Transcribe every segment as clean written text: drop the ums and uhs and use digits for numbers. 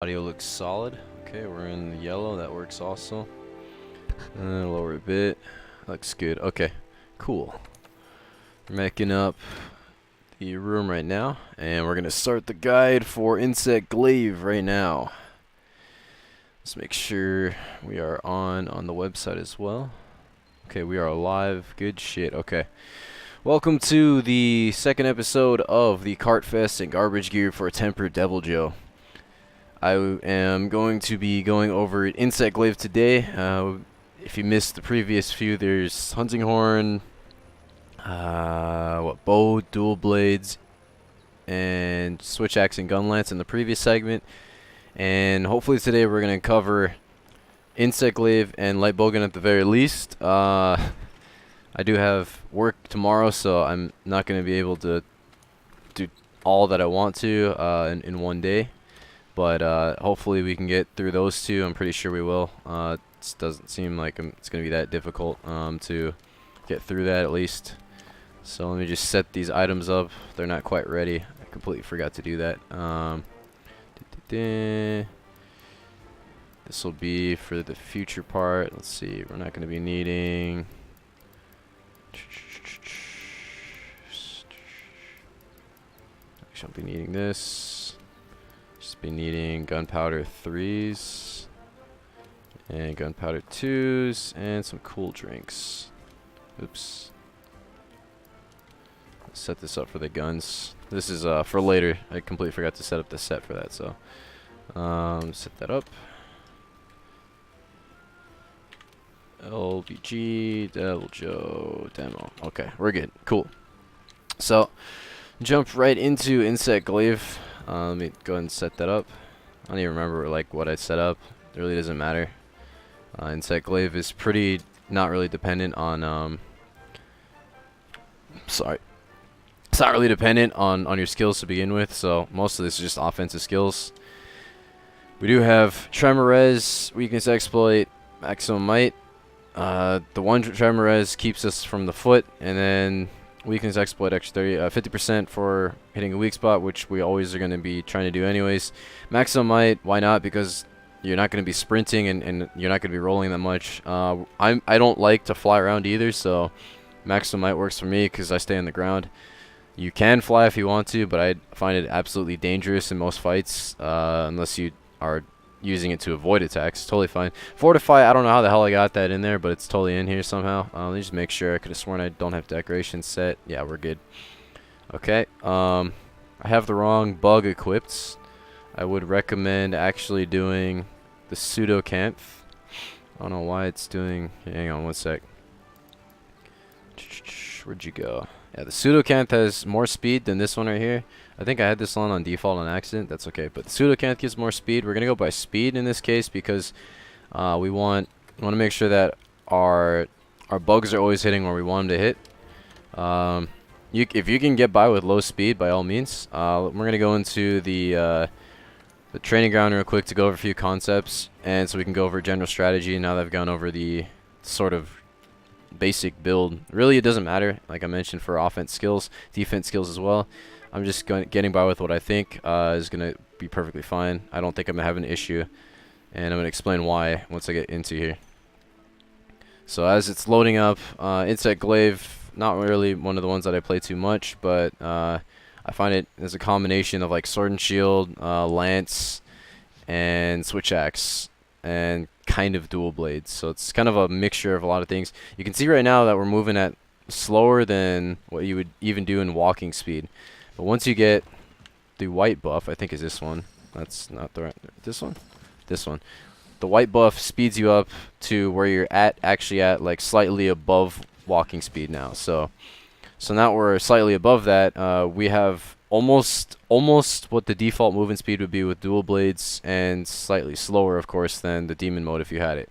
Audio looks solid. Okay, we're in the yellow. That works also. Lower a bit. Looks good. Okay, cool. We're making up the room right now, and we're gonna start the guide for Insect Glaive right now. Let's make sure we are on the website as well. Okay, we are live. Good shit. Okay. Welcome to the second episode of the Cartfest and Garbage Gear for Tempered Deviljho. I am going to be going over Insect Glaive today. If you missed the previous few, there's Hunting Horn, bow, dual blades, and switch axe and gun lance in the previous segment. And hopefully today we're going to cover Insect Glaive and light bowgun at the very least. I do have work tomorrow, so I'm not going to be able to do all that I want to in one day. But hopefully we can get through those two. I'm pretty sure we will. It doesn't seem like it's going to be that difficult to get through that at least. So let me just set these items up. They're not quite ready. I completely forgot to do that. This will be for the future part. Let's see. We're not going to be needing... Actually, I'll be needing this. Just be needing gunpowder 3s and gunpowder 2s and some cool drinks. Oops. Let's set this up for the guns. This is for later. I completely forgot to set up the set for that, so set that up. LBG Deviljho demo. Okay, we're good. Cool. So jump right into Insect Glaive. Let me go ahead and set that up. I don't even remember like what I set up. It really doesn't matter. Insect Glaive is pretty not really dependent on sorry. It's not really dependent on your skills to begin with, so most of this is just offensive skills. We do have Tremor res, weakness exploit, maximum might. The one Tremor res keeps us from the foot, and then weakness exploit extra 50% for hitting a weak spot, which we always are going to be trying to do anyways. Maximum might, why not? Because you're not going to be sprinting and you're not going to be rolling that much. I don't like to fly around either, so maximum might works for me because I stay on the ground. You can fly if you want to, but I find it absolutely dangerous in most fights unless you are using it to avoid attacks. Totally fine. Fortify, I don't know how the hell I got that in there, but it's totally in here somehow. Let me just make sure. I could have sworn I don't have decoration set. Yeah, we're good. Okay. I have the wrong bug equipped. I would recommend actually doing the pseudo-canth. I don't know why it's doing... Hang on one sec. Where'd you go? Yeah, the pseudo-canth has more speed than this one right here. I think I had this on default on accident. That's okay. But the pseudo-canth gives more speed. We're going to go by speed in this case because we want to make sure that our bugs are always hitting where we want them to hit. If you can get by with low speed, by all means. We're going to go into the training ground real quick to go over a few concepts. And so we can go over general strategy now that I've gone over the sort of basic build. Really, it doesn't matter, like I mentioned, for offense skills, defense skills as well. I'm just getting by with what I think is going to be perfectly fine. I don't think I'm going to have an issue, and I'm going to explain why once I get into here. So as it's loading up, Insect Glaive, not really one of the ones that I play too much, but I find it as a combination of like sword and shield, lance, and switch axe, and kind of dual blades. So it's kind of a mixture of a lot of things. You can see right now that we're moving at slower than what you would even do in walking speed. But once you get the white buff, I think is this one. That's not the right... This one? This one. The white buff speeds you up to where you're actually at like slightly above walking speed now. So now we're slightly above that. We have almost what the default movement speed would be with dual blades, and slightly slower, of course, than the demon mode if you had it.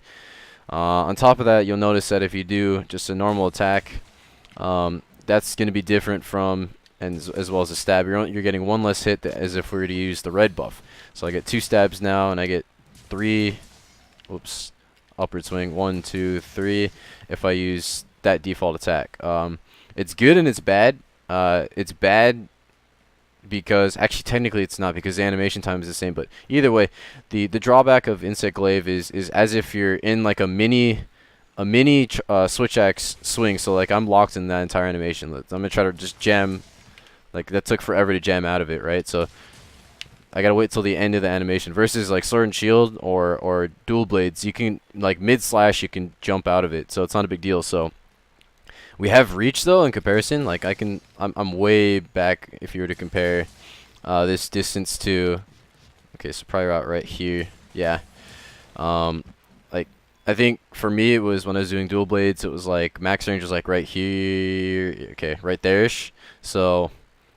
On top of that, you'll notice that if you do just a normal attack, that's going to be different from... and as well as a stab, you're getting one less hit as if we were to use the red buff. So I get 2 stabs now, and I get 3, oops, upward swing, 1, 2, 3, if I use that default attack. It's good and it's bad. It's bad because actually technically it's not, because the animation time is the same. But either way, the drawback of Insect Glaive is as if you're in like a mini switch axe swing. So like I'm locked in that entire animation. I'm gonna try to just jam. Like that took forever to jam out of it, right? So I gotta wait till the end of the animation. Versus like Sword and Shield or Dual Blades, you can like mid slash you can jump out of it, so it's not a big deal. So we have reach though in comparison. Like I'm way back if you were to compare this distance to. Okay, so probably right here. Yeah. Like I think for me it was when I was doing Dual Blades, it was like max range was like right here. Okay, right there-ish. So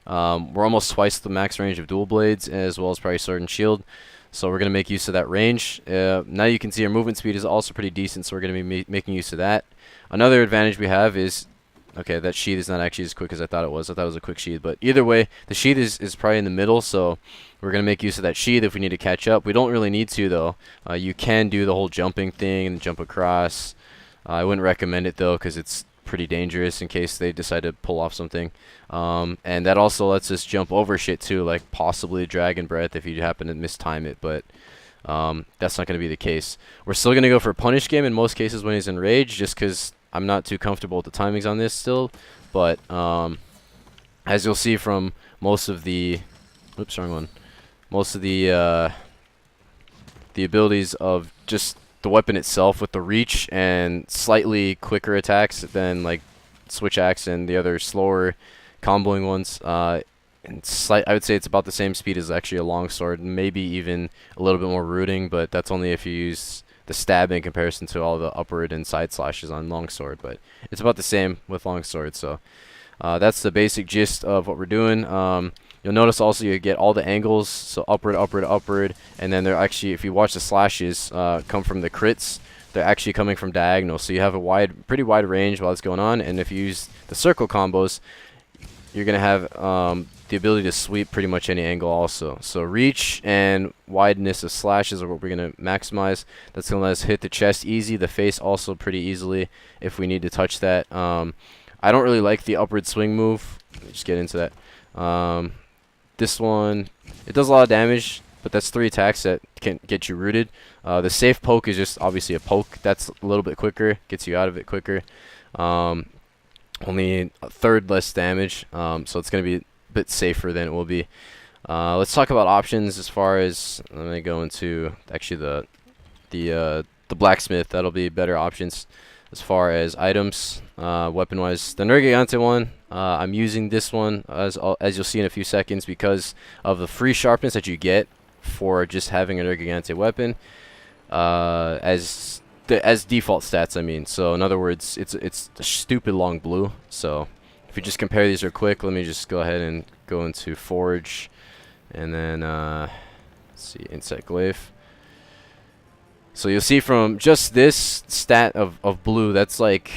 we're almost twice the max range of Dual Blades, as well as probably Sword and Shield. So we're going to make use of that range. Now you can see our movement speed is also pretty decent, so we're going to be making use of that. Another advantage we have is, okay, that sheath is not actually as quick as I thought it was. I thought it was a quick sheath, but either way, the sheath is probably in the middle, so we're going to make use of that sheath if we need to catch up. We don't really need to, though. You can do the whole jumping thing and jump across. I wouldn't recommend it, though, because it's pretty dangerous in case they decide to pull off something. And that also lets us jump over shit too, like possibly Dragon Breath if you happen to mistime it, but that's not going to be the case. We're still going to go for Punish Game in most cases when he's in Rage, just because I'm not too comfortable with the timings on this still. But as you'll see from most of the... Oops, wrong one. Most of the abilities of just the weapon itself with the reach and slightly quicker attacks than like Switch Axe and the other slower comboing ones. And I would say it's about the same speed as actually a longsword, maybe even a little bit more rooting, but that's only if you use the stab in comparison to all the upward and side slashes on longsword. But it's about the same with longsword. So that's the basic gist of what we're doing. You'll notice also you get all the angles, so upward, upward, upward, and then they're actually, if you watch the slashes come from the crits, they're actually coming from diagonal, so you have a pretty wide range while it's going on. And if you use the circle combos, you're gonna have the ability to sweep pretty much any angle also. So reach and wideness of slashes are what we're gonna maximize. That's gonna let us hit the chest easy, the face also pretty easily if we need to touch that. I don't really like the upward swing move. Let me just get into that. This one, it does a lot of damage, but that's 3 attacks that can get you rooted. The safe poke is just obviously a poke. That's a little bit quicker, gets you out of it quicker. Only a third less damage, so it's going to be a bit safer than it will be. Let's talk about options as far as, let me go into actually the blacksmith. That'll be better options as far as items, weapon-wise. The Nergigante one, I'm using this one as you'll see in a few seconds because of the free sharpness that you get for just having a Nergigante weapon as default stats. I mean, so in other words, it's a stupid long blue. So if you just compare these real quick, let me just go ahead and go into Forge, and then let's see, Insect Glaive. So you'll see from just this stat of blue, that's like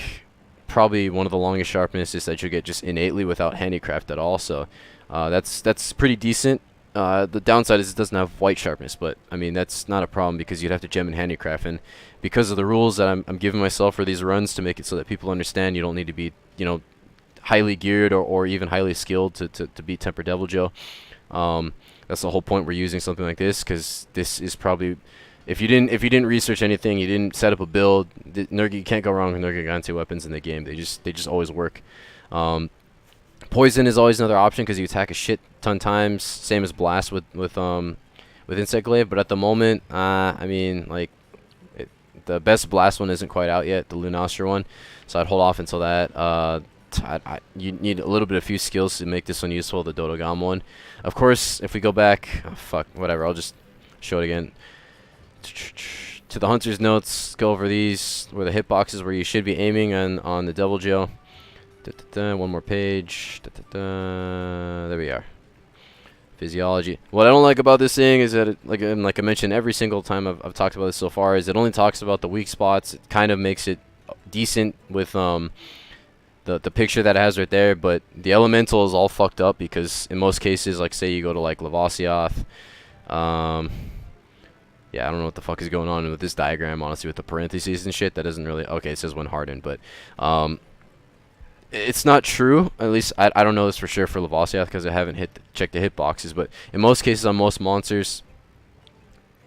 probably one of the longest sharpnesses that you get just innately without handicraft at all. So that's pretty decent. The downside is it doesn't have white sharpness, but I mean that's not a problem because you'd have to gem and handicraft. And because of the rules that I'm giving myself for these runs to make it so that people understand you don't need to be, you know, highly geared or even highly skilled to beat Temper Deviljho. That's the whole point we're using something like this, because this is probably, if you didn't research anything, you didn't set up a build, you can't go wrong with Nergigante weapons in the game. They just always work. Poison is always another option because you attack a shit ton times, same as blast with Insect Glaive. But at the moment, I mean, like the best blast one isn't quite out yet, the Lunastra one, so I'd hold off until that. You need a few skills to make this one useful, the Dodogam one. Of course, if we go back, whatever, I'll just show it again. To the Hunter's Notes, go over these, where the hitboxes where you should be aiming on the Deviljho. One more page. There we are. Physiology. What I don't like about this thing is that, like I mentioned every single time I've talked about this so far, is it only talks about the weak spots. It kind of makes it decent with the picture that it has right there, but the elemental is all fucked up because in most cases, like say you go to like Lavasioth, yeah, I don't know what the fuck is going on with this diagram, honestly, with the parentheses and shit. That doesn't really, okay, it says when hardened, but It's not true. At least I don't know this for sure for Lavoisiath because I haven't checked the hitboxes. But in most cases on most monsters,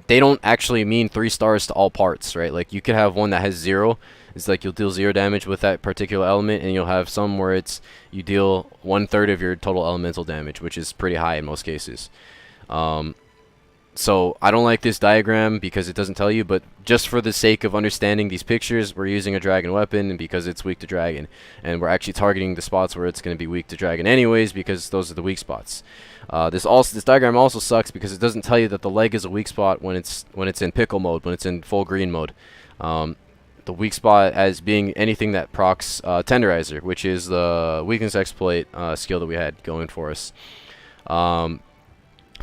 they don't actually mean 3 stars to all parts, right? Like you could have one that has 0. It's like you'll deal 0 damage with that particular element, and you'll have some where it's you deal 1/3 of your total elemental damage, which is pretty high in most cases. So I don't like this diagram because it doesn't tell you, but just for the sake of understanding these pictures, we're using a dragon weapon and because it's weak to dragon, and we're actually targeting the spots where it's going to be weak to dragon anyways because those are the weak spots. This diagram also sucks because it doesn't tell you that the leg is a weak spot when it's in pickle mode, when it's in full green mode. The weak spot as being anything that procs Tenderizer, which is the weakness exploit skill that we had going for us.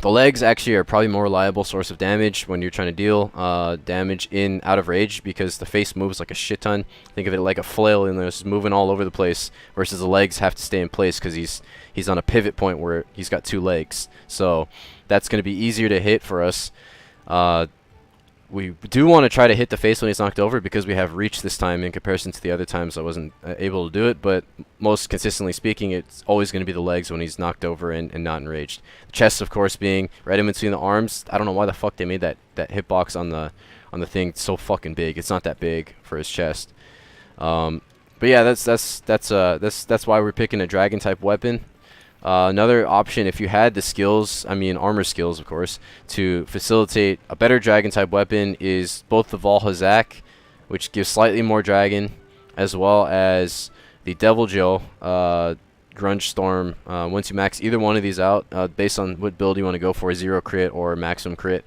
The legs actually are probably more reliable source of damage when you're trying to deal damage out of rage because the face moves like a shit ton. Think of it like a flail and it's moving all over the place versus the legs have to stay in place because he's on a pivot point where he's got 2 legs. So that's going to be easier to hit for us. We do want to try to hit the face when he's knocked over because we have reach this time in comparison to the other times I wasn't able to do it, but most consistently speaking it's always going to be the legs when he's knocked over and not enraged. The chest of course being right in between the arms. I don't know why the fuck they made that hitbox on the thing so fucking big. It's not that big for his chest. But yeah, that's why we're picking a dragon type weapon. Another option, if you had the skills, I mean armor skills of course, to facilitate a better dragon type weapon is both the Deviljho, which gives slightly more dragon, as well as the Deviljho, Grunge Storm. Once you max either one of these out, based on what build you want to go for, 0 crit or maximum crit,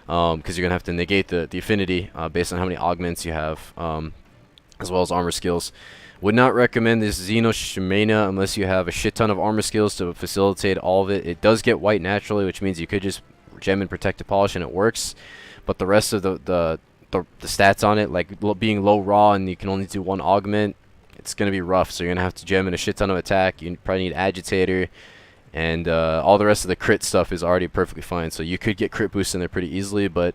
because you're going to have to negate the affinity based on how many augments you have, as well as armor skills. Would not recommend this Xeno Shimena unless you have a shit ton of armor skills to facilitate all of it. It does get white naturally, which means you could just gem and protective polish and it works. But the rest of the stats on it, like being low raw and you can only do 1 augment, it's going to be rough. So you're going to have to gem in a shit ton of attack. You probably need Agitator. And all the rest of the crit stuff is already perfectly fine. So you could get crit boost in there pretty easily, but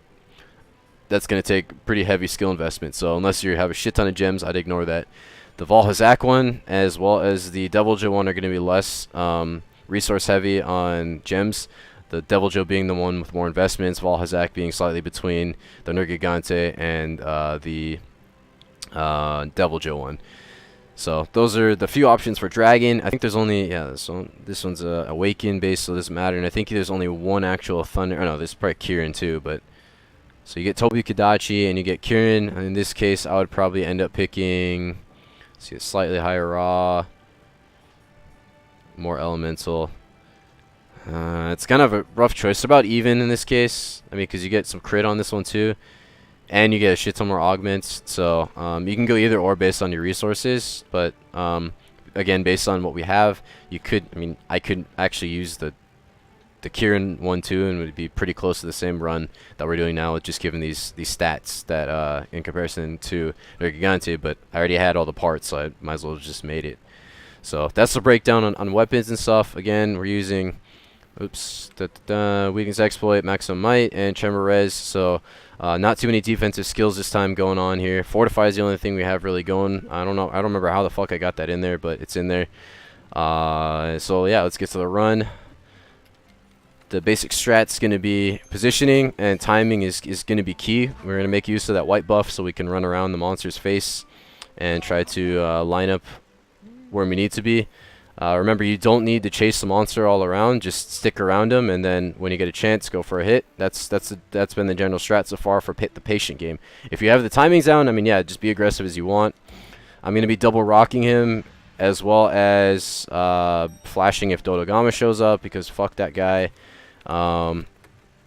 that's going to take pretty heavy skill investment. So unless you have a shit ton of gems, I'd ignore that. The Deviljho one as well as the Deviljho one are going to be less resource heavy on gems. The Deviljho being the one with more investments, Deviljho being slightly between the Nergigante and the Deviljho one. So those are the few options for dragon. I think there's only this one's awaken based, so it doesn't matter. And I think there's only one actual thunder. Oh no, there's probably Kirin too, but so you get Tobi Kadachi and you get Kirin. And in this case, I would probably end up picking. See a slightly higher raw, more elemental. It's kind of a rough choice. It's about even in this case. I mean, because you get some crit on this one too, and you get a shit ton more augments. So you can go either or based on your resources. But again, based on what we have, you could. I mean, I could actually use the Kirin one too, and would be pretty close to the same run that we're doing now, with just given these stats that in comparison to Nergigante, but I already had all the parts, so I might as well have just made it. So that's the breakdown on weapons and stuff. Again, we're using weakness exploit, maximum might, and Tremor res. So not too many defensive skills this time going on here. Fortify is the only thing we have really going. I don't remember how the fuck I got that in there, but it's in there. So yeah, let's get to the run. The basic strat's going to be positioning, and timing is going to be key. We're going to make use of that white buff so we can run around the monster's face and try to line up where we need to be. Remember, you don't need to chase the monster all around. Just stick around him, and then when you get a chance, go for a hit. That's been the general strat so far for the patient game. If you have the timings down, I mean, yeah, just be aggressive as you want. I'm going to be double rocking him, as well as flashing if Dodogama shows up, because fuck that guy. I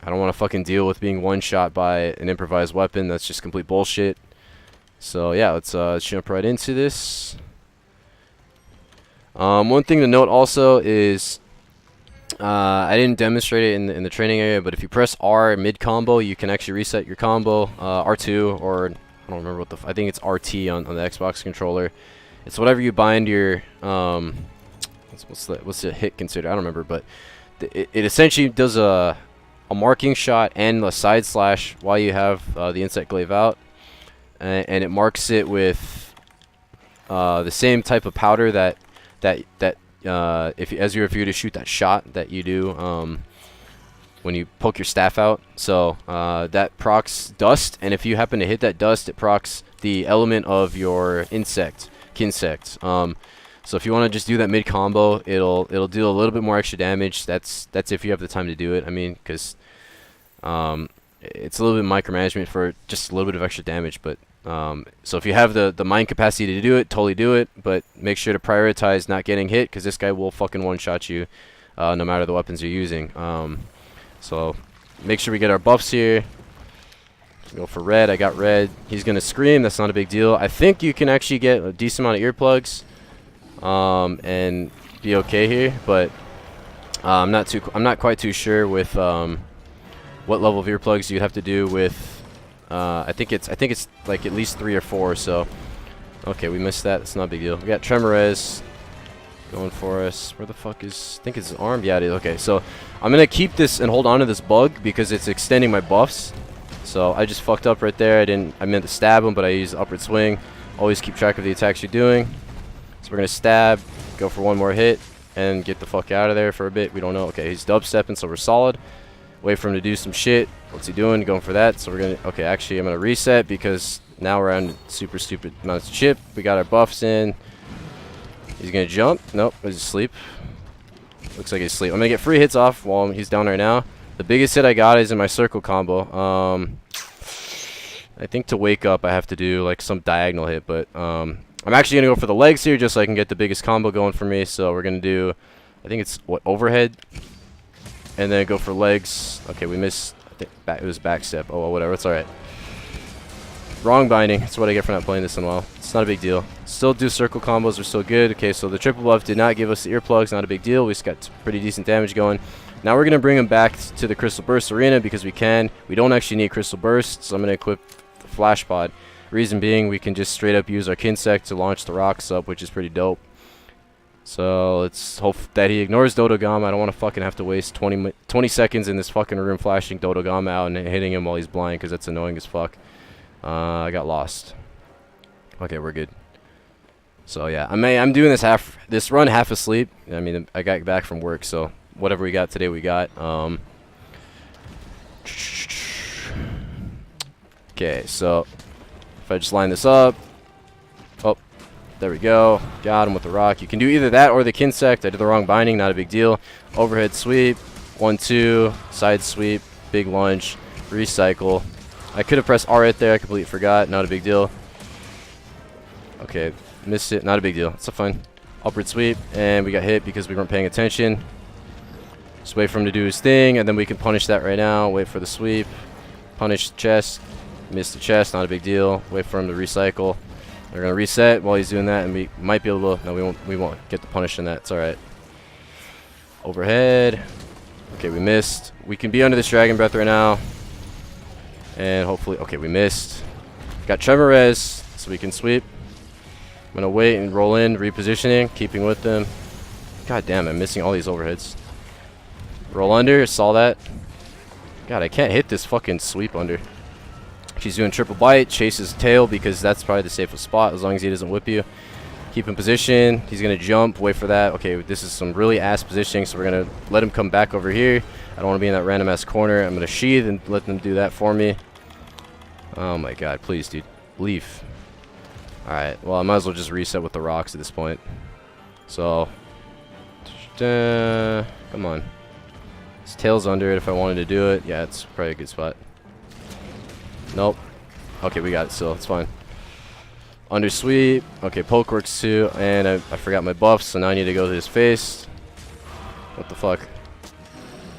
don't want to fucking deal with being one-shot by an improvised weapon. That's just complete bullshit. So yeah, let's jump right into this. One thing to note also is I didn't demonstrate it in the training area, but if you press R mid combo, you can actually reset your combo. R2 or I don't remember what I think it's RT on the Xbox controller. It's whatever you bind your what's the hit considered? I don't remember, but it essentially does a marking shot and a side slash while you have the Insect Glaive out, and it marks it with the same type of powder that if you were to shoot that shot that you do when you poke your staff out. So that procs dust, and if you happen to hit that dust, it procs the element of your kinsect. So if you want to just do that mid combo, it'll do a little bit more extra damage. That's if you have the time to do it. I mean, because it's a little bit micromanagement for just a little bit of extra damage. But so if you have the mind capacity to do it, totally do it. But make sure to prioritize not getting hit, because this guy will fucking one-shot you no matter the weapons you're using. So make sure we get our buffs here. Go for red. I got red. He's gonna scream. That's not a big deal. I think you can actually get a decent amount of earplugs and be okay here, but I'm not quite too sure with what level of earplugs you'd have to do with. I think it's like at least 3 or 4. So okay, we missed that. It's not a big deal. We got Tremor going for us. Where the fuck is? I think it's his arm. Yeah, it is. Okay, so I'm gonna keep this and hold on to this bug because it's extending my buffs. So I just fucked up right there. I meant to stab him, but I used upward swing. Always keep track of the attacks you're doing. So we're gonna stab, go for one more hit, and get the fuck out of there for a bit. We don't know. Okay, he's dubstepping, so we're solid. Wait for him to do some shit. What's he doing? Going for that. So we're gonna. Okay, actually, I'm gonna reset because now we're on super stupid amounts of chip. We got our buffs in. He's gonna jump. Nope, he's asleep. Looks like he's asleep. I'm gonna get free hits off while he's down right now. The biggest hit I got is in my circle combo. I think to wake up I have to do like some diagonal hit, but I'm actually gonna go for the legs here just so I can get the biggest combo going for me. So we're gonna do, I think it's what, overhead, and then go for legs. Okay, we missed. I think it was back step. Oh well, whatever. It's all right. Wrong binding. That's what I get for not playing this in a while. It's not a big deal. Still do circle combos. We're still good. Okay, so the triple buff did not give us the earplugs. Not a big deal. We just got pretty decent damage going. Now we're going to bring him back to the Crystal Burst Arena because we can. We don't actually need Crystal Burst, so I'm going to equip the Flash Pod. Reason being, we can just straight up use our Kinsect to launch the rocks up, which is pretty dope. So let's hope that he ignores Dodogama. I don't want to fucking have to waste 20 seconds in this fucking room flashing Dodogama out and hitting him while he's blind because that's annoying as fuck. I got lost. Okay, we're good. So yeah, I'm doing this run half asleep. I mean, I got back from work, so whatever we got today, we got. Okay, so if I just line this up, oh, there we go. Got him with the rock. You can do either that or the Kinsect. I did the wrong binding, not a big deal. Overhead sweep, 1-2, side sweep, big lunge, recycle. I could have pressed R right there. I completely forgot. Not a big deal. Okay, missed it. Not a big deal. It's fine. Upward sweep, and we got hit because we weren't paying attention. Just wait for him to do his thing, and then we can punish that right now. Wait for the sweep. Punish the chest. Miss the chest. Not a big deal. Wait for him to recycle. We're going to reset while he's doing that, and we might be able to... No, we won't get the punish in that. It's alright. Overhead. Okay, we missed. We can be under this Dragon Breath right now. And hopefully... Okay, we missed. Got Tremor, so we can sweep. I'm going to wait and roll in, repositioning, keeping with them. God damn, I'm missing all these overheads. Roll under, saw that. God, I can't hit this fucking sweep under. She's doing triple bite, chase his tail because that's probably the safest spot as long as he doesn't whip you. Keep in position. He's going to jump, wait for that. Okay, this is some really ass positioning, so we're going to let him come back over here. I don't want to be in that random ass corner. I'm going to sheath and let them do that for me. Oh my god, please, dude. Leave. Alright, well, I might as well just reset with the rocks at this point. So, come on. His tail's under it if I wanted to do it. Yeah, it's probably a good spot. Nope. Okay, we got it still. It's fine. Under sweep. Okay, poke works too. And I forgot my buffs, so now I need to go to his face. What the fuck?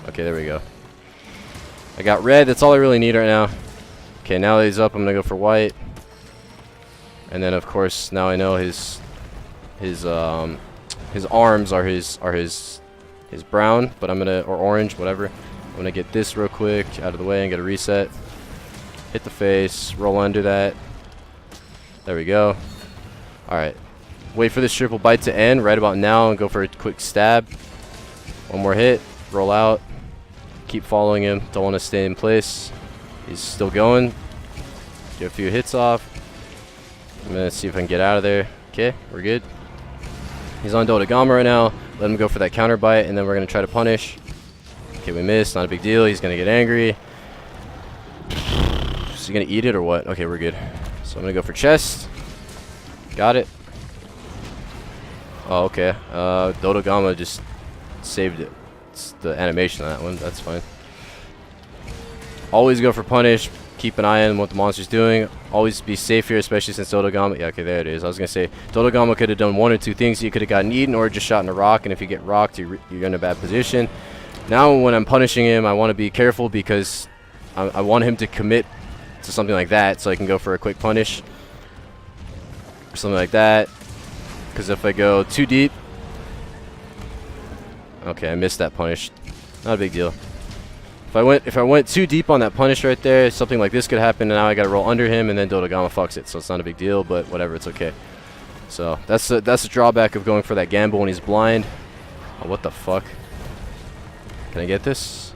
Okay, there we go. I got red. That's all I really need right now. Okay, now that he's up, I'm going to go for white. And then, of course, now I know his arms are his brown, but I'm gonna, or orange, whatever. I'm gonna get this real quick out of the way and get a reset. Hit the face, roll under that. There we go. All right, wait for this triple bite to end right about now and go for a quick stab. One more hit, roll out, keep following him. Don't want to stay in place. He's still going. Get a few hits off. I'm gonna see if I can get out of there. Okay, we're good. He's on Dodogama right now. Let him go for that counter bite, and then we're going to try to punish. Okay, we missed. Not a big deal. He's going to get angry. Is he going to eat it or what? Okay, we're good. So I'm going to go for chest. Got it. Oh, okay. Dodogama just saved it. It's the animation on that one. That's fine. Always go for punish. Keep an eye on what the monster's doing. Always be safe here, especially since Dodogama... Yeah, okay, there it is. I was going to say, Dodogama could have done one or two things. You could have gotten eaten or just shot in a rock, and if you get rocked, you're in a bad position. Now, when I'm punishing him, I want to be careful because I want him to commit to something like that so I can go for a quick punish. Or something like that. Because if I go too deep... Okay, I missed that punish. Not a big deal. If I went too deep on that punish right there, something like this could happen, and now I gotta roll under him, and then Dodogama fucks it. So it's not a big deal, but whatever, it's okay. So that's the drawback of going for that gamble when he's blind. Oh, what the fuck? Can I get this?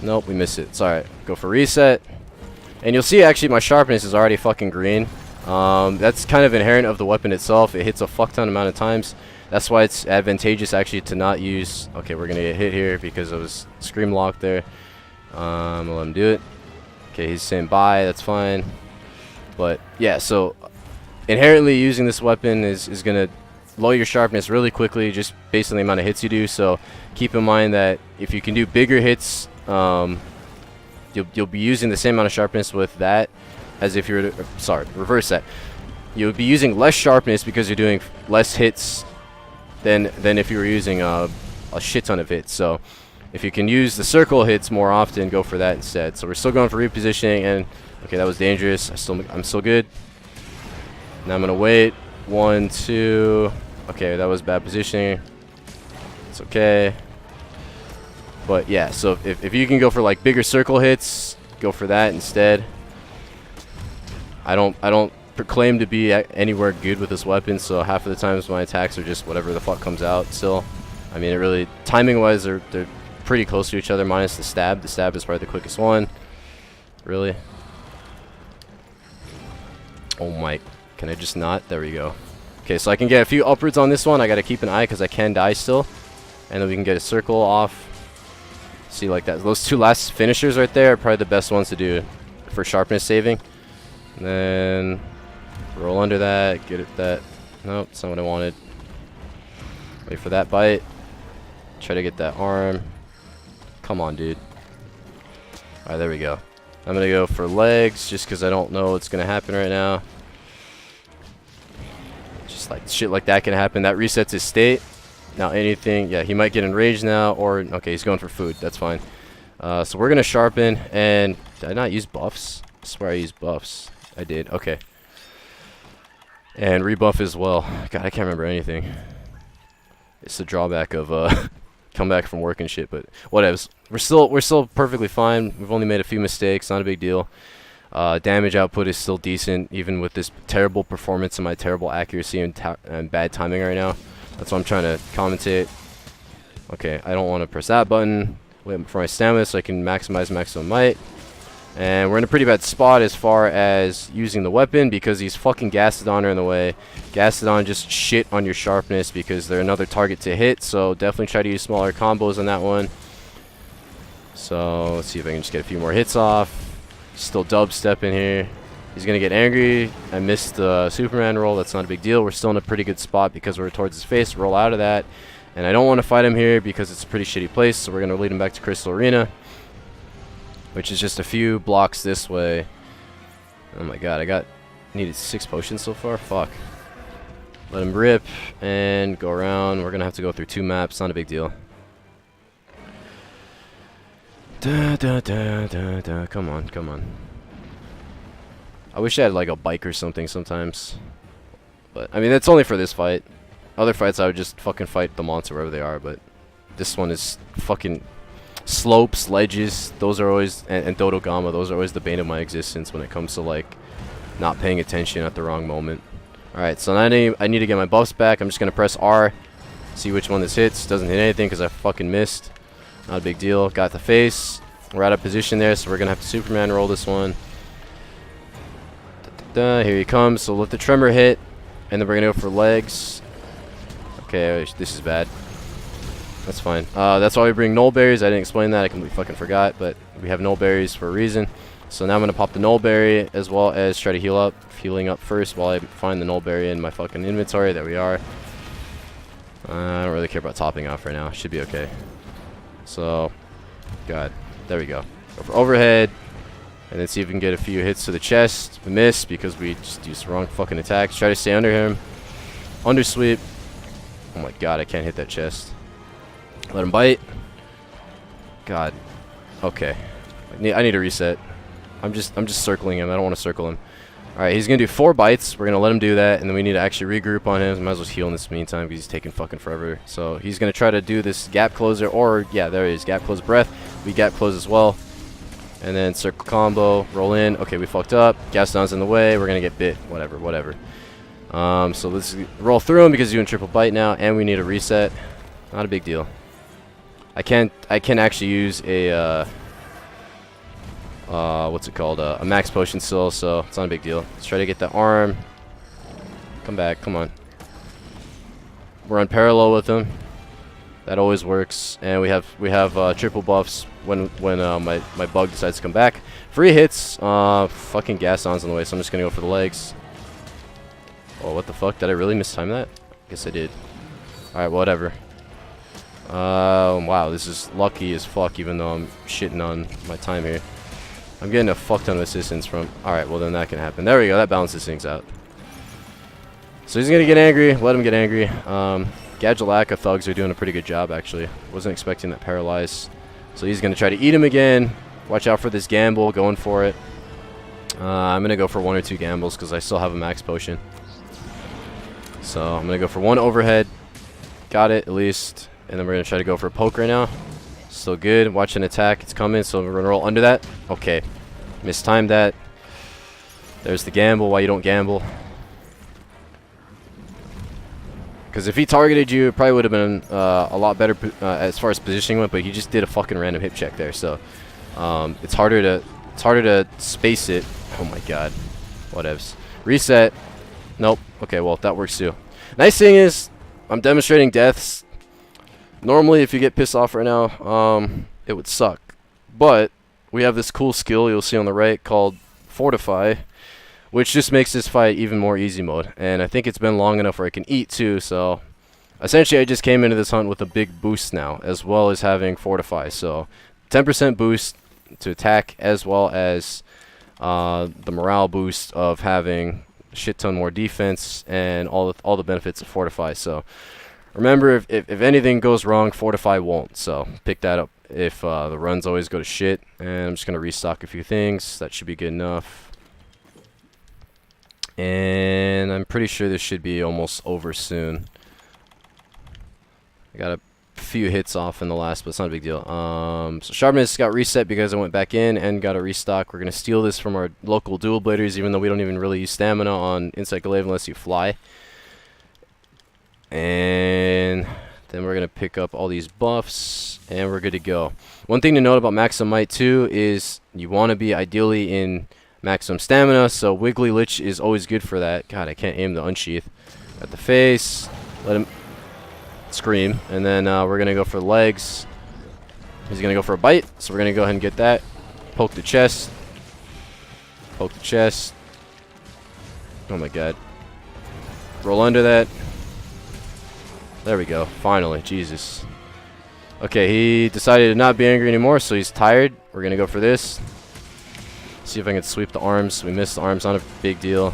Nope, we missed it. It's alright. Go for reset. And you'll see actually my sharpness is already fucking green. That's kind of inherent of the weapon itself. It hits a fuck ton amount of times. That's why it's advantageous actually to not use... Okay, we're going to get hit here because I was scream locked there. I'll let him do it. Okay, he's saying bye. That's fine. But, yeah, so inherently using this weapon is going to lower your sharpness really quickly just based on the amount of hits you do. So keep in mind that if you can do bigger hits, you'll be using the same amount of sharpness with that as if you were to... Sorry, reverse that. You'll be using less sharpness because you're doing less hits than if you were using a shit ton of hits. So if you can use the circle hits more often, go for that instead. So we're still going for repositioning, and okay, that was dangerous. I'm still good. Now I'm gonna wait. 1, 2. Okay, that was bad positioning. It's okay. But yeah, so if you can go for like bigger circle hits, go for that instead. I don't proclaim to be anywhere good with this weapon, so half of the times my attacks are just whatever the fuck comes out still. I mean, it really, timing wise, they're pretty close to each other minus the stab. The stab is probably the quickest one. Really. Oh my, can I just not? There we go. Okay, so I can get a few upwards on this one. I gotta keep an eye because I can die still. And then we can get a circle off. See, like that. Those two last finishers right there are probably the best ones to do for sharpness saving. And then roll under that, get it that. Nope, that's not what I wanted. Wait for that bite. Try to get that arm. Come on, dude. Alright, there we go. I'm going to go for legs just because I don't know what's going to happen right now. Just like shit like that can happen. That resets his state. Now anything, yeah, he might get enraged now, or, okay, he's going for food. That's fine. So we're going to sharpen, and did I not use buffs? I swear I used buffs. I did, okay. And rebuff as well. God, I can't remember anything. It's the drawback of come back from work and shit, but whatevs. We're still perfectly fine. We've only made a few mistakes, not a big deal. Damage output is still decent, even with this terrible performance and my terrible accuracy and bad timing right now. That's what I'm trying to commentate. Okay, I don't want to press that button. Wait for my stamina so I can maximize maximum might. And we're in a pretty bad spot as far as using the weapon because these fucking Gastodon are in the way. Gastodon just shit on your sharpness because they're another target to hit. So definitely try to use smaller combos on that one. So let's see if I can just get a few more hits off. Still dubstep in here. He's going to get angry. I missed the Superman roll. That's not a big deal. We're still in a pretty good spot because we're towards his face. Roll out of that. And I don't want to fight him here because it's a pretty shitty place. So we're going to lead him back to Crystal Arena, which is just a few blocks this way. Oh my god, needed 6 potions so far. Fuck. Let him rip and go around. We're gonna have to go through 2 maps. Not a big deal. Come on, come on. I wish I had like a bike or something sometimes. But I mean, that's only for this fight. Other fights I would just fucking fight the monster wherever they are. But this one is fucking slopes, ledges. Those are always, and Dodogama, those are always the bane of my existence when it comes to like not paying attention at the wrong moment. Alright, so now I need to get my buffs back. I'm just going to press R. See which one this hits. Doesn't hit anything because I fucking missed. Not a big deal. Got the face. We're out of position there, so we're going to have to Superman roll this one. Here he comes. So let the Tremor hit. And then we're going to go for legs. Okay, this is bad. That's fine. That's why we bring nulberries. I didn't explain that. I completely fucking forgot, but we have nulberries for a reason. So now I'm going to pop the nulberry as well as try to heal up. Healing up first while I find the nulberry in my fucking inventory. There we are. I don't really care about topping off right now. Should be okay. So, God. There we go. Go for overhead. And then see if we can get a few hits to the chest. We miss because we just used the wrong fucking attacks. Try to stay under him. Undersweep. Oh my God, I can't hit that chest. Let him bite. God. Okay. I need to reset. I'm just circling him. I don't want to circle him. Alright, he's going to do 4 bites. We're going to let him do that, and then we need to actually regroup on him. Might as well heal in this meantime because he's taking fucking forever. So he's going to try to do this gap closer, or, yeah, there he is. Gap close breath. We gap close as well. And then circle combo, roll in. Okay, we fucked up. Gaston's in the way. We're going to get bit. Whatever. So let's roll through him because he's doing triple bite now, and we need a reset. Not a big deal. I can actually use a what's it called? A max potion still, so it's not a big deal. Let's try to get the arm. Come back, come on. We're on parallel with him. That always works, and we have triple buffs when my bug decides to come back. Free hits. Fucking Gaston's on the way, so I'm just gonna go for the legs. Oh, what the fuck? Did I really mistime that? Guess I did. All right, whatever. Wow, this is lucky as fuck, even though I'm shitting on my time here. I'm getting a fuck ton of assistance from... Alright, well then that can happen. There we go, that balances things out. So he's gonna get angry, let him get angry. Gadulaka thugs are doing a pretty good job, actually. Wasn't expecting that paralyze. So he's gonna try to eat him again. Watch out for this gamble, going for it. I'm gonna go for 1 or 2 gambles, because I still have a max potion. So I'm gonna go for 1 overhead. Got it, at least. And then we're gonna try to go for a poke right now. Still good. Watch an attack. It's coming, so we're going to roll under that. Okay. Mistimed that. There's the gamble. Why you don't gamble. Because if he targeted you, it probably would have been a lot better as far as positioning went, but he just did a fucking random hip check there. So it's harder to space it. Oh my God. Whatevs. Reset. Nope. Okay, well, that works too. Nice thing is, I'm demonstrating deaths. Normally, if you get pissed off right now, it would suck. But we have this cool skill you'll see on the right called Fortify, which just makes this fight even more easy mode. And I think it's been long enough where I can eat too, so essentially I just came into this hunt with a big boost now, as well as having Fortify. So 10% boost to attack, as well as the morale boost of having a shit ton more defense and all the benefits of Fortify. So remember, if anything goes wrong, Fortify won't. So pick that up if the runs always go to shit. And I'm just going to restock a few things. That should be good enough. And I'm pretty sure this should be almost over soon. I got a few hits off in the last, but it's not a big deal. So Sharpness got reset because I went back in and got a restock. We're going to steal this from our local dual bladers, even though we don't even really use stamina on Insect Glaive unless you fly. And then we're going to pick up all these buffs, and we're good to go. One thing to note about Maximum Might too is you want to be ideally in maximum stamina, so Wiggly Lich is always good for that. God, I can't aim the unsheath. At the face, let him scream, and then we're going to go for legs. He's going to go for a bite, so we're going to go ahead and get that. Poke the chest. Poke the chest. Oh my God. Roll under that. There we go. Finally. Jesus. Okay, he decided to not be angry anymore, so he's tired. We're going to go for this. See if I can sweep the arms. We missed the arms, not a big deal.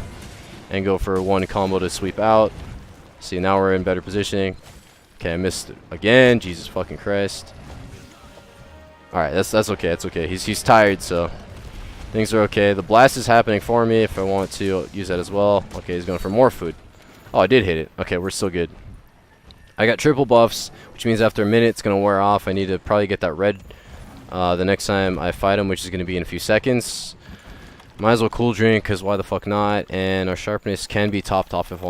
And go for 1 combo to sweep out. See, now we're in better positioning. Okay, I missed it again. Jesus fucking Christ. Alright, that's okay. That's okay. He's tired, so things are okay. The blast is happening for me if I want to use that as well. Okay, he's going for more food. Oh, I did hit it. Okay, we're still good. I got triple buffs, which means after a minute it's going to wear off. I need to probably get that red the next time I fight him, which is going to be in a few seconds. Might as well cool drink, because why the fuck not? And our sharpness can be topped off if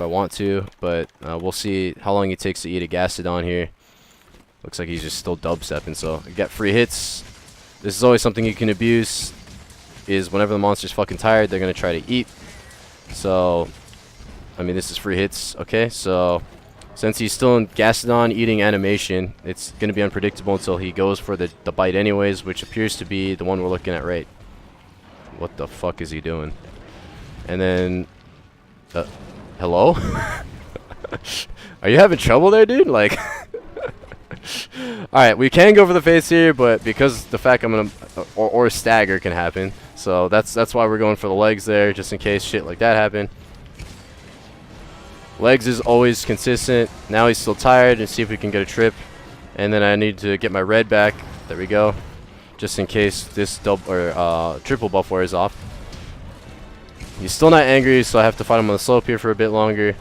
I want to, but we'll see how long it takes to eat a Gastodon here. Looks like he's just still dubstepping, so I got free hits. This is always something you can abuse, is whenever the monster's fucking tired, they're going to try to eat. So, I mean, this is free hits. Okay, so Since he's still in Gastrodon eating animation, it's going to be unpredictable until he goes for the bite anyways, which appears to be the one we're looking at right. What the fuck is he doing? And then... hello? Are you having trouble there, dude? Like... Alright, we can go for the face here, but because the fact I'm going to... Or stagger can happen. So that's why we're going for the legs there, just in case shit like that happen. Legs is always consistent. Now he's still tired, and see if we can get a trip. And then I need to get my red back. There we go. Just in case this triple buff wears off. He's still not angry, so I have to fight him on the slope here for a bit longer.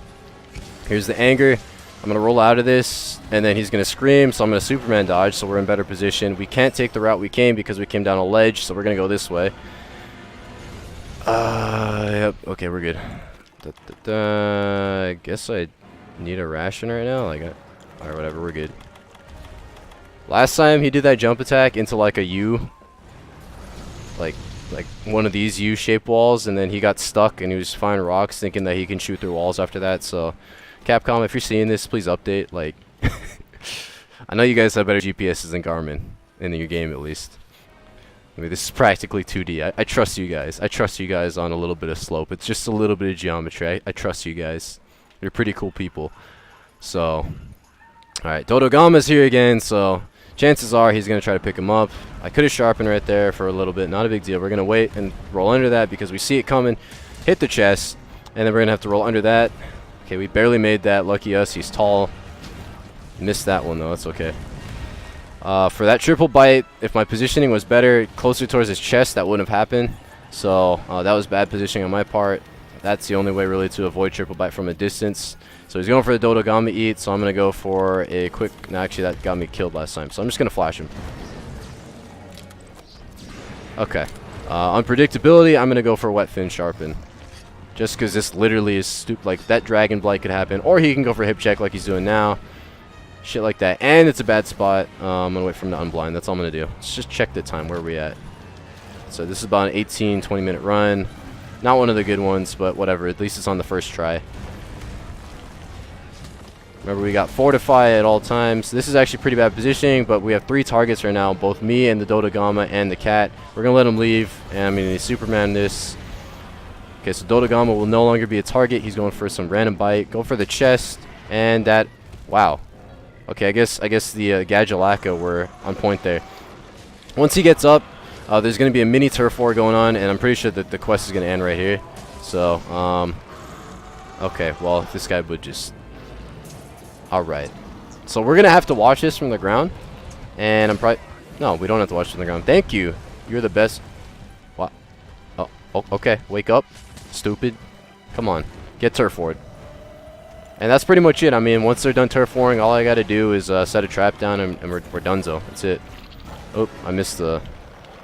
Here's the anger. I'm going to roll out of this, and then he's going to scream, so I'm going to Superman dodge, so we're in better position. We can't take the route we came because we came down a ledge, so we're going to go this way. Yep. Okay, we're good. I guess I need a ration right now. Like, alright, whatever, we're good. Last time he did that jump attack into like a U, like one of these U-shaped walls, and then he got stuck and he was firing rocks, thinking that he can shoot through walls after that. So, Capcom, if you're seeing this, please update. Like, I know you guys have better GPSs than Garmin in your game, at least. I mean, this is practically 2D. I trust you guys. I trust you guys on a little bit of slope. It's just a little bit of geometry. I trust you guys. You're pretty cool people. So, alright, Dodogama's here again, so chances are he's going to try to pick him up. I could have sharpened right there for a little bit. Not a big deal. We're going to wait and roll under that because we see it coming. Hit the chest, and then we're going to have to roll under that. Okay, we barely made that. Lucky us. He's tall. Missed that one, though. That's okay. For that triple bite, if my positioning was better, closer towards his chest, that wouldn't have happened. So that was bad positioning on my part. That's the only way really to avoid triple bite from a distance. So he's going for the Dodogama eat, so I'm going to go for a quick... No, actually, that got me killed last time, so I'm just going to flash him. Okay. Unpredictability, I'm going to go for Wet Fin Sharpen. Just because this literally is stupid. Like, that Dragon Blight could happen. Or he can go for hip check like he's doing now. Shit like that. And it's a bad spot. I'm going to wait for him to unblind. That's all I'm going to do. Let's just check the time. Where are we at? So this is about an 18, 20 minute run. Not one of the good ones, but whatever. At least it's on the first try. Remember, we got Fortify at all times. This is actually pretty bad positioning, but we have 3 targets right now. Both me and the Dodogama and the cat. We're going to let him leave. And I'm going to Superman this. Okay, so Dodogama will no longer be a target. He's going for some random bite. Go for the chest. And that... Wow. Okay, I guess the Gadulaka were on point there. Once he gets up, there's going to be a mini turf war going on, and I'm pretty sure that the quest is going to end right here. So, okay, well, if this guy would just... Alright. So we're going to have to watch this from the ground, and I'm probably... No, we don't have to watch it from the ground. Thank you. You're the best. What? Oh, okay. Wake up. Stupid. Come on. Get turf warred. And that's pretty much it. I mean, once they're done turf warring, all I got to do is set a trap down, and we're donezo. That's it. Oh, I missed the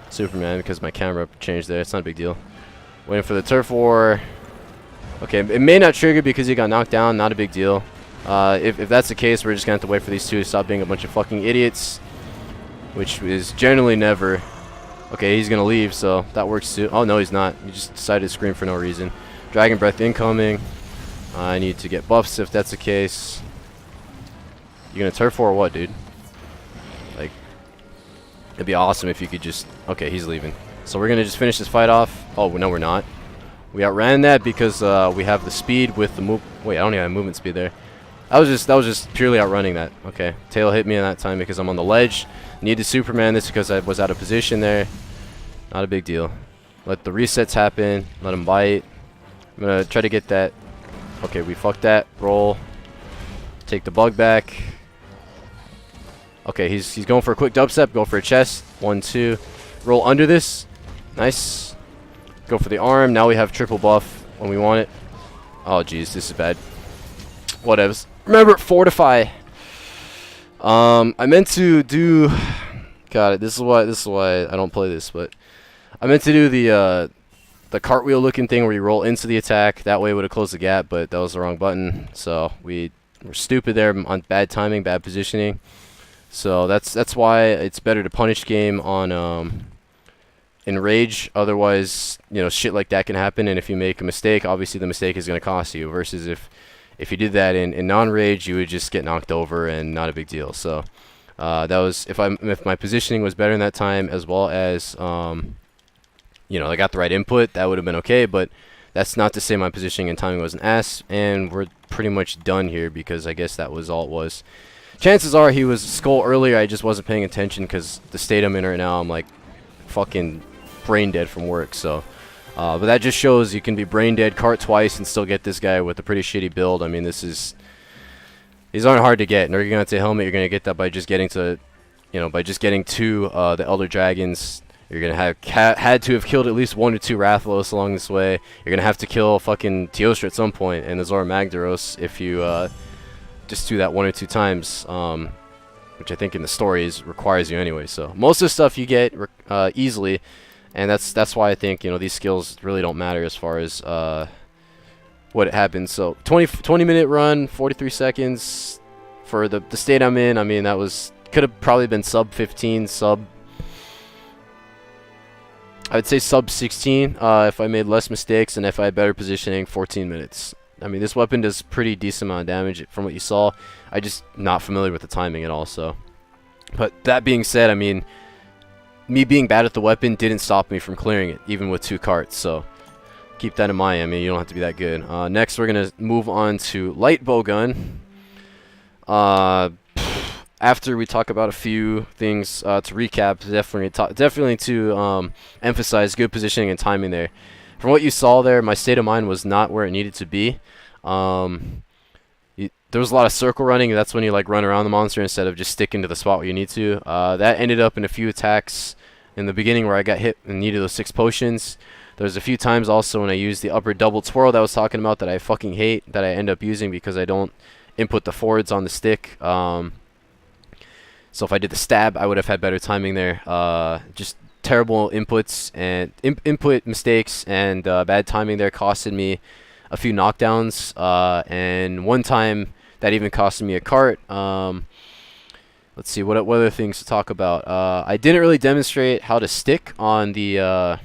Superman because my camera changed there. It's not a big deal. Waiting for the turf war. Okay, it may not trigger because he got knocked down. Not a big deal. If that's the case, we're just going to have to wait for these two to stop being a bunch of fucking idiots. Which is generally never. Okay, he's going to leave, so that works too. Oh, no, he's not. He just decided to scream for no reason. Dragon Breath incoming. I need to get buffs if that's the case. You gonna turf war or what, dude? Like, it'd be awesome if you could just... Okay, he's leaving. So we're gonna just finish this fight off. Oh, no, we're not. We outran that because we have the speed with the move... Wait, I don't even have movement speed there. That was just purely outrunning that. Okay, tail hit me in that time because I'm on the ledge. Need to Superman this because I was out of position there. Not a big deal. Let the resets happen. Let him bite. I'm gonna try to get that... Okay, we fucked that. Roll. Take the bug back. Okay, he's going for a quick dubstep. Go for a chest. 1, 2. Roll under this. Nice. Go for the arm. Now we have triple buff when we want it. Oh, jeez, this is bad. Whatevs. Remember, Fortify. I meant to do... Got it. This is why I don't play this, but... I meant to do the cartwheel looking thing where you roll into the attack. That way it would have closed the gap, but that was the wrong button. So we were stupid there on bad timing, bad positioning. So that's why it's better to punish game on in rage. Otherwise, you know, shit like that can happen, and if you make a mistake, obviously the mistake is going to cost you. Versus if if you did that in non-rage, you would just get knocked over and not a big deal. So that was if my positioning was better in that time, as well as you know, I got the right input, that would have been okay. But that's not to say my positioning and timing was an ass. And we're pretty much done here because I guess that was all it was. Chances are he was skull earlier. I just wasn't paying attention because the state I'm in right now, I'm like fucking brain dead from work. So. But that just shows you can be brain dead, cart twice, and still get this guy with a pretty shitty build. I mean, these aren't hard to get. Nergigante helmet, you're gonna get that by just getting to, you know, the Elder Dragons. You're gonna have had to have killed at least 1 or 2 Rathalos along this way. You're gonna have to kill fucking Teostra at some point, and the Zorah Magdaros if you just do that 1 or 2 times, which I think in the stories requires you anyway. So most of the stuff you get easily. And that's why I think, you know, these skills really don't matter as far as what happens. So 20-minute run, 43 seconds for the state I'm in. I mean, that could have probably been sub 15, I would say sub 16 if I made less mistakes and if I had better positioning. 14 minutes. I mean, this weapon does pretty decent amount of damage from what you saw. I just not familiar with the timing at all. So, but that being said, I mean, me being bad at the weapon didn't stop me from clearing it, even with 2 carts, so keep that in mind. I mean, you don't have to be that good. Next, we're going to move on to light bowgun. After we talk about a few things to recap, definitely to emphasize good positioning and timing there. From what you saw there, my state of mind was not where it needed to be. There was a lot of circle running. That's when you like run around the monster instead of just sticking to the spot where you need to. That ended up in a few attacks in the beginning where I got hit and needed those 6 potions. There's a few times also when I used the upper double twirl that I was talking about that I fucking hate, that I end up using because I don't input the forwards on the stick. So if I did the stab, I would have had better timing there. Just terrible inputs and input mistakes and bad timing there costed me a few knockdowns. And one time that even costed me a cart. Let's see, what other things to talk about. I didn't really demonstrate how to stick on the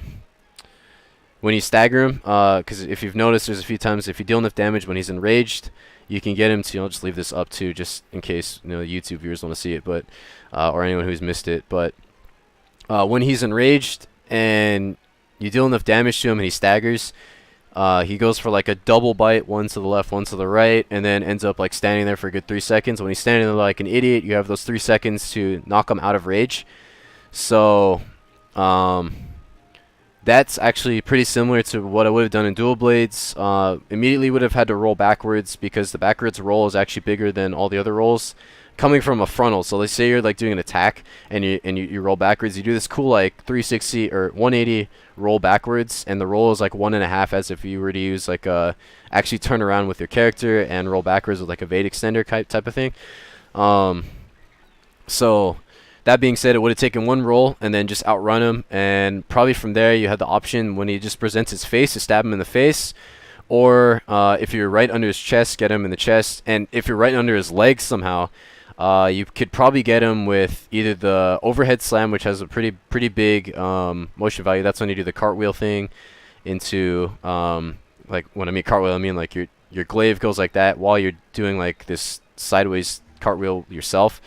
when you stagger him, because if you've noticed, there's a few times if you deal enough damage when he's enraged, you can get him to, I'll just leave this up too, just in case, you know, YouTube viewers want to see it, but or anyone who's missed it. But when he's enraged and you deal enough damage to him and he staggers, he goes for like a double bite, one to the left, one to the right, and then ends up like standing there for a good 3 seconds. When he's standing there like an idiot, you have those 3 seconds to knock him out of rage. So that's actually pretty similar to what I would have done in Dual Blades. Immediately would have had to roll backwards because the backwards roll is actually bigger than all the other rolls coming from a frontal. So let's say you're like doing an attack and you roll backwards. You do this cool like 360 or 180 roll backwards, and the roll is like 1.5 as if you were to use like actually turn around with your character and roll backwards with like a Vade extender type of thing. So that being said, it would have taken 1 roll and then just outrun him, and probably from there you had the option when he just presents his face to stab him in the face, or if you're right under his chest, get him in the chest, and if you're right under his legs somehow, you could probably get him with either the overhead slam, which has a pretty big motion value. That's when you do the cartwheel thing into like when I mean cartwheel, I mean like your glaive goes like that while you're doing like this sideways cartwheel yourself.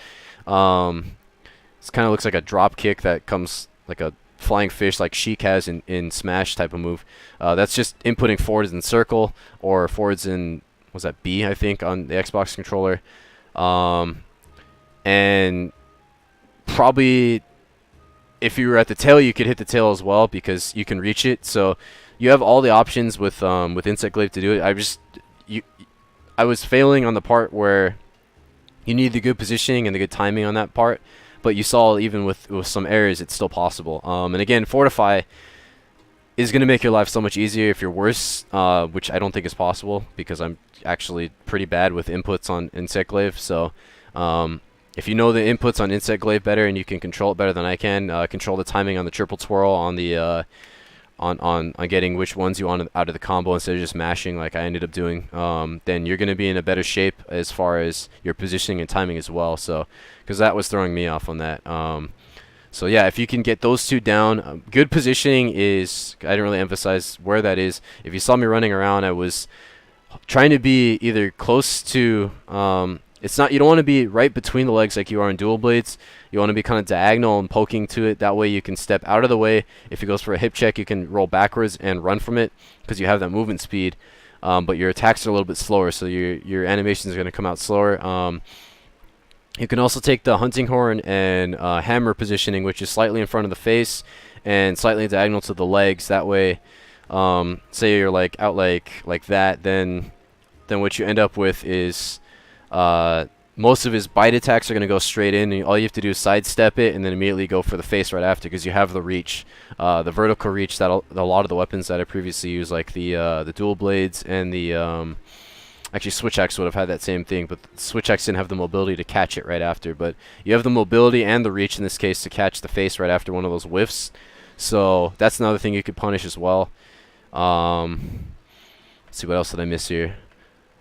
It kind of looks like a drop kick that comes like a flying fish like Sheik has in Smash type of move. That's just inputting forwards in circle or forwards in, was that B, I think, on the Xbox controller. And probably if you were at the tail, you could hit the tail as well because you can reach it. So you have all the options with Insect Glaive to do it. I was failing on the part where you need the good positioning and the good timing on that part. But you saw even with some errors, it's still possible. And again, Fortify is going to make your life so much easier if you're worse, which I don't think is possible because I'm actually pretty bad with inputs on Insect Glaive. So if you know the inputs on Insect Glaive better and you can control it better than I can, control the timing on the triple twirl, on the on getting which ones you want out of the combo instead of just mashing like I ended up doing, then you're going to be in a better shape as far as your positioning and timing as well. So, because that was throwing me off on that. So yeah, if you can get those 2 down, good positioning is, I didn't really emphasize where that is. If you saw me running around, I was trying to be either close to it's not, you don't want to be right between the legs like you are in dual blades. You want to be kind of diagonal and poking to it. That way you can step out of the way. If he goes for a hip check, you can roll backwards and run from it because you have that movement speed. But your attacks are a little bit slower, so your animation is going to come out slower. You can also take the hunting horn and hammer positioning, which is slightly in front of the face and slightly diagonal to the legs. That way, say you're like out like that, then what you end up with is most of his bite attacks are going to go straight in, and all you have to do is sidestep it and then immediately go for the face right after because you have the reach, the vertical reach that a lot of the weapons that I previously used, like the dual blades and the actually switch axe would have had that same thing, but switch axe didn't have the mobility to catch it right after. But you have the mobility and the reach in this case to catch the face right after one of those whiffs. So that's another thing you could punish as well. Let's see, what else did I miss here?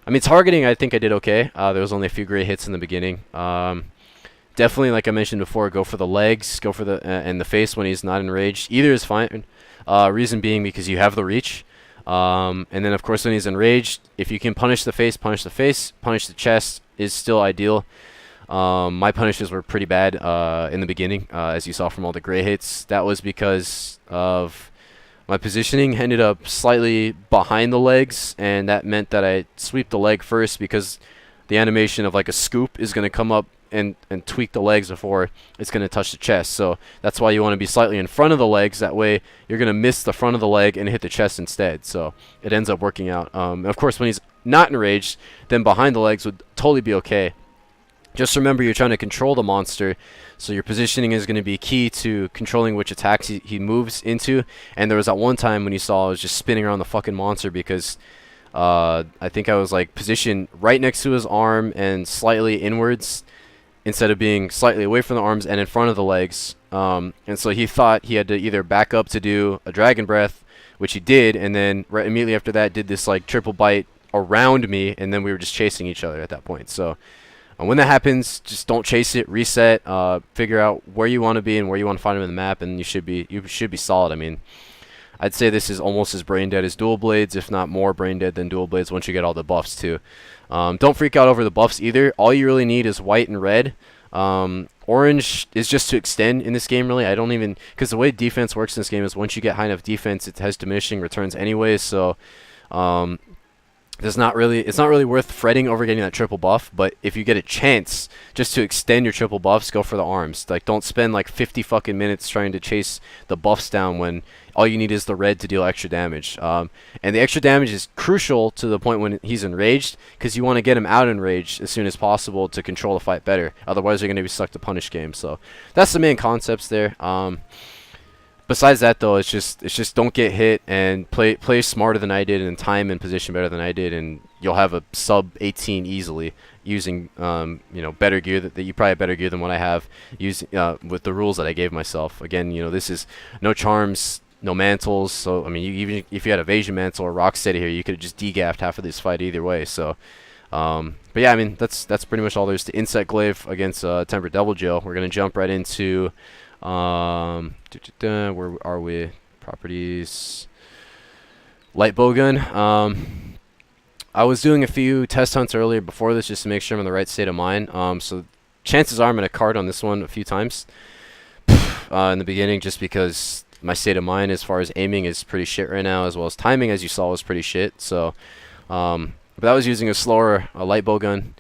I mean, targeting, I think I did okay. There was only a few great hits in the beginning. Definitely, like I mentioned before, go for the legs, go for the and the face when he's not enraged. Either is fine. Reason being because you have the reach. And then, of course, when he's enraged, if you can punish the face, punish the face. Punish the chest is still ideal. My punishes were pretty bad in the beginning, as you saw from all the gray hits. That was because of my positioning ended up slightly behind the legs, and that meant that I sweep the leg first because the animation of like a scoop is going to come up and tweak the legs before it's going to touch the chest. So that's why you want to be slightly in front of the legs. That way you're going to miss the front of the leg and hit the chest instead. So it ends up working out. Of course, when he's not enraged, then behind the legs would totally be okay. Just remember, you're trying to control the monster, so your positioning is going to be key to controlling which attacks he moves into. And there was that one time when you saw I was just spinning around the fucking monster because I think I was like positioned right next to his arm and slightly inwards instead of being slightly away from the arms and in front of the legs. And so he thought he had to either back up to do a dragon breath, which he did, and then right immediately after that did this like triple bite around me, and then we were just chasing each other at that point. So when that happens, just don't chase it, reset, figure out where you want to be and where you want to find him in the map, and you should be solid. I mean, I'd say this is almost as brain dead as dual blades, if not more brain dead than dual blades once you get all the buffs too. Don't freak out over the buffs either. All you really need is white and red. Orange is just to extend in this game, really. I don't even, because the way defense works in this game is once you get high enough defense, it has diminishing returns anyways. So it's not really worth fretting over getting that triple buff. But if you get a chance just to extend your triple buffs, go for the arms. Like, don't spend like 50 fucking minutes trying to chase the buffs down when all you need is the red to deal extra damage. And the extra damage is crucial to the point when he's enraged, because you want to get him out enraged as soon as possible to control the fight better. Otherwise, you're going to be stuck to punish game. So that's the main concepts there. Besides that, though, it's just don't get hit and play smarter than I did and time and position better than I did, and you'll have a sub 18 easily using better gear that you probably have better gear than what I have using with the rules that I gave myself. Again, this is no charms, no mantles. So I mean, even if you had evasion mantle or rock steady here, you could have just degaffed half of this fight either way. So. But yeah, I mean that's pretty much all there is to Insect Glaive against Tempered Deviljho. We're gonna jump right into where are we? Properties. Light Bowgun. I was doing a few test hunts earlier before this just to make sure I'm in the right state of mind. So chances are I'm gonna card on this one a few times in the beginning, just because my state of mind as far as aiming is pretty shit right now, as well as timing, as you saw, was pretty shit. So but I was using a slower light bowgun.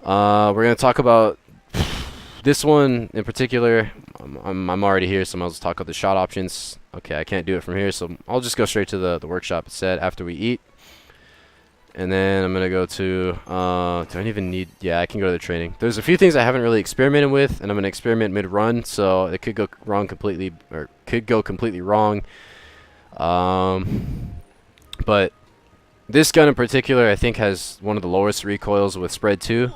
We're going to talk about this one in particular. I'm already here, so I'll just talk about the shot options. Okay, I can't do it from here, so I'll just go straight to the workshop instead after we eat. And then I'm going to go to, do I even need, yeah, I can go to the training. There's a few things I haven't really experimented with, and I'm going to experiment mid-run, so it could go wrong completely, or could go completely wrong. But this gun in particular, I think, has one of the lowest recoils with spread 2,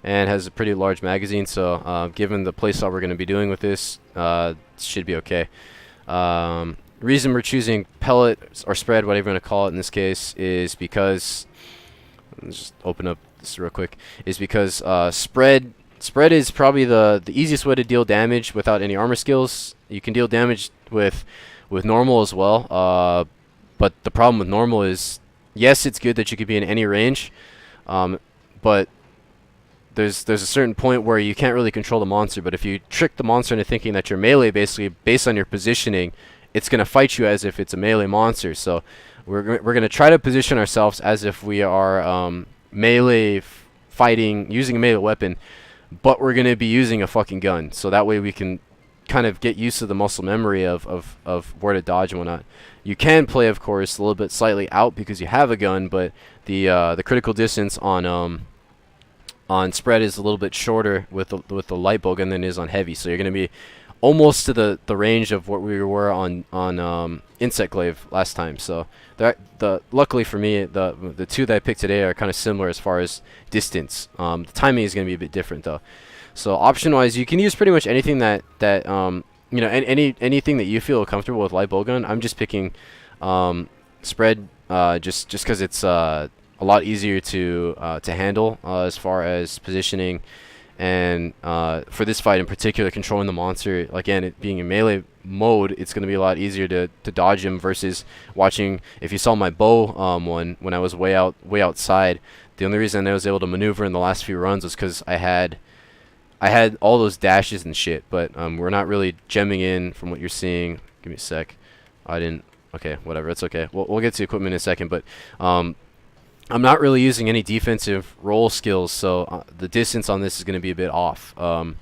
and has a pretty large magazine. So given the playstyle we're going to be doing with this, should be okay. Reason we're choosing pellet or spread, whatever you want to call it in this case, is because, let's just open up this real quick, is because spread is probably the easiest way to deal damage without any armor skills. You can deal damage with normal as well, but the problem with normal is yes, it's good that you could be in any range, but there's a certain point where you can't really control the monster. But if you trick the monster into thinking that you're melee, basically based on your positioning, it's gonna fight you as if it's a melee monster. So we're gonna try to position ourselves as if we are melee fighting using a melee weapon, but we're gonna be using a fucking gun. So that way we can kind of get used to the muscle memory of where to dodge and whatnot. You can play, of course, a little bit slightly out because you have a gun, but the critical distance on spread is a little bit shorter with the light bowgun than it is on heavy. So you're going to be almost to the range of what we were on Insect Glaive last time. So luckily for me, the two that I picked today are kind of similar as far as distance. The timing is going to be a bit different though. So option wise, you can use pretty much anything that you know, anything that you feel comfortable with light bowgun. I'm just picking spread just because it's a lot easier to handle as far as positioning, and for this fight in particular, controlling the monster. Again, it being in melee mode, it's going to be a lot easier to dodge him versus watching. If you saw my bow one when I was way outside, the only reason I was able to maneuver in the last few runs was because I had all those dashes and shit. But we're not really gemming in from what you're seeing. Give me a sec. I didn't. Okay, whatever. It's okay. We'll get to equipment in a second, but I'm not really using any defensive roll skills, so the distance on this is going to be a bit off. Let's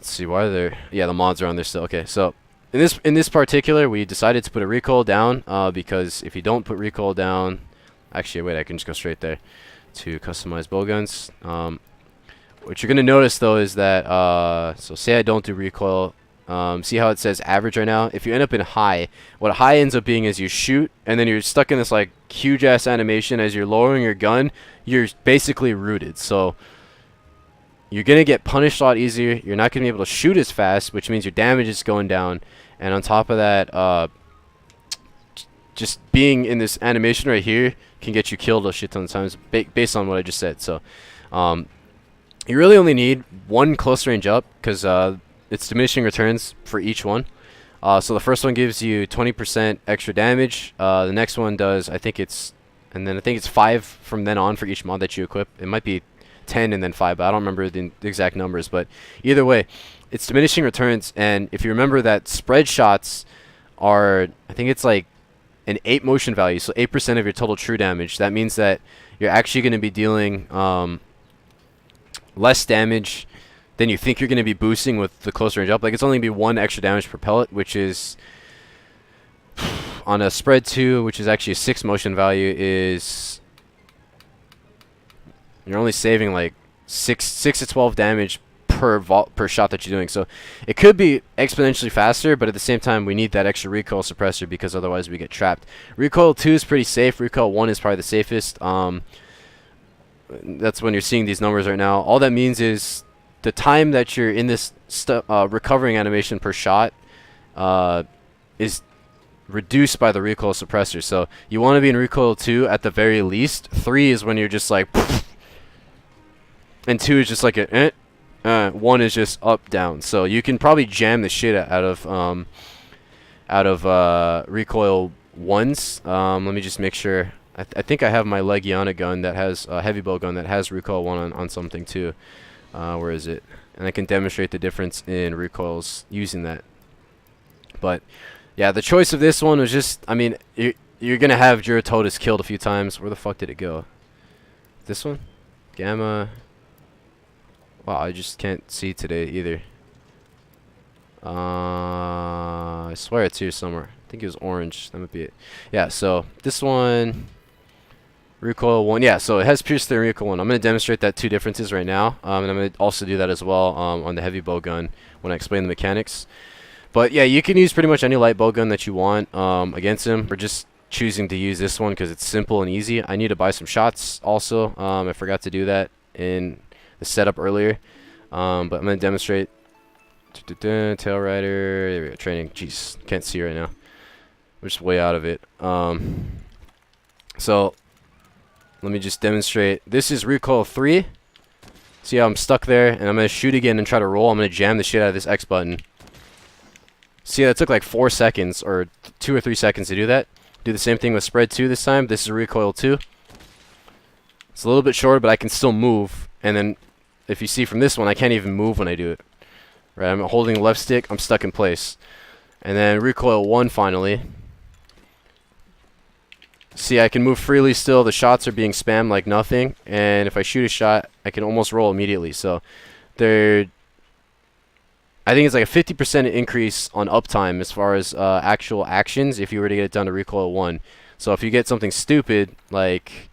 see, why are there... Yeah, the mods are on there still. Okay, so in this particular, we decided to put a recoil down because if you don't put recoil down... Actually, wait, I can just go straight there to customize bowguns. What you're going to notice, though, is that... so say I don't do recoil... see how it says average right now? If you end up in high, what high ends up being is you shoot, and then you're stuck in this like huge ass animation. As you're lowering your gun, you're basically rooted. So you're gonna get punished a lot easier. You're not gonna be able to shoot as fast, which means your damage is going down. And on top of that, just being in this animation right here can get you killed a shit ton of times based on what I just said. So you really only need one close range up because it's diminishing returns for each one. So the first one gives you 20% extra damage. The next one does, I think it's 5 from then on for each mod that you equip. It might be 10 and then 5, but I don't remember the exact numbers. But either way, it's diminishing returns. And if you remember that spread shots are, I think it's like an 8 motion value, so 8% of your total true damage. That means that you're actually going to be dealing less damage then you think you're going to be boosting with the close range up. Like, it's only going to be 1 extra damage per pellet, which is on a spread 2, which is actually a 6 motion value, is you're only saving like 6 to 12 damage per shot that you're doing. So it could be exponentially faster, but at the same time we need that extra recoil suppressor because otherwise we get trapped. Recoil 2 is pretty safe. Recoil 1 is probably the safest. That's when you're seeing these numbers right now. All that means is the time that you're in this recovering animation per shot is reduced by the recoil suppressor. So you want to be in recoil 2 at the very least. 3 is when you're just like, and 2 is just like a 1 is just up down. So you can probably jam the shit out of recoil 1s. Let me just make sure. I think I have my Legiana gun that has a heavy bow gun that has recoil 1 on something too. Where is it? And I can demonstrate the difference in recoils using that. But yeah, the choice of this one was just, I mean, you're gonna have Jyura killed a few times. Where the fuck did it go? This one? Gamma. Wow, I just can't see today either. I swear it's here somewhere. I think it was orange. That might be it. Yeah, so this one, recoil 1. Yeah, so it has pierce through recoil 1. I'm going to demonstrate that 2 differences right now. And I'm going to also do that as well on the heavy bow gun when I explain the mechanics. But yeah, you can use pretty much any light bow gun that you want against him. We're just choosing to use this one because it's simple and easy. I need to buy some shots also. I forgot to do that in the setup earlier. But I'm going to demonstrate. Tail rider. There we go. Training. Jeez, can't see right now. We're just way out of it. So let me just demonstrate. This is recoil 3. See how I'm stuck there, and I'm going to shoot again and try to roll. I'm going to jam the shit out of this X button. See, that took like 4 seconds or 2 or 3 seconds to do that. Do the same thing with spread 2 this time. This is recoil 2. It's a little bit shorter, but I can still move. And then if you see from this one, I can't even move when I do it. Right, I'm holding the left stick, I'm stuck in place. And then recoil 1 finally. See, I can move freely still. The shots are being spammed like nothing. And if I shoot a shot, I can almost roll immediately. So I think it's like a 50% increase on uptime as far as actual actions if you were to get it down to recoil 1. So if you get something stupid, like,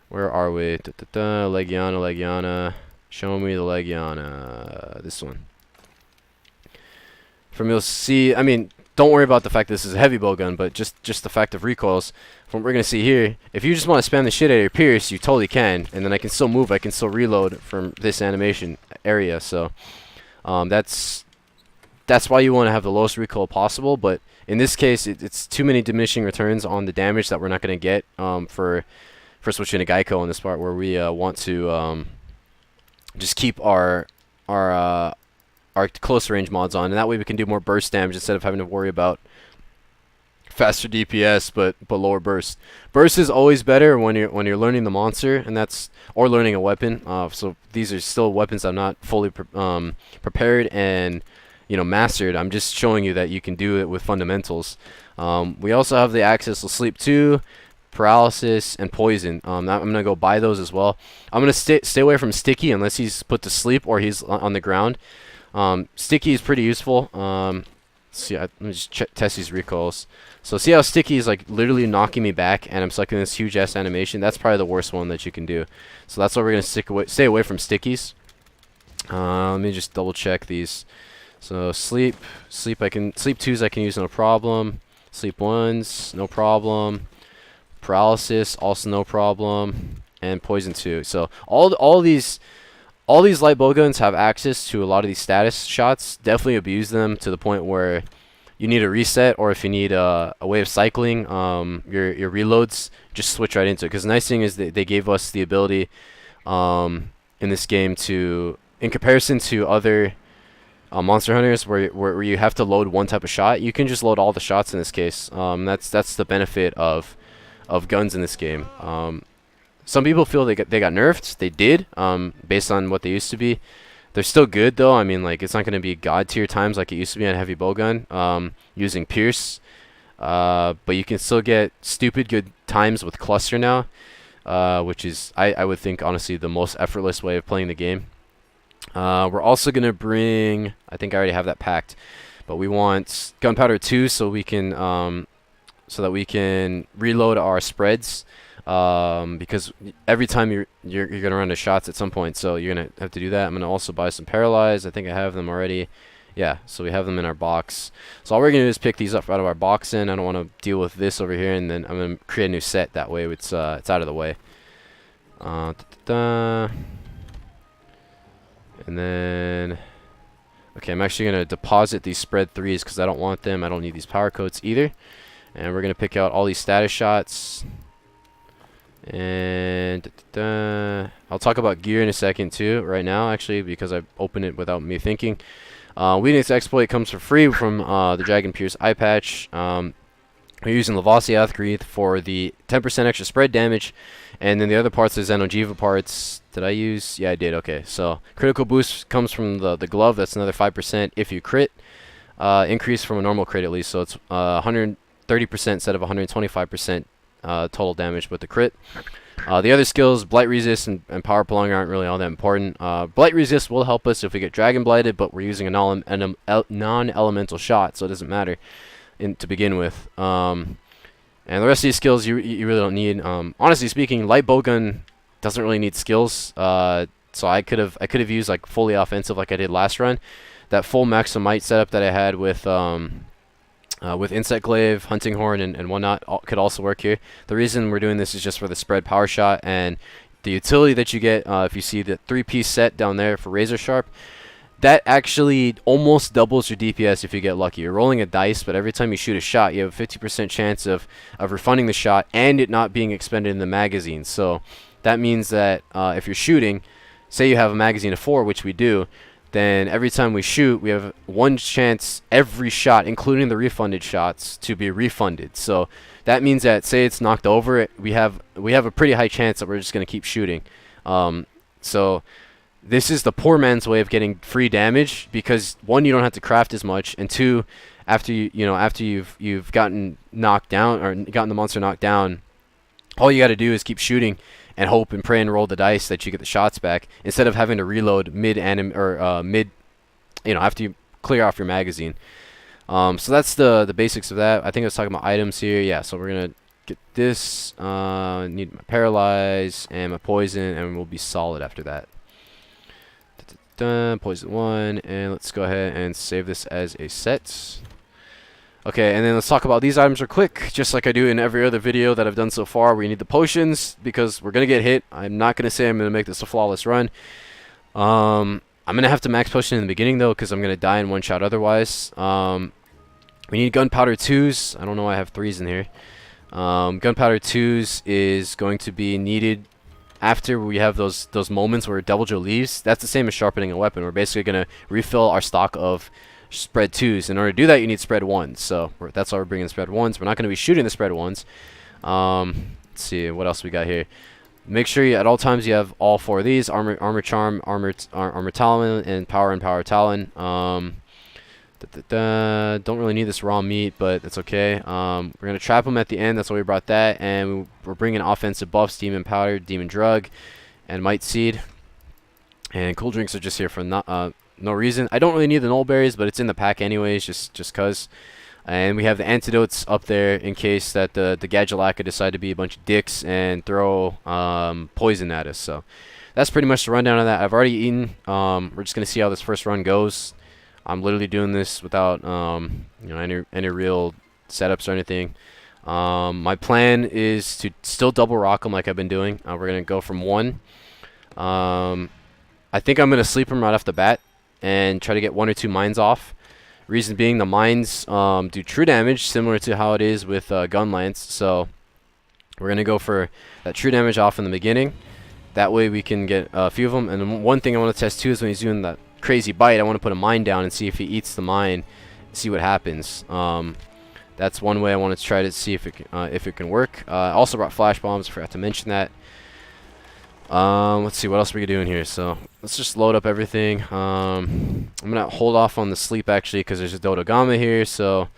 where are we? Legiana. Show me the Legiana. This one. From you'll see, I mean, don't worry about the fact this is a heavy bowgun, but just the fact of recoils. From what we're going to see here, if you just want to spam the shit out of your pierce, you totally can. And then I can still move, I can still reload from this animation area. So that's why you want to have the lowest recoil possible. But in this case, it's too many diminishing returns on the damage that we're not going to get for switching to Geico in this part, where we want to just keep our closer range mods on, and that way we can do more burst damage instead of having to worry about faster DPS but lower burst. Burst is always better when you're learning the monster, and or learning a weapon. So these are still weapons I'm not fully prepared and mastered. I'm just showing you that you can do it with fundamentals. We also have the access to sleep 2, paralysis, and poison. I'm gonna go buy those as well. I'm gonna stay away from sticky unless he's put to sleep or he's on the ground. Sticky is pretty useful. See, let me just test these recoils. So see how sticky is like literally knocking me back, and I'm stuck in this huge ass animation. That's probably the worst one that you can do. So that's why we're gonna stay away from stickies. Let me just double check these. So sleep 2s I can use no problem. Sleep 1s no problem. Paralysis also no problem, and poison 2. So all these light bowguns have access to a lot of these status shots. Definitely abuse them to the point where you need a reset, or if you need a way of cycling your reloads, just switch right into it. Because the nice thing is that they gave us the ability in this game to, in comparison to other Monster Hunters where you have to load one type of shot, you can just load all the shots in this case. That's the benefit of guns in this game. Some people feel they got nerfed. They did, based on what they used to be. They're still good though. I mean, like, it's not going to be god tier times like it used to be on a heavy bowgun using Pierce. But you can still get stupid good times with Cluster now, which is I would think honestly the most effortless way of playing the game. We're also going to bring, I think I already have that packed, but we want Gunpowder 2 so we can that we can reload our spreads. Because every time you're gonna run into shots at some point, so you're gonna have to do that. I'm gonna also buy some Paralyze. I think I have them already. Yeah, so we have them in our box. So all we're gonna do is pick these up out of our box. I don't want to deal with this over here, and then I'm gonna create a new set. That way, it's out of the way. And then, okay, I'm actually gonna deposit these spread 3s because I don't want them. I don't need these power coats either. And we're gonna pick out all these status shots. And I'll talk about gear in a second too, right now actually, because I opened it without me thinking. Weakness Exploit comes for free from the Dragon Pierce eye patch. We're using Lavasiath Greaves for the 10% extra spread damage, and then the other parts, the Xenojiva parts. Did I use? Yeah, I did. Okay, so critical boost comes from the glove. That's another 5% if you crit. Increase from a normal crit at least, so it's 130% instead of 125%. Total damage with the crit. The other skills, Blight Resist and Power Prolong, aren't really all that important. Blight Resist will help us if we get Dragon Blighted, but we're using a non-elemental shot, so it doesn't matter to begin with. And the rest of these skills you really don't need. Honestly speaking, Light Bowgun doesn't really need skills. So I could have used like fully offensive like I did last run. That full Maximum Might setup that I had with Insect Glaive, Hunting Horn, and whatnot could also work here. The reason we're doing this is just for the spread power shot and the utility that you get. If you see the 3-piece set down there for Razor Sharp, that actually almost doubles your DPS if you get lucky. You're rolling a dice, but every time you shoot a shot, you have a 50% chance of refunding the shot and it not being expended in the magazine. So that means that if you're shooting, say you have a magazine of 4, which we do, then every time we shoot, we have one chance every shot, including the refunded shots, to be refunded. So that means that, say it's knocked over, we have a pretty high chance that we're just going to keep shooting. So this is the poor man's way of getting free damage, because one, you don't have to craft as much, and two, after you've gotten knocked down, or gotten the monster knocked down, all you got to do is keep shooting and hope and pray and roll the dice that you get the shots back, instead of having to reload mid, after you clear off your magazine. So that's the basics of that. I think I was talking about items here. Yeah, so we're gonna get this. Need my paralyze and my poison, and we'll be solid after that. Poison 1, and let's go ahead and save this as a set. Okay, and then let's talk about these items real quick, just like I do in every other video that I've done so far. We need the potions, because we're going to get hit. I'm not going to say I'm going to make this a flawless run. I'm going to have to max potion in the beginning, though, because I'm going to die in one shot otherwise. We need gunpowder 2s. I don't know why I have 3s in here. Gunpowder 2s is going to be needed after we have those moments where Deviljho leaves. That's the same as sharpening a weapon. We're basically going to refill our stock of spread 2s. In order to do that, you need spread 1s. So that's why we're bringing spread 1s. We're not going to be shooting the spread 1s. Let's see what else we got here. Make sure at all times you have all 4 of these: armor charm, armor talon, and power talon. Don't really need this raw meat, but that's okay. We're gonna trap them at the end. That's why we brought that, and we're bringing offensive buffs: demon powder, demon drug, and might seed. And cool drinks are just here for no reason. I don't really need the nulberries, but it's in the pack anyways, just cause. And we have the antidotes up there in case that the Gadulaka decide to be a bunch of dicks and throw poison at us. So that's pretty much the rundown of that. I've already eaten. We're just gonna see how this first run goes. I'm literally doing this without any real setups or anything. My plan is to still double rock them like I've been doing. We're gonna go from 1. I think I'm gonna sleep them right off the bat and try to get 1 or 2 mines off. Reason being, the mines do true damage, similar to how it is with gun lance. So we're gonna go for that true damage off in the beginning. That way we can get a few of them. And then one thing I want to test too is when he's doing that crazy bite, I want to put a mine down and see if he eats the mine, see what happens. That's one way I want to try to see if it can work. I also brought flash bombs. I forgot to mention that. Let's see what else we can do in here. So let's just load up everything. I'm gonna hold off on the sleep actually, because there's a Dodogama here. So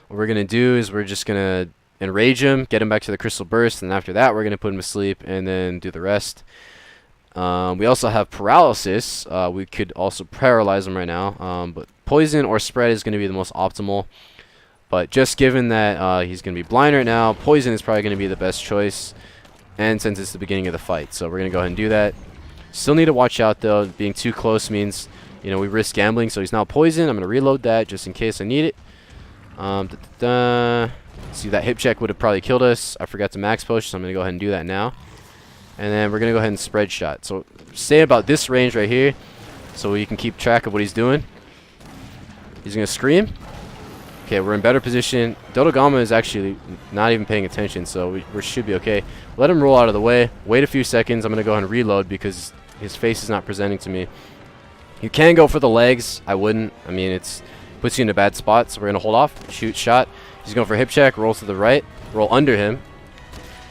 what we're gonna do is we're just gonna enrage him, get him back to the crystal burst, and after that we're gonna put him to sleep and then do the rest. We also have paralysis. We could also paralyze him right now, but poison or spread is going to be the most optimal. But just given that he's going to be blind right now, poison is probably going to be the best choice, and since it's the beginning of the fight, so we're going to go ahead and do that. Still need to watch out though. Being too close means we risk gambling. So he's now poisoned. I'm going to reload that just in case I need it. See, that hip check would have probably killed us. I forgot to max potion, so I'm going to go ahead and do that now. And then we're going to go ahead and spread shot. So stay about this range right here so you can keep track of what he's doing. He's going to scream. Okay, we're in better position. Dodogama is actually not even paying attention, so we should be okay. Let him roll out of the way. Wait a few seconds. I'm going to go ahead and reload because his face is not presenting to me. You can go for the legs. I wouldn't. I mean, it puts you in a bad spot, so we're going to hold off. Shoot, shot. He's going for hip check. Roll to the right. Roll under him.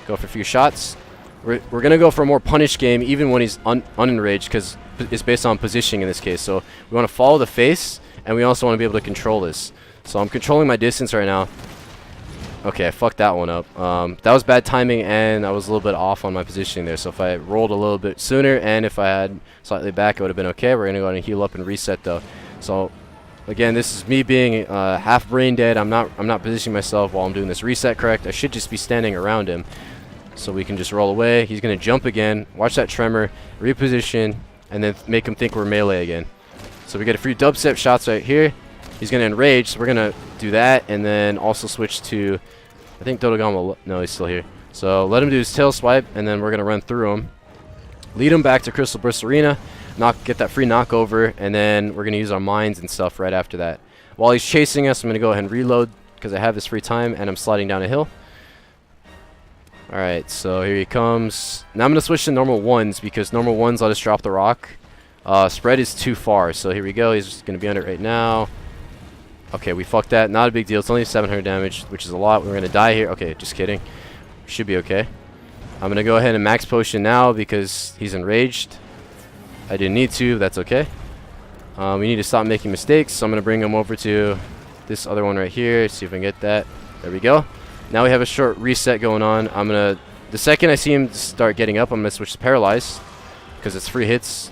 Go for a few shots. We're going to go for a more punish game even when he's unenraged, because it's based on positioning in this case. So we want to follow the face, and we also want to be able to control this. So I'm controlling my distance right now. Okay, I fucked that one up. That was bad timing, and I was a little bit off on my positioning there. So if I rolled a little bit sooner and if I had slightly back, it would have been okay. We're going to go ahead and heal up and reset though. So again, this is me being half brain dead. I'm not positioning myself while I'm doing this reset correct. I should just be standing around him. So we can just roll away. He's going to jump again. Watch that tremor. Reposition. And then make him think we're melee again. So we get a few dubstep shots right here. He's going to enrage. So we're going to do that. And then also switch to... I think Dodogama... No, he's still here. So let him do his tail swipe. And then we're going to run through him. Lead him back to Crystal Burst Arena. Get that free knockover. And then we're going to use our mines and stuff right after that. While he's chasing us, I'm going to go ahead and reload because I have this free time. And I'm sliding down a hill. Alright, so here he comes. Now I'm going to switch to normal 1s because normal 1s let us drop the rock. Spread is too far, so here we go. He's going to be under it right now. Okay, we fucked that. Not a big deal. It's only 700 damage, which is a lot. We're going to die here. Okay, just kidding. Should be okay. I'm going to go ahead and max potion now because he's enraged. I didn't need to. That's okay. We need to stop making mistakes, so I'm going to bring him over to this other one right here. See if I can get that. There we go. Now we have a short reset going on. I'm going to... The second I see him start getting up, I'm going to switch to Paralyze because it's free hits.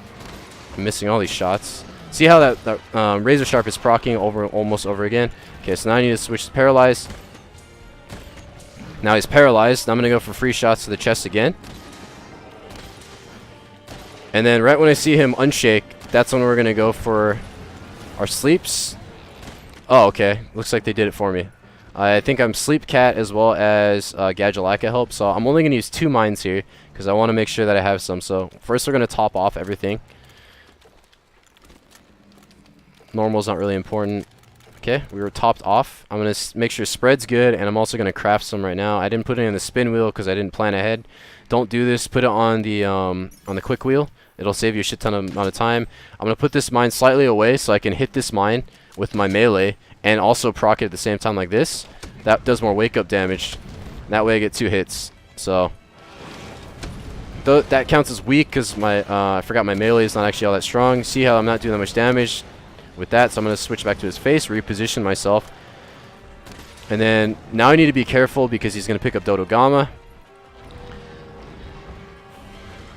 I'm missing all these shots. See how that Razor Sharp is proccing almost over again? Okay, so now I need to switch to Paralyze. Now he's paralyzed. I'm going to go for free shots to the chest again. And then right when I see him unshake, that's when we're going to go for our sleeps. Oh, okay. Looks like they did it for me. I think I'm Sleep Cat as well as Gadulaka help. So I'm only going to use 2 mines here because I want to make sure that I have some. So first we're going to top off everything. Normal's not really important. Okay, we were topped off. I'm going to make sure spread's good, and I'm also going to craft some right now. I didn't put it in the spin wheel because I didn't plan ahead. Don't do this. Put it on the quick wheel. It'll save you a shit ton of amount of time. I'm going to put this mine slightly away so I can hit this mine with my melee and also proc it at the same time like this. That does more wake up damage. That way I get 2 hits. So that counts as weak because my I forgot my melee is not actually all that strong. See how I'm not doing that much damage with that, so I'm going to switch back to his face, reposition myself. And then now I need to be careful because he's going to pick up Dodogama.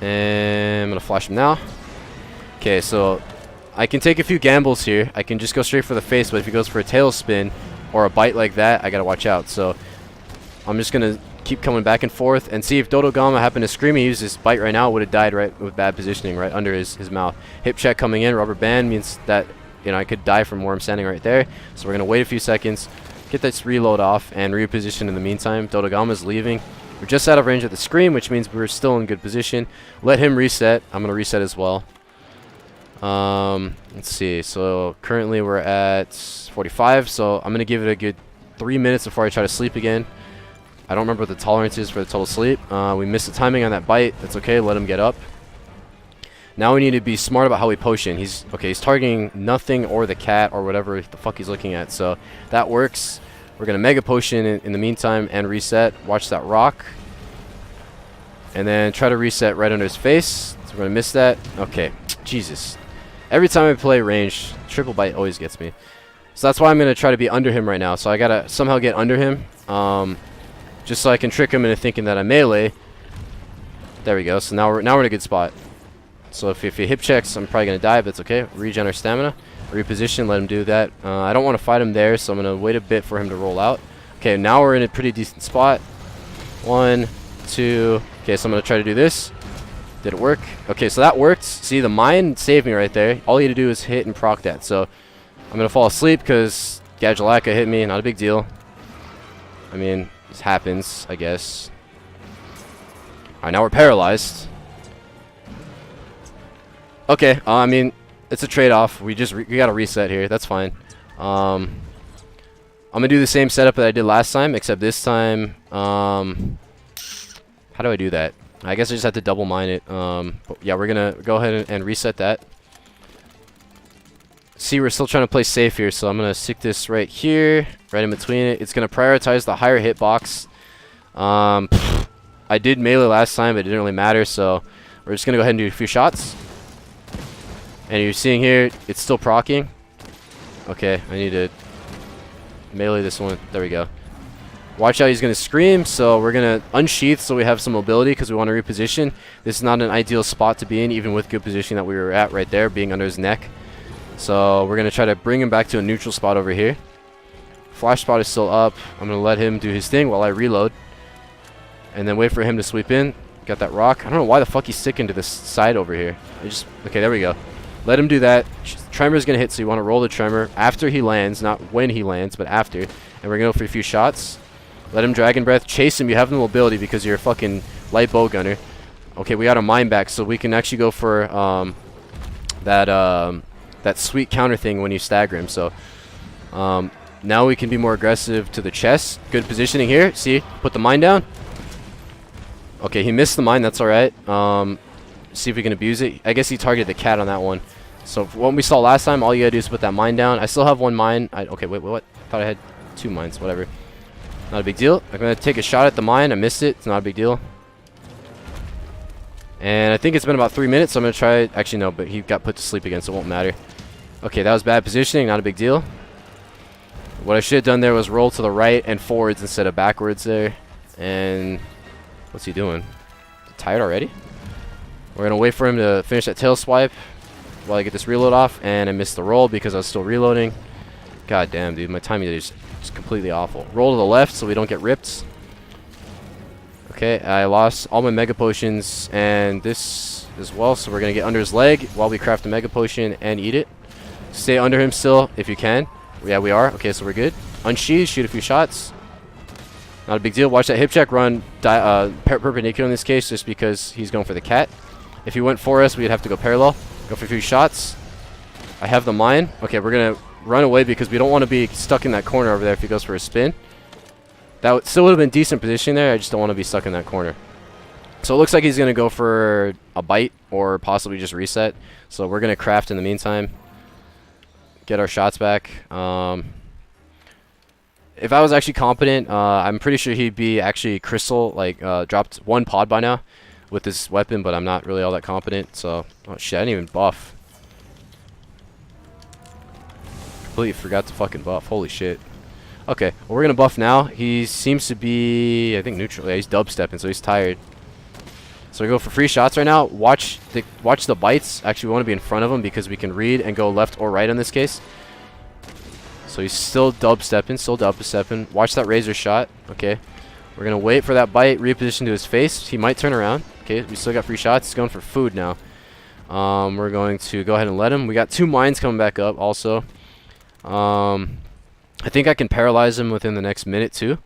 And I'm going to flash him now. Okay, so I can take a few gambles here. I can just go straight for the face, but if he goes for a tail spin or a bite like that, I got to watch out. So I'm just going to keep coming back and forth and see if Dodogama happened to scream. He used his bite right now, would have died right with bad positioning right under his mouth. Hip check coming in, rubber band means that, you know, I could die from where I'm standing right there. So we're going to wait a few seconds, get this reload off, and reposition in the meantime. Dodogama's leaving. We're just out of range of the scream, which means we're still in good position. Let him reset. I'm going to reset as well. Let's see. So currently we're at 45, so I'm going to give it a good 3 minutes before I try to sleep again. I don't remember what the tolerance is for the total sleep. We missed the timing on that bite. That's okay. Let him get up. Now we need to be smart about how we potion. He's targeting nothing or the cat or whatever the fuck he's looking at. So that works. We're going to Mega Potion in the meantime and reset. Watch that rock. And then try to reset right under his face. So we're going to miss that. Okay. Jesus. Every time I play range, triple bite always gets me. So that's why I'm going to try to be under him right now. So I got to somehow get under him. Just so I can trick him into thinking that I'm melee. There we go. So now we're in a good spot. So if he hip checks, I'm probably going to die, but it's okay. Regen our stamina. Reposition, let him do that. I don't want to fight him there, so I'm going to wait a bit for him to roll out. Okay, now we're in a pretty decent spot. 1, 2. Okay, so I'm going to try to do this. Did it work? Okay, so that worked. See, the mine saved me right there. All you had to do is hit and proc that. So I'm going to fall asleep because Gadulaka hit me. Not a big deal. I mean, this happens, I guess. Alright, now we're paralyzed. Okay, I mean, it's a trade-off. We got to reset here. That's fine. I'm going to do the same setup that I did last time, except this time, how do I do that? I guess I just have to double mine it. But yeah, we're going to go ahead and reset that. See, we're still trying to play safe here, so I'm going to stick this right here, right in between it. It's going to prioritize the higher hitbox. I did melee last time, but it didn't really matter, so we're just going to go ahead and do a few shots. And you're seeing here, it's still proccing. Okay, I need to melee this one. There we go. Watch out, he's going to scream, so we're going to unsheath so we have some mobility because we want to reposition. This is not an ideal spot to be in, even with good positioning that we were at right there, being under his neck. So we're going to try to bring him back to a neutral spot over here. Flash spot is still up. I'm going to let him do his thing while I reload. And then wait for him to sweep in. Got that rock. I don't know why the fuck he's sticking to this side over here. Okay, there we go. Let him do that. Tremor's going to hit, so you want to roll the Tremor after he lands, not when he lands, but after. And we're going to go for a few shots. Let him Dragon Breath. Chase him. You have the mobility because you're a fucking light bow gunner. Okay, we got a mine back, so we can actually go for that sweet counter thing when you stagger him. So now we can be more aggressive to the chest. Good positioning here. See? Put the mine down. Okay, he missed the mine. That's all right. see if we can abuse it. I guess he targeted the cat on that one. So what we saw last time, all you gotta do is put that mine down. I still have one mine. Okay, wait, what? I thought I had 2 mines. Whatever. Not a big deal. I'm gonna take a shot at the mine. I missed it. It's not a big deal. And I think it's been about 3 minutes, so I'm gonna try it. Actually, no, but he got put to sleep again, so it won't matter. Okay, that was bad positioning. Not a big deal. What I should have done there was roll to the right and forwards instead of backwards there. And what's he doing? Tired already? We're gonna wait for him to finish that tail swipe while I get this reload off, and I missed the roll because I was still reloading. God damn, dude, my timing is just completely awful. Roll to the left so we don't get ripped. Okay, I lost all my mega potions and this as well, so we're gonna get under his leg while we craft a mega potion and eat it. Stay under him still if you can. Yeah, we are. Okay, so we're good. Unsheathe, shoot a few shots. Not a big deal. Watch that hip check run perpendicular in this case, just because he's going for the cat. If he went for us, we'd have to go parallel. Go for a few shots. I have the mine. Okay, we're going to run away because we don't want to be stuck in that corner over there if he goes for a spin. That still would have been decent position there. I just don't want to be stuck in that corner. So it looks like he's going to go for a bite or possibly just reset. So we're going to craft in the meantime. Get our shots back. If I was actually competent, I'm pretty sure he'd be actually crystal, like dropped 1 pod by now with this weapon, but I'm not really all that competent, so... Oh shit, I didn't even buff. Completely forgot to fucking buff, holy shit. Okay, well, we're gonna buff now. He seems to be, I think, neutral. Yeah, he's dubstepping, so he's tired. So we go for free shots right now. Watch the bites. Actually, we want to be in front of him because we can read and go left or right in this case. So he's still dubstepping, Watch that razor shot. Okay. We're going to wait for that bite, reposition to his face. He might turn around. Okay, we still got free shots. He's going for food now. We're going to go ahead and let him. We got 2 mines coming back up also. I think I can paralyze him within the next minute too.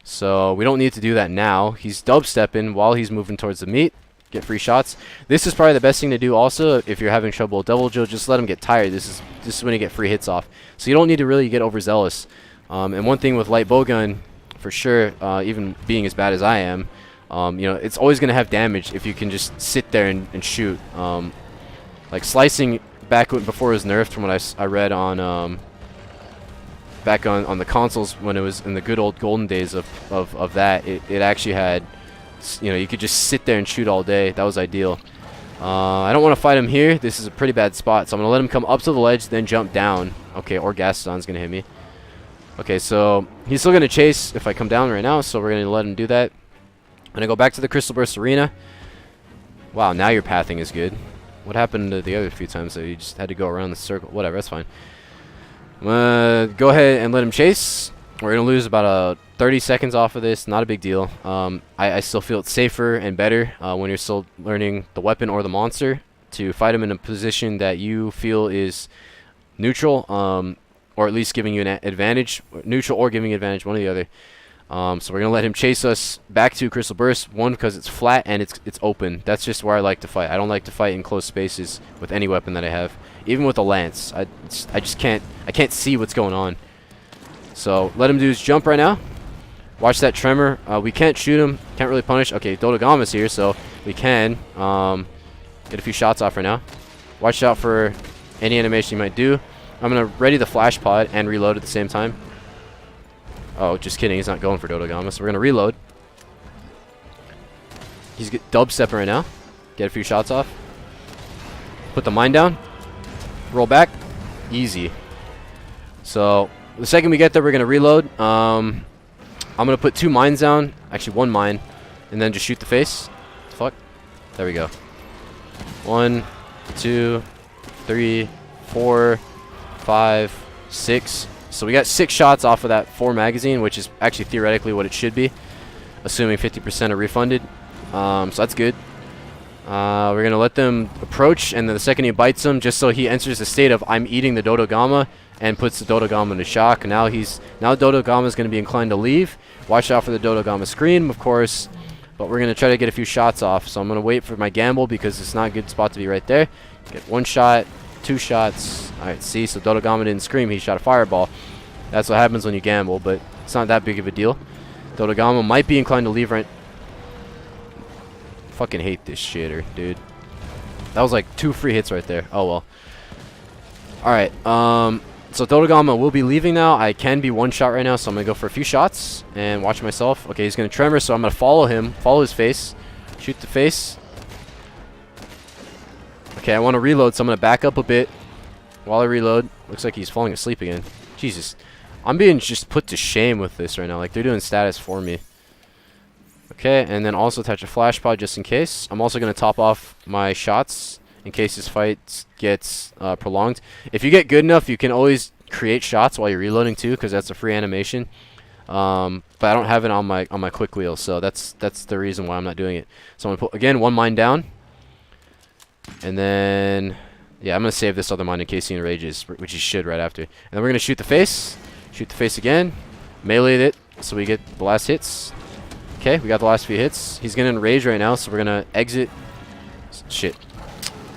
So we don't need to do that now. He's dubstepping while he's moving towards the meat. Get free shots. This is probably the best thing to do also if you're having trouble with Deviljho. Just let him get tired. This is when you get free hits off. So you don't need to really get overzealous. And one thing with light bowgun, for sure, even being as bad as I am, you know, it's always going to have damage if you can just sit there and shoot. Like slicing back before it was nerfed, from what I read on back on the consoles when it was in the good old golden days of that, it actually had, you know, you could just sit there and shoot all day. That was ideal. I don't want to fight him here. This is a pretty bad spot, so I'm going to let him come up to the ledge, then jump down. Okay, or Gaston's going to hit me. Okay, so he's still going to chase if I come down right now, so we're going to let him do that. I'm going to go back to the Crystal Burst Arena. Wow, now your pathing is good. What happened to the other few times that you just had to go around the circle? Whatever, that's fine. Go ahead and let him chase. We're going to lose about 30 seconds off of this. Not a big deal. I still feel it's safer and better when you're still learning the weapon or the monster to fight him in a position that you feel is neutral, or at least giving you an advantage. Neutral or giving you advantage, one or the other. So we're going to let him chase us back to Crystal Burst. One, because it's flat and it's open. That's just where I like to fight. I don't like to fight in close spaces with any weapon that I have. Even with a lance. I just can't see what's going on. So let him do his jump right now. Watch that Tremor. We can't shoot him. Can't really punish. Okay, Dodogama's here, so we can get a few shots off right now. Watch out for any animation you might do. I'm going to ready the flash pod and reload at the same time. Oh, just kidding. He's not going for Dodogama, so we're going to reload. He's dubstepping right now. Get a few shots off. Put the mine down. Roll back. Easy. So the second we get there, we're going to reload. I'm going to put 2 mines down. Actually, 1 mine. And then just shoot the face. Fuck. There we go. 1, 2, 3, 4, 5, 6. So we got 6 shots off of that 4 magazine, which is actually theoretically what it should be, assuming 50% are refunded. So that's good. We're going to let them approach, and then the second he bites them, just so he enters the state of I'm eating the Dodogama, and puts the Dodogama into shock. Now Dodogama is going to be inclined to leave. Watch out for the Dodogama scream, of course, but we're going to try to get a few shots off. So I'm going to wait for my gamble because it's not a good spot to be right there. Get 1 shot, 2 shots. Alright, see, so Dodogama didn't scream, he shot a fireball. That's what happens when you gamble, but it's not that big of a deal. Dodogama might be inclined to leave right... Fucking hate this shitter, dude. That was like 2 free hits right there. Oh well. Alright, so Dodogama will be leaving now. I can be one shot right now, so I'm going to go for a few shots and watch myself. Okay, he's going to Tremor, so I'm going to follow him, follow his face, shoot the face. Okay, I want to reload, so I'm going to back up a bit while I reload. Looks like he's falling asleep again. Jesus. I'm being just put to shame with this right now. Like, they're doing status for me. Okay, and then also attach a flash pod just in case. I'm also going to top off my shots in case this fight gets prolonged. If you get good enough, you can always create shots while you're reloading too, because that's a free animation. But I don't have it on my quick wheel, so that's the reason why I'm not doing it. So I'm gonna put again 1 mine down, and then yeah, I'm gonna save this other mine in case he enrages, which he should right after. And then we're gonna shoot the face again, melee it so we get the last hits. Okay, we got the last few hits. He's gonna enrage right now, so we're gonna exit. Shit.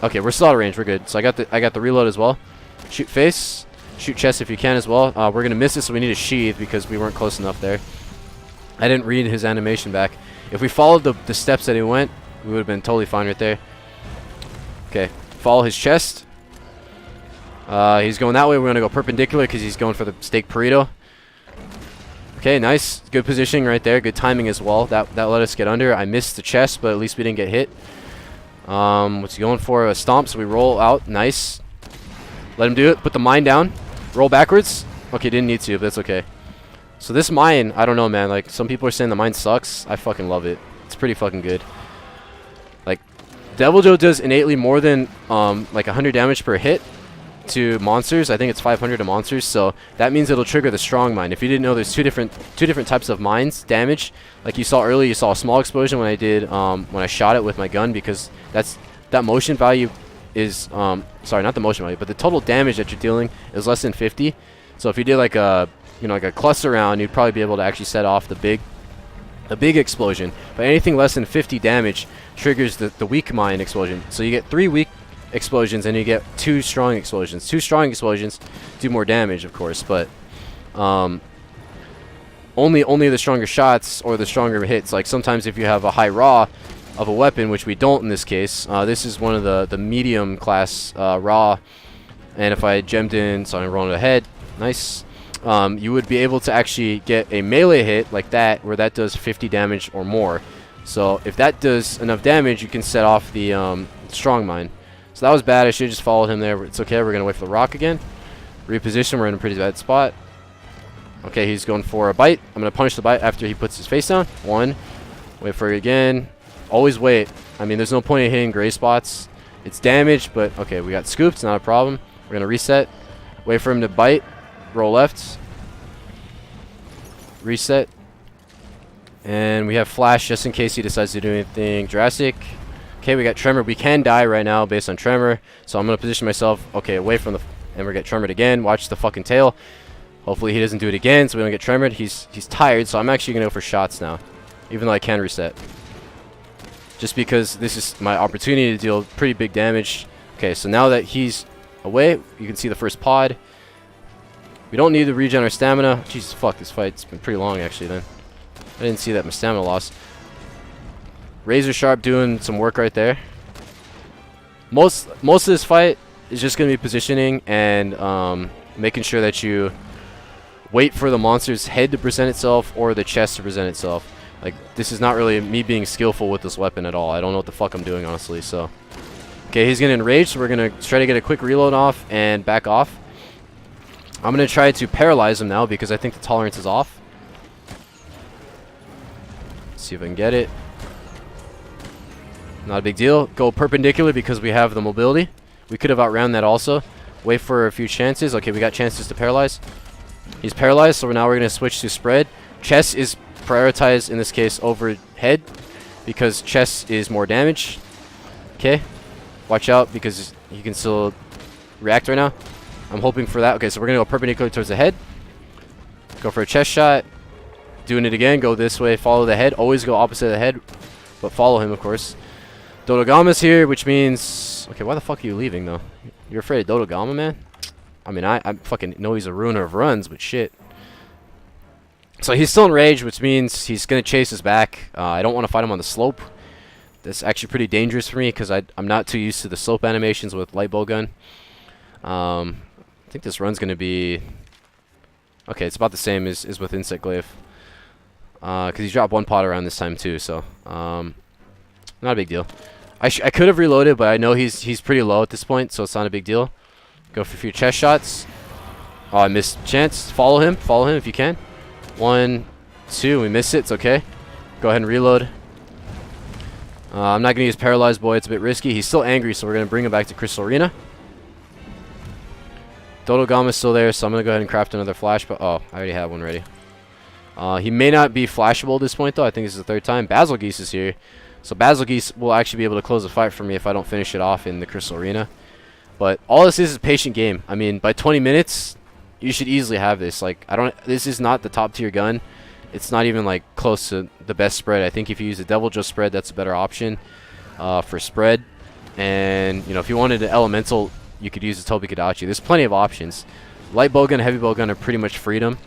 Okay, we're still out of range. We're good. So I got the reload as well. Shoot face, shoot chest if you can as well. We're gonna miss it, so we need a sheath because we weren't close enough there. I didn't read his animation back. If we followed the steps that he went, we would have been totally fine right there. Okay, follow his chest. He's going that way. We're gonna go perpendicular because he's going for the steak burrito. Okay, nice, good positioning right there. Good timing as well. That let us get under. I missed the chest, but at least we didn't get hit. What's he going for? A stomp, so we roll out. Nice. Let him do it. Put the mine down. Roll backwards. Okay, didn't need to, but that's okay. So this mine, I don't know, man. Like, some people are saying the mine sucks. I fucking love it. It's pretty fucking good. Like, Deviljho does innately more than, like 100 damage per hit to monsters. I think it's 500 to monsters, so that means it'll trigger the strong mine. If you didn't know, there's two different types of mines damage. Like you saw earlier, you saw a small explosion when I did when I shot it with my gun, because that motion value is sorry, not the motion value, but the total damage that you're dealing is less than 50. So if you did like a like a cluster round, you'd probably be able to actually set off the big explosion. But anything less than 50 damage triggers the weak mine explosion. So you get 3 weak explosions and you get 2 strong explosions. 2 strong explosions do more damage, of course, but only the stronger shots or the stronger hits. Like sometimes if you have a high raw of a weapon, which we don't in this case, this is one of the medium class raw, and if I gemmed in, so I'm rolling ahead, nice. You would be able to actually get a melee hit like that, where that does 50 damage or more. So if that does enough damage, you can set off the strong mine. So that was bad. I should have just followed him there. It's okay. We're going to wait for the rock again. Reposition. We're in a pretty bad spot. Okay, he's going for a bite. I'm going to punish the bite after he puts his face down. 1. Wait for it again. Always wait. I mean, there's no point in hitting gray spots. It's damage, but okay, we got scooped. Not a problem. We're going to reset. Wait for him to bite. Roll left. Reset. And we have flash just in case he decides to do anything drastic. Okay, we got Tremor. We can die right now based on Tremor. So I'm going to position myself, okay, away from the... And we're going to get Tremored again. Watch the fucking tail. Hopefully he doesn't do it again so we don't get Tremored. He's tired, so I'm actually going to go for shots now. Even though I can reset. Just because this is my opportunity to deal pretty big damage. Okay, so now that he's away, you can see the first pod. We don't need to regen our stamina. Jesus, fuck, this fight's been pretty long actually then. I didn't see that my stamina lost. Razor Sharp doing some work right there. Most of this fight is just going to be positioning and making sure that you wait for the monster's head to present itself or the chest to present itself. Like, this is not really me being skillful with this weapon at all. I don't know what the fuck I'm doing, honestly, so. Okay, he's going to enrage, so we're going to try to get a quick reload off and back off. I'm going to try to paralyze him now because I think the tolerance is off. Let's see if I can get it. Not a big deal. Go perpendicular because we have the mobility. We could have outrun that also. Wait for a few chances. Okay, we got chances to paralyze. He's paralyzed, so now we're going to switch to spread. Chest is prioritized in this case over head because chest is more damage. Okay. Watch out because he can still react right now. I'm hoping for that. Okay, so we're going to go perpendicular towards the head. Go for a chest shot. Doing it again. Go this way. Follow the head. Always go opposite of the head, but follow him, of course. Dodogama's here, which means... Okay, why the fuck are you leaving, though? You're afraid of Dodogama, man? I mean, I fucking know he's a ruiner of runs, but shit. So he's still in rage, which means he's going to chase us back. I don't want to fight him on the slope. That's actually pretty dangerous for me because I'm not too used to the slope animations with light bowgun. I think this run's going to be... Okay, it's about the same as with Insect Glaive. Because he dropped one pot around this time too, so... not a big deal. I could have reloaded, but I know he's pretty low at this point, so it's not a big deal. Go for a few chest shots. Oh, I missed chance. Follow him if you can. 1, 2, we missed it, it's okay. Go ahead and reload. I'm not going to use Paralyzed Boy, it's a bit risky. He's still angry, so we're going to bring him back to Crystal Arena. Dodogama's still there, so I'm going to go ahead and craft another flash, but oh, I already have one ready. He may not be flashable at this point, though. I think this is the third time. Basilgeuse is here. So Basilgeuse will actually be able to close the fight for me if I don't finish it off in the Crystal Arena. But all this is a patient game. I mean, by 20 minutes, you should easily have this. Like, this is not the top tier gun. It's not even like close to the best spread. I think if you use the Deviljho spread, that's a better option for spread. And you know, if you wanted an elemental, you could use the Tobi-Kadachi. There's plenty of options. Light bowgun, heavy bowgun are pretty much freedom.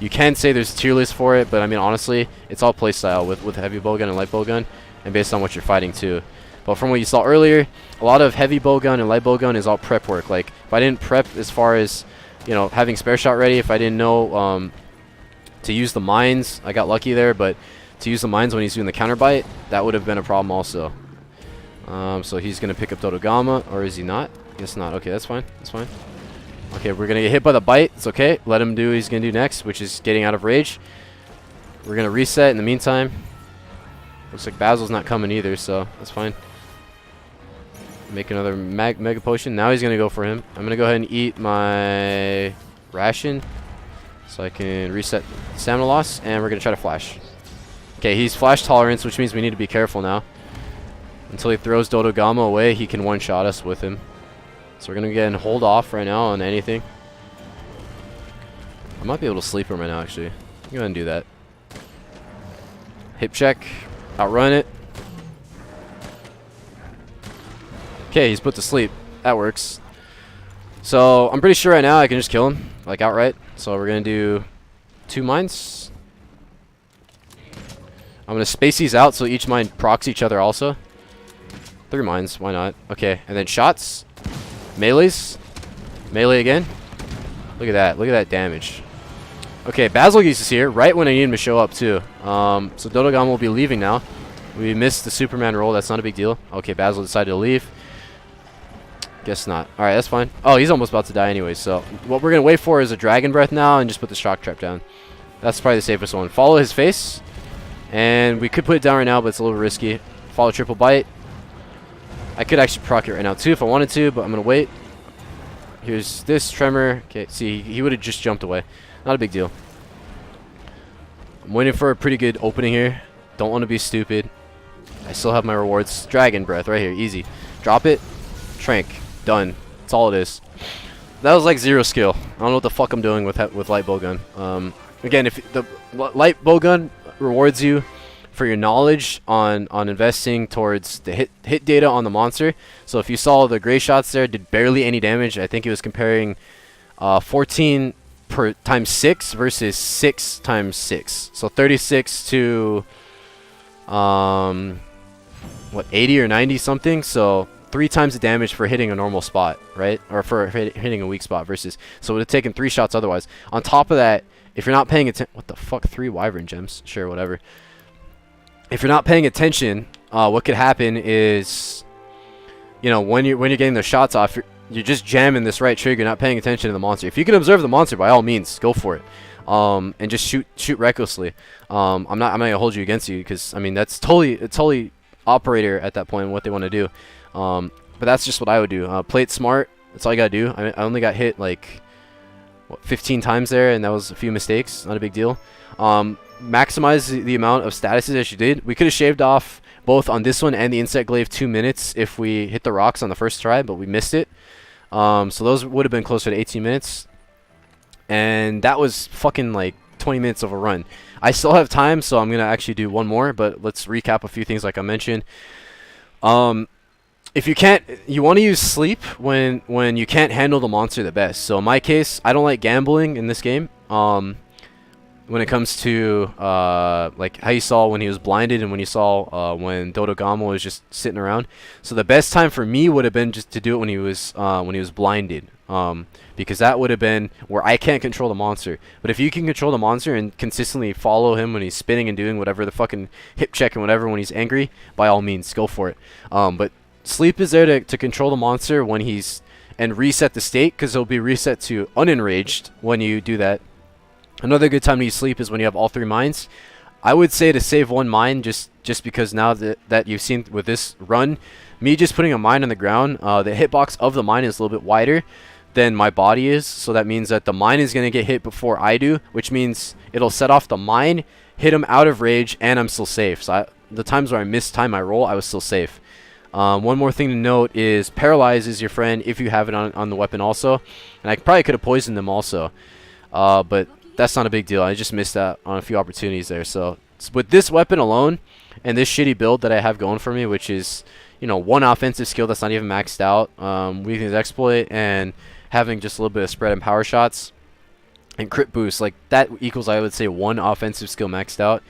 You can say there's a tier list for it, but I mean honestly, it's all playstyle with heavy bowgun and light bowgun, and based on what you're fighting too. But from what you saw earlier, a lot of heavy bowgun and light bowgun is all prep work. Like if I didn't prep as far as, you know, having spare shot ready, if I didn't know to use the mines, I got lucky there, but to use the mines when he's doing the counter bite, that would have been a problem also. So he's gonna pick up Dodogama, or is he not? Guess not. Okay, that's fine. That's fine. Okay, we're gonna get hit by the bite. It's okay. Let him do what he's gonna do next, which is getting out of rage. We're gonna reset in the meantime. Looks like Basil's not coming either, so that's fine. Make another mega potion. Now he's gonna go for him. I'm gonna go ahead and eat my ration so I can reset stamina loss, and we're gonna try to flash. Okay, he's flash tolerance, which means we need to be careful now. Until he throws Dodogama away, he can one-shot us with him. So we're gonna go ahead and hold off right now on anything. I might be able to sleep him right now, actually. Go ahead and do that. Hip check. Outrun it. Okay, he's put to sleep. That works. So I'm pretty sure right now I can just kill him, like outright. So we're gonna do 2 mines. I'm gonna space these out so each mine procs each other also. 3 mines, why not? Okay, and then shots. Melees. Melee again. Look at that. Look at that damage. Okay, Basilgeuse is here right when I need him to show up too. So Dodogama will be leaving now. We missed the Superman roll. That's not a big deal. Okay, Basil decided to leave. Guess not. Alright, that's fine. Oh, he's almost about to die anyway. So what we're going to wait for is a Dragon Breath now and just put the Shock Trap down. That's probably the safest one. Follow his face. And we could put it down right now, but it's a little risky. Follow Triple Bite. I could actually proc it right now too if I wanted to, but I'm going to wait. Here's this Tremor. Okay, see, he would have just jumped away. Not a big deal. I'm waiting for a pretty good opening here. Don't want to be stupid. I still have my rewards. Dragon Breath right here. Easy. Drop it. Trank. Done. That's all it is. That was like 0 skill. I don't know what the fuck I'm doing with light bowgun. Again, if the light bowgun rewards you for your knowledge on investing towards the hit data on the monster. So if you saw the gray shots there, did barely any damage. I think it was comparing 14 times 6 versus 6 times 6. So 36 to what, 80 or 90 something. So 3 times the damage for hitting a normal spot, right? Or for hitting a weak spot versus, so it would have taken 3 shots otherwise. On top of that, if you're not paying attention, what the fuck, 3 wyvern gems? Sure, whatever. If you're not paying attention, what could happen is, you know, when you're getting the shots off, you're just jamming this right trigger, not paying attention to the monster. If you can observe the monster, by all means, go for it, and just shoot recklessly. I'm not gonna hold you against you because I mean that's totally operator at that point and what they want to do. But that's just what I would do. Play it smart. That's all you gotta do. I only got hit like what, 15 times there, and that was a few mistakes. Not a big deal. Maximize the amount of statuses as you did. We could have shaved off both on this one and the Insect Glaive 2 minutes if we hit the rocks on the first try, but we missed it. So those would have been closer to 18 minutes. And that was fucking like 20 minutes of a run. I still have time, so I'm going to actually do one more, but let's recap a few things like I mentioned. If you can't, you want to use sleep when you can't handle the monster the best. So in my case, I don't like gambling in this game. when it comes to like how you saw when he was blinded and when you saw when Dodogama was just sitting around. So the best time for me would have been just to do it when he was blinded, because that would have been where I can't control the monster. But if you can control the monster and consistently follow him when he's spinning and doing whatever the fucking hip check and whatever when he's angry, by all means go for it. But sleep is there to control the monster when he's and reset the state, because it'll be reset to unenraged when you do that. Another good time to use sleep is when you have all 3 mines. I would say to save 1 mine, just because now that you've seen with this run, me just putting a mine on the ground, the hitbox of the mine is a little bit wider than my body is, so that means that the mine is going to get hit before I do, which means it'll set off the mine, hit him out of rage, and I'm still safe. So the times where I missed time my roll, I was still safe. One more thing to note is paralyzes your friend if you have it on the weapon also, and I probably could have poisoned them also, but that's not a big deal. I just missed out on a few opportunities there. So with this weapon alone and this shitty build that I have going for me, which is, you know, 1 offensive skill that's not even maxed out, weakness exploit, and having just a little bit of spread and power shots and crit boost, like that equals, I would say, 1 offensive skill maxed out.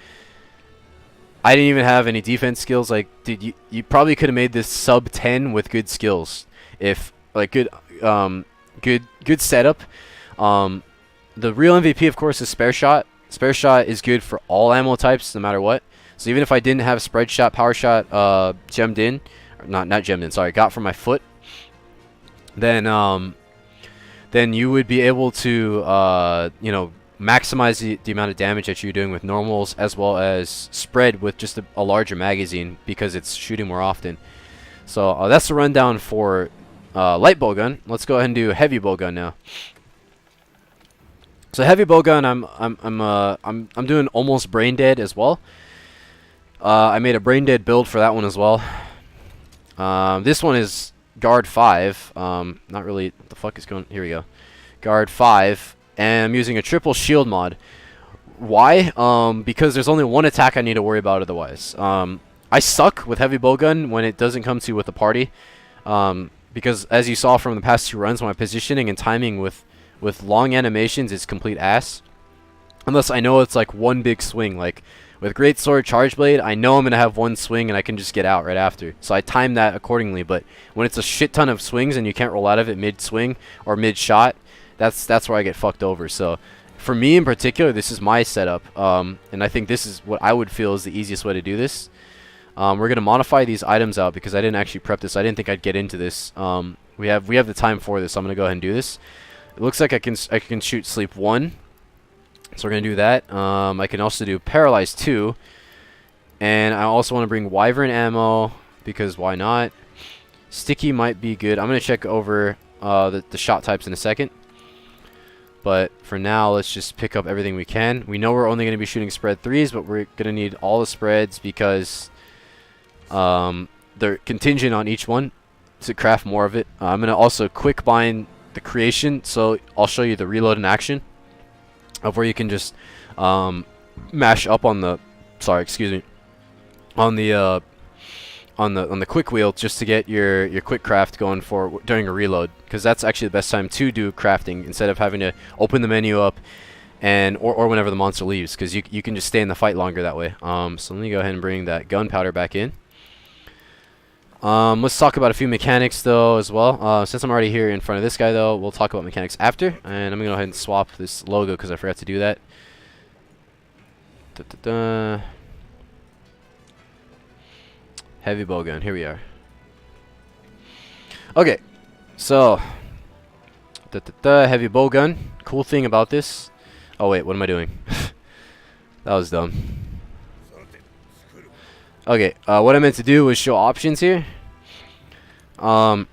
I didn't even have any defense skills. Like, dude, you probably could have made this sub 10 with good skills, if like good setup. The real MVP, of course, is Spare Shot. Spare Shot is good for all ammo types, no matter what. So even if I didn't have Spread Shot, Power Shot gemmed in, or not gemmed in, sorry, got from my foot, then you would be able to, you know, maximize the amount of damage that you're doing with normals, as well as spread with just a larger magazine, because it's shooting more often. So that's the rundown for light bowgun. Let's go ahead and do heavy bowgun now. So heavy bowgun, I'm doing almost brain dead as well. I made a brain dead build for that one as well. This one is guard 5. Not really. What the fuck is going? Here we go. Guard 5, and I'm using a triple shield mod. Why? Because there's only 1 attack I need to worry about otherwise. I suck with heavy bowgun when it doesn't come to with the party. Because as you saw from the past 2 runs, my positioning and timing with long animations is complete ass. Unless I know it's like 1 big swing. Like with Great Sword Charge Blade, I know I'm going to have 1 swing and I can just get out right after. So I time that accordingly. But when it's a shit ton of swings and you can't roll out of it mid-swing or mid-shot, that's where I get fucked over. So for me in particular, this is my setup. And I think this is what I would feel is the easiest way to do this. We're going to modify these items out because I didn't actually prep this. I didn't think I'd get into this. We have the time for this, so I'm going to go ahead and do this. It looks like I can shoot sleep 1, so we're gonna do that. I can also do paralyze 2, and I also want to bring wyvern ammo because why not? Sticky might be good. I'm gonna check over the shot types in a second, but for now let's just pick up everything we can. We know we're only gonna be shooting spread 3s, but we're gonna need all the spreads because they're contingent on each one to craft more of it. I'm gonna also quick bind the creation, so I'll show you the reload in action of where you can just mash up on the on the quick wheel just to get your quick craft going for during a reload, because that's actually the best time to do crafting instead of having to open the menu up and or whenever the monster leaves, because you can just stay in the fight longer that way. So let me go ahead and bring that gunpowder back in. Let's talk about a few mechanics though as well. Since I'm already here in front of this guy though, we'll talk about mechanics after. And I'm gonna go ahead and swap this logo because I forgot to do that. Heavy bowgun, here we are. Okay, so heavy bowgun. Cool thing about this. Oh wait, what am I doing? That was dumb. Okay, what I meant to do was show options here. What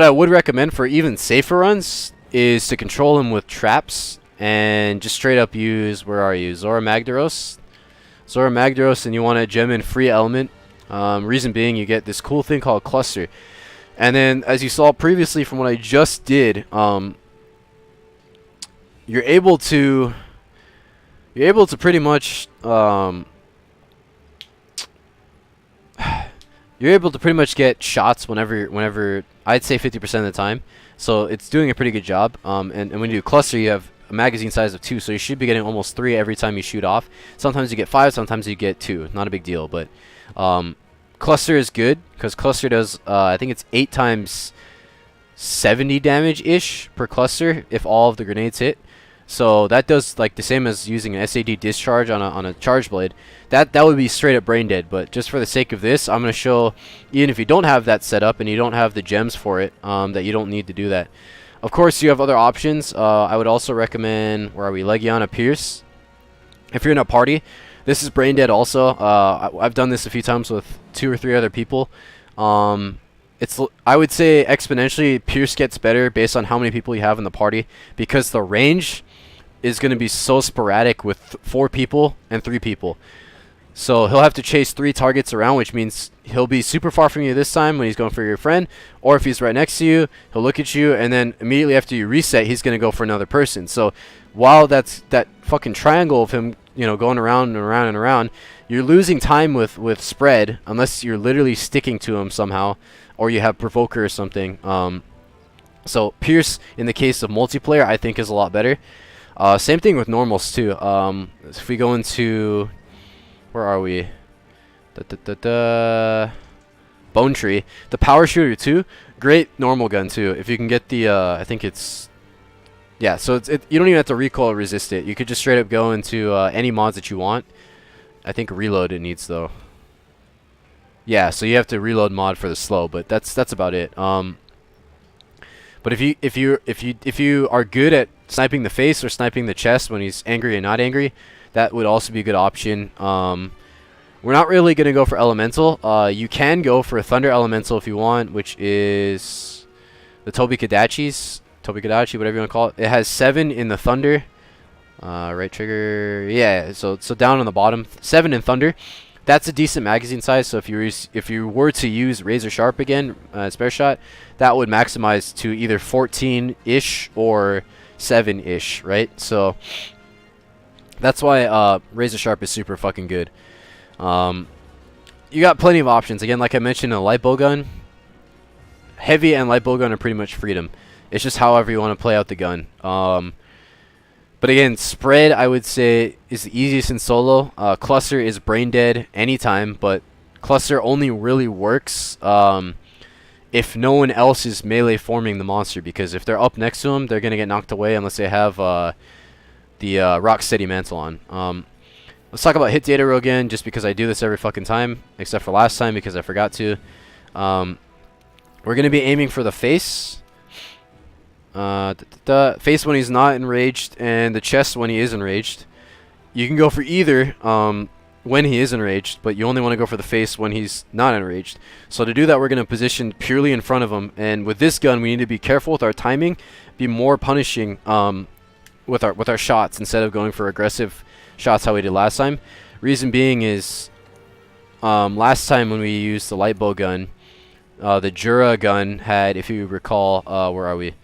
I would recommend for even safer runs is to control him with traps and just straight up use, where are you, Zorah Magdaros, and you want to gem in free element. Reason being, you get this cool thing called cluster, and then as you saw previously from what I just did, you're able to pretty much you're able to pretty much get shots whenever I'd say 50% of the time. So it's doing a pretty good job. And when you do cluster, you have a magazine size of 2, so you should be getting almost 3 every time you shoot off. Sometimes you get 5, sometimes you get 2. Not a big deal, but cluster is good because cluster does I think it's 8 times 70 damage ish per cluster if all of the grenades hit. So that does like the same as using an SAD discharge on a charge blade. That would be straight up brain dead. But just for the sake of this, I'm gonna show, even if you don't have that set up and you don't have the gems for it, that you don't need to do that. Of course, you have other options. I would also recommend, where are we, Legiana Pierce. If you're in a party, this is brain dead also. I've done this a few times with 2 or 3 other people. I would say exponentially Pierce gets better based on how many people you have in the party, because the range is going to be so sporadic with 4 people and 3 people. So he'll have to chase 3 targets around, which means he'll be super far from you this time when he's going for your friend, or if he's right next to you, he'll look at you, and then immediately after you reset, he's going to go for another person. So while that's that fucking triangle of him, you know, going around and around and around, you're losing time with spread unless you're literally sticking to him somehow, or you have provoker or something. So Pierce, in the case of multiplayer, I think is a lot better. Same thing with normals too. If we go into, where are we? Bone Tree. The Power Shooter too. Great normal gun too. If you can get the, I think it's, yeah. So you don't even have to recoil resist it. You could just straight up go into any mods that you want. I think reload it needs though. Yeah, so you have to reload mod for the slow, but that's about it. But if you are good at sniping the face or sniping the chest when he's angry and not angry, that would also be a good option. We're not really going to go for elemental. You can go for a thunder elemental if you want, which is the Tobi-Kadachi, whatever you want to call it. It has 7 in the thunder. Right trigger, yeah. So down on the bottom, 7 in thunder. That's a decent magazine size. So if you were to use Razor Sharp again, spare shot, that would maximize to either 14-ish or 7-ish, right? So that's why Razor Sharp is super fucking good. You got plenty of options. Again, like I mentioned, a light bowgun, heavy and light bowgun are pretty much freedom. It's just however you want to play out the gun. But again, spread, I would say, is the easiest in solo. Cluster is brain dead anytime, but cluster only really works if no one else is melee forming the monster, because if they're up next to him, they're going to get knocked away unless they have the Rocksteady Mantle on. Let's talk about hit data row again, just because I do this every fucking time, except for last time because I forgot to. We're going to be aiming for the face. Face when he's not enraged, and the chest when he is enraged. You can go for either when he is enraged, but you only want to go for the face when he's not enraged. So to do that, we're going to position purely in front of him, and with this gun we need to be careful with our timing, be more punishing with our shots instead of going for aggressive shots how we did last time. Reason being is last time when we used the light bow gun, the Jyura gun had, if you recall, where are we?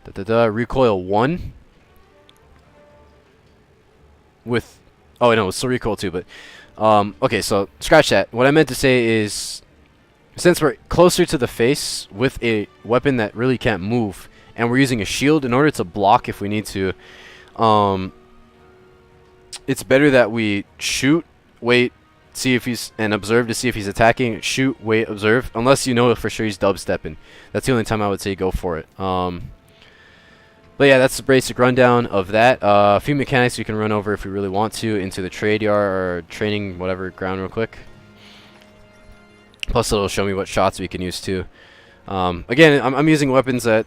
Recoil 1 with, oh no, it's still recoil 2, but okay, so scratch that. What I meant to say is, since we're closer to the face with a weapon that really can't move, and we're using a shield in order to block if we need to, it's better that we shoot, wait, see if he's, and observe to see if he's attacking, shoot, wait, observe, unless you know for sure he's dubstepping. That's the only time I would say go for it. But yeah, that's the basic rundown of that. A few mechanics we can run over if we really want to into the trade yard or training whatever ground real quick. Plus it'll show me what shots we can use too. Again, I'm using weapons that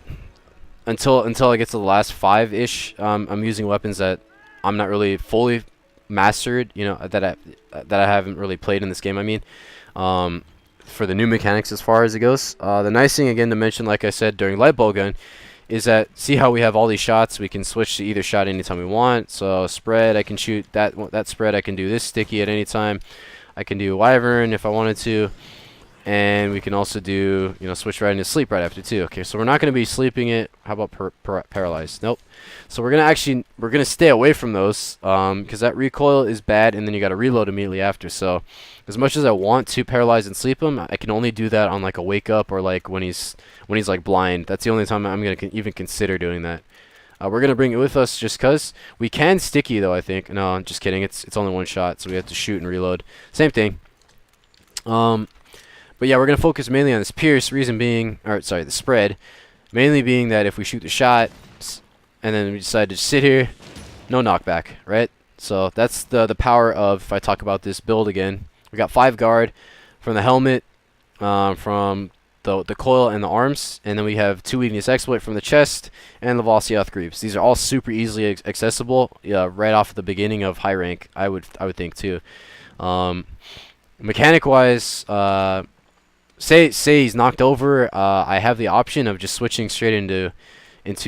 until I get to the last 5-ish, I'm using weapons that I'm not really fully mastered, you know, that I haven't really played in this game, I mean. For the new mechanics as far as it goes. The nice thing again to mention, like I said during light bowgun, is that see how we have all these shots, we can switch to either shot anytime we want. So spread, I can shoot that spread, I can do this sticky at any time, I can do wyvern if I wanted to, and we can also do, you know, switch right into sleep right after too. Okay, so we're not going to be sleeping it. How about paralyzed? Nope. So we're gonna stay away from those because that recoil is bad, and then you got to reload immediately after. So as much as I want to paralyze and sleep him, I can only do that on like a wake up or like when he's like blind. That's the only time I'm gonna even consider doing that. We're gonna bring it with us just cause we can sticky though. I think. No, I'm just kidding. It's only one shot, so we have to shoot and reload. Same thing. But yeah, we're gonna focus mainly on this pierce. Reason being, or sorry, the spread. Mainly being that if we shoot the shot, and then we decide to sit here, no knockback, right? So that's the power of, if I talk about this build again, we got 5 guard from the helmet, from the coil and the arms, and then we have 2 weakness exploit from the chest and the Velocioth Greaves. These are all super easily accessible, right off the beginning of high rank. I would think too. Mechanic wise, say he's knocked over, I have the option of just switching straight into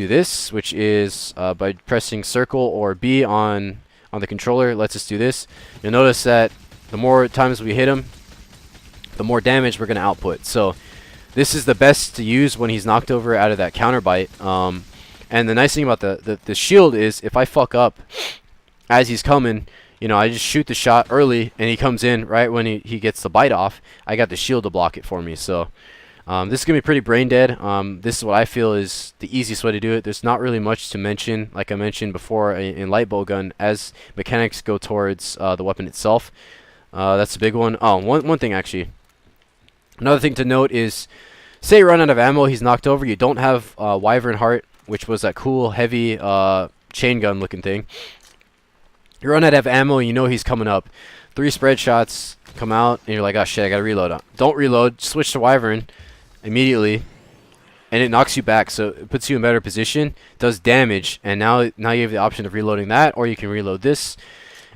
this, which is by pressing circle or B on the controller. Let's just do this. You'll notice that the more times we hit him, the more damage we're going to output. So this is the best to use when he's knocked over out of that counter bite. And the nice thing about the shield is if I fuck up as he's coming, I just shoot the shot early and he comes in right when he gets the bite off. I got the shield to block it for me. So this is going to be pretty brain dead. This is what I feel is the easiest way to do it. There's not really much to mention, like I mentioned before in light bowgun, as mechanics go towards the weapon itself. That's a big one. Oh, one thing actually. Another thing to note is, say you run out of ammo, he's knocked over, you don't have Wyvern Heart, which was that cool, heavy chain gun looking thing. You run out of ammo, you know he's coming up. 3 spread shots come out, and you're like, oh shit, I gotta reload. Don't reload, switch to Wyvern immediately, and it knocks you back, so it puts you in a better position, does damage, and now you have the option of reloading that, or you can reload this.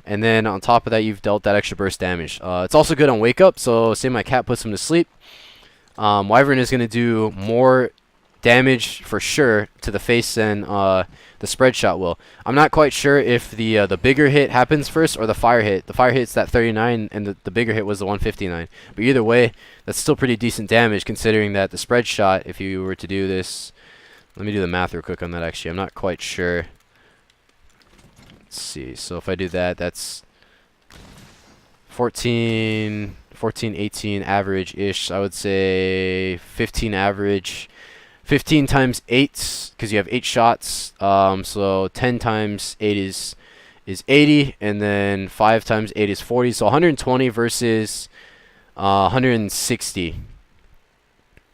And then on top of that, you've dealt that extra burst damage. It's also good on wake up, so say my cat puts him to sleep. Wyvern is going to do more damage for sure to the face than the spread shot will. I'm not quite sure if the bigger hit happens first or the fire hit. The fire hit's that 39 and the bigger hit was the 159. But either way, that's still pretty decent damage considering that the spread shot, if you were to do this, let me do the math real quick on that actually. I'm not quite sure. Let's see. So if I do that, that's 14, 18 average-ish. I would say 15 average. 15 times 8, because you have 8 shots. So 10 times 8 is 80, and then 5 times 8 is 40. So 120 versus 160.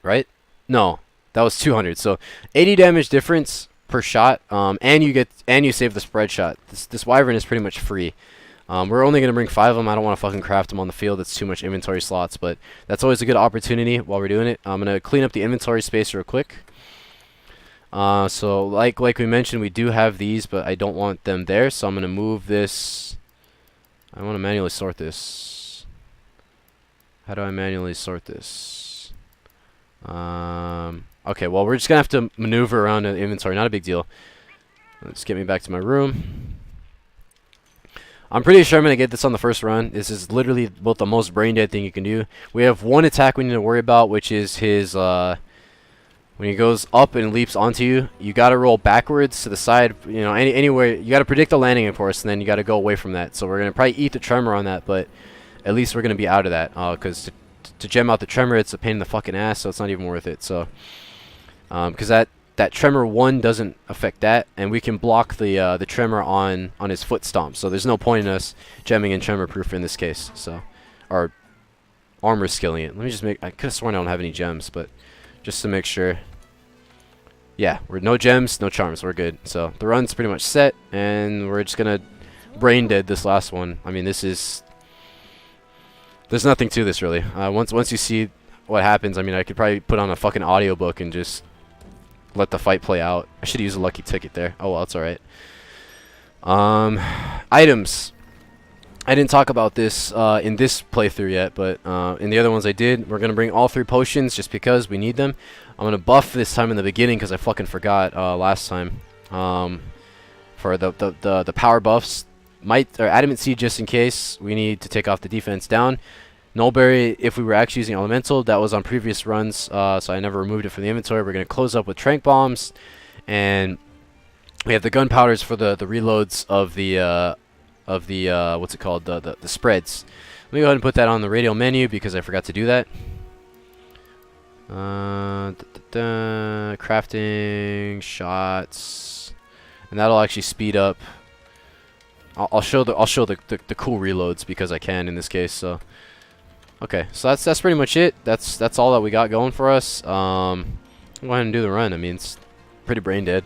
Right? No, that was 200. So 80 damage difference per shot, and you save the spread shot. This Wyvern is pretty much free. We're only going to bring 5 of them. I don't want to fucking craft them on the field. It's too much inventory slots, but that's always a good opportunity while we're doing it. I'm going to clean up the inventory space real quick. So like we mentioned, we do have these, but I don't want them there, so I'm going to move this. I want to manually sort this. How do I manually sort this? Okay, well, we're just going to have to maneuver around the inventory. Not a big deal. Let's get me back to my room. I'm pretty sure I'm going to get this on the first run. This is literally about the most brain dead thing you can do. We have one attack we need to worry about, which is his, when he goes up and leaps onto you, you got to roll backwards to the side, anywhere. You got to predict the landing, of course, and then you got to go away from that. So we're going to probably eat the Tremor on that, but at least we're going to be out of that, because to gem out the Tremor, it's a pain in the fucking ass, so it's not even worth it. So, because that Tremor 1 doesn't affect that, and we can block the Tremor on his foot stomp. So there's no point in us gemming in Tremor proof in this case. So, or armor skilling it. Let me just make. I could have sworn I don't have any gems, but just to make sure. Yeah, we're no gems, no charms. We're good. So the run's pretty much set, and we're just gonna brain dead this last one. I mean, there's nothing to this really. Once you see what happens, I mean, I could probably put on a fucking audiobook and just let the fight play out. I should use a lucky ticket there. Oh well, it's alright. Items. I didn't talk about this in this playthrough yet, but in the other ones I did. We're going to bring all 3 potions just because we need them. I'm going to buff this time in the beginning because I fucking forgot last time. For the power buffs. Adamant Seed just in case. We need to take off the defense down. Nulberry, if we were actually using Elemental, that was on previous runs, so I never removed it from the inventory. We're going to close up with Trank Bombs, and we have the gunpowders for the reloads of the what's it called, the spreads. Let me go ahead and put that on the radial menu because I forgot to do that. Crafting, shots. and that'll actually speed up. I'll show the cool reloads because I can in this case. So okay, so that's pretty much it. That's all that we got going for us. Go ahead and do the run. I mean, it's pretty brain dead.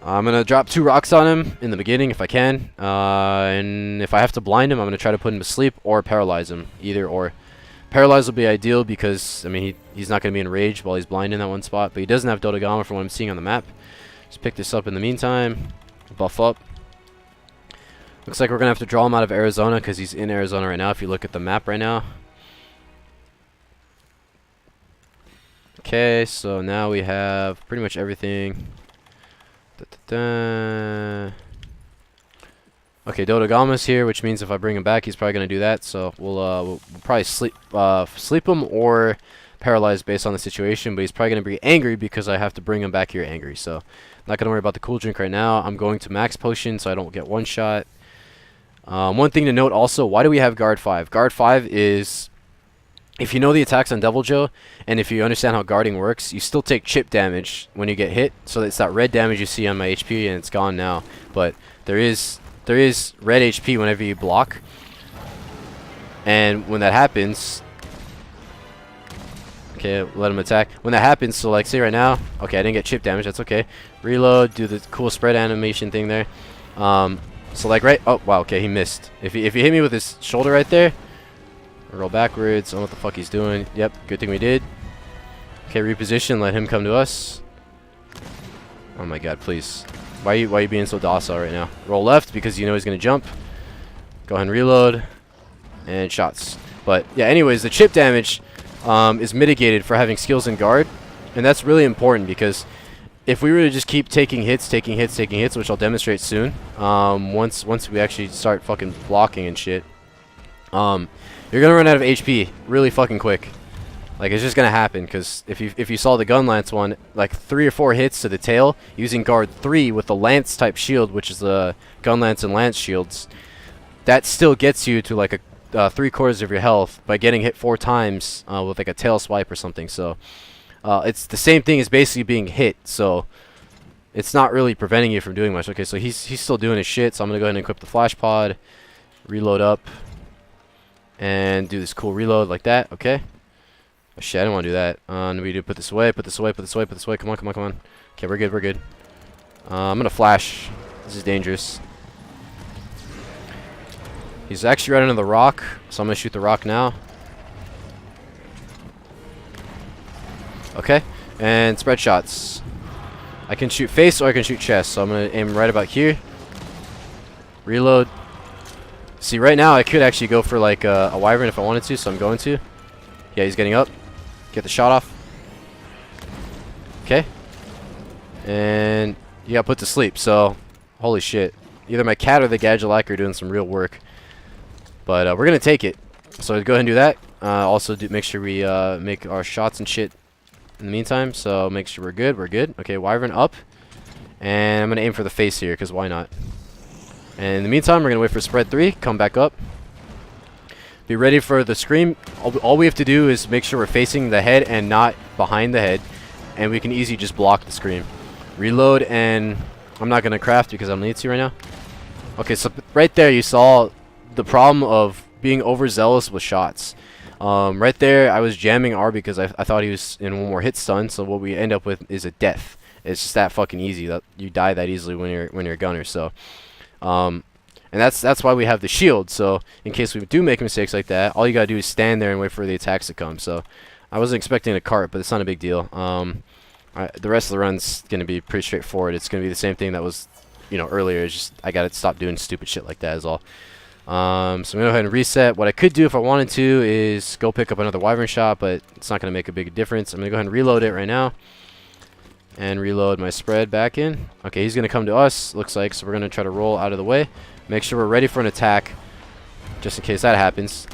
I'm gonna drop 2 rocks on him in the beginning if I can, and if I have to blind him, I'm gonna try to put him to sleep or paralyze him. Either or. Paralyze will be ideal because I mean he's not gonna be enraged while he's blind in that one spot, but he doesn't have Dodogama from what I'm seeing on the map. Just pick this up in the meantime. Buff up. Looks like we're gonna have to draw him out of Arizona because he's in Arizona right now. If you look at the map right now. Okay, so now we have pretty much everything. Okay, Dodogama's here, which means if I bring him back, he's probably going to do that. So we'll probably sleep him or paralyze based on the situation. But he's probably going to be angry because I have to bring him back here angry. So not going to worry about the cool drink right now. I'm going to max potion so I don't get one shot. One thing to note also, why do we have guard 5? Guard 5 is, if you know the attacks on Deviljho, and if you understand how guarding works, you still take chip damage when you get hit. So it's that red damage you see on my HP, and it's gone now. But there is red HP whenever you block, and when that happens, okay, let him attack. When that happens, so like say right now, okay, I didn't get chip damage, that's okay. Reload, do the cool spread animation thing there. So like right, oh wow, okay, he missed. If he hit me with his shoulder right there, roll backwards. I don't know what the fuck he's doing. Yep, good thing we did. Okay, reposition, let him come to us. Oh my god, please. Why are you being so docile right now? Roll left because you know he's gonna jump. Go ahead and reload. And shots. But yeah, anyways, the chip damage is mitigated for having skills in guard. And that's really important because if we were to just keep taking hits, which I'll demonstrate soon, once we actually start fucking blocking and shit, you're gonna run out of HP really fucking quick. Like, it's just gonna happen, because if you saw the gun lance one, like 3 or 4 hits to the tail using guard 3 with the lance type shield, which is the gun lance and lance shields, that still gets you to like a 3/4 of your health by getting hit 4 times with like a tail swipe or something. So it's the same thing as basically being hit. So it's not really preventing you from doing much. Okay, so he's still doing his shit. So I'm gonna go ahead and equip the flash pod, reload up, and do this cool reload like that. Okay. Oh, shit, I didn't want to do that. We do put this away, put this away, put this away, put this away. Come on, come on, come on. Okay, we're good, we're good. I'm gonna flash. This is dangerous. He's actually right under the rock, so I'm gonna shoot the rock now. Okay, and spread shots. I can shoot face or I can shoot chest, so I'm gonna aim right about here. Reload. See, right now I could actually go for like a wyvern if I wanted to, so I'm going to. Yeah, he's getting up. Get the shot off. Okay. And you got put to sleep, so holy shit. Either my cat or the Gadgelac are doing some real work. But we're going to take it. So go ahead and do that. Also make sure we make our shots and shit in the meantime. So make sure we're good. We're good. Okay, wyvern up. And I'm going to aim for the face here, because why not? And in the meantime, we're going to wait for spread 3. Come back up. Be ready for the scream. All we have to do is make sure we're facing the head and not behind the head. And we can easily just block the scream. Reload, and I'm not going to craft because I don't need to right now. Okay, so right there you saw the problem of being overzealous with shots. Right there I was jamming R because I thought he was in one more hit stun. So what we end up with is a death. It's just that fucking easy. That you die that easily when you're a gunner. So and that's why we have the shield. So in case we do make mistakes like that, all you gotta do is stand there and wait for the attacks to come. So I wasn't expecting a cart, but it's not a big deal. The rest of the run's gonna be pretty straightforward. It's gonna be the same thing that was, earlier. It's just I gotta stop doing stupid shit like that is all. So I'm gonna go ahead and reset. What I could do if I wanted to is go pick up another wyvern shot, but it's not gonna make a big difference. I'm gonna go ahead and reload it right now. And reload my spread back in. Okay, he's gonna come to us, looks like, so we're gonna try to roll out of the way. Make sure we're ready for an attack, just in case that happens.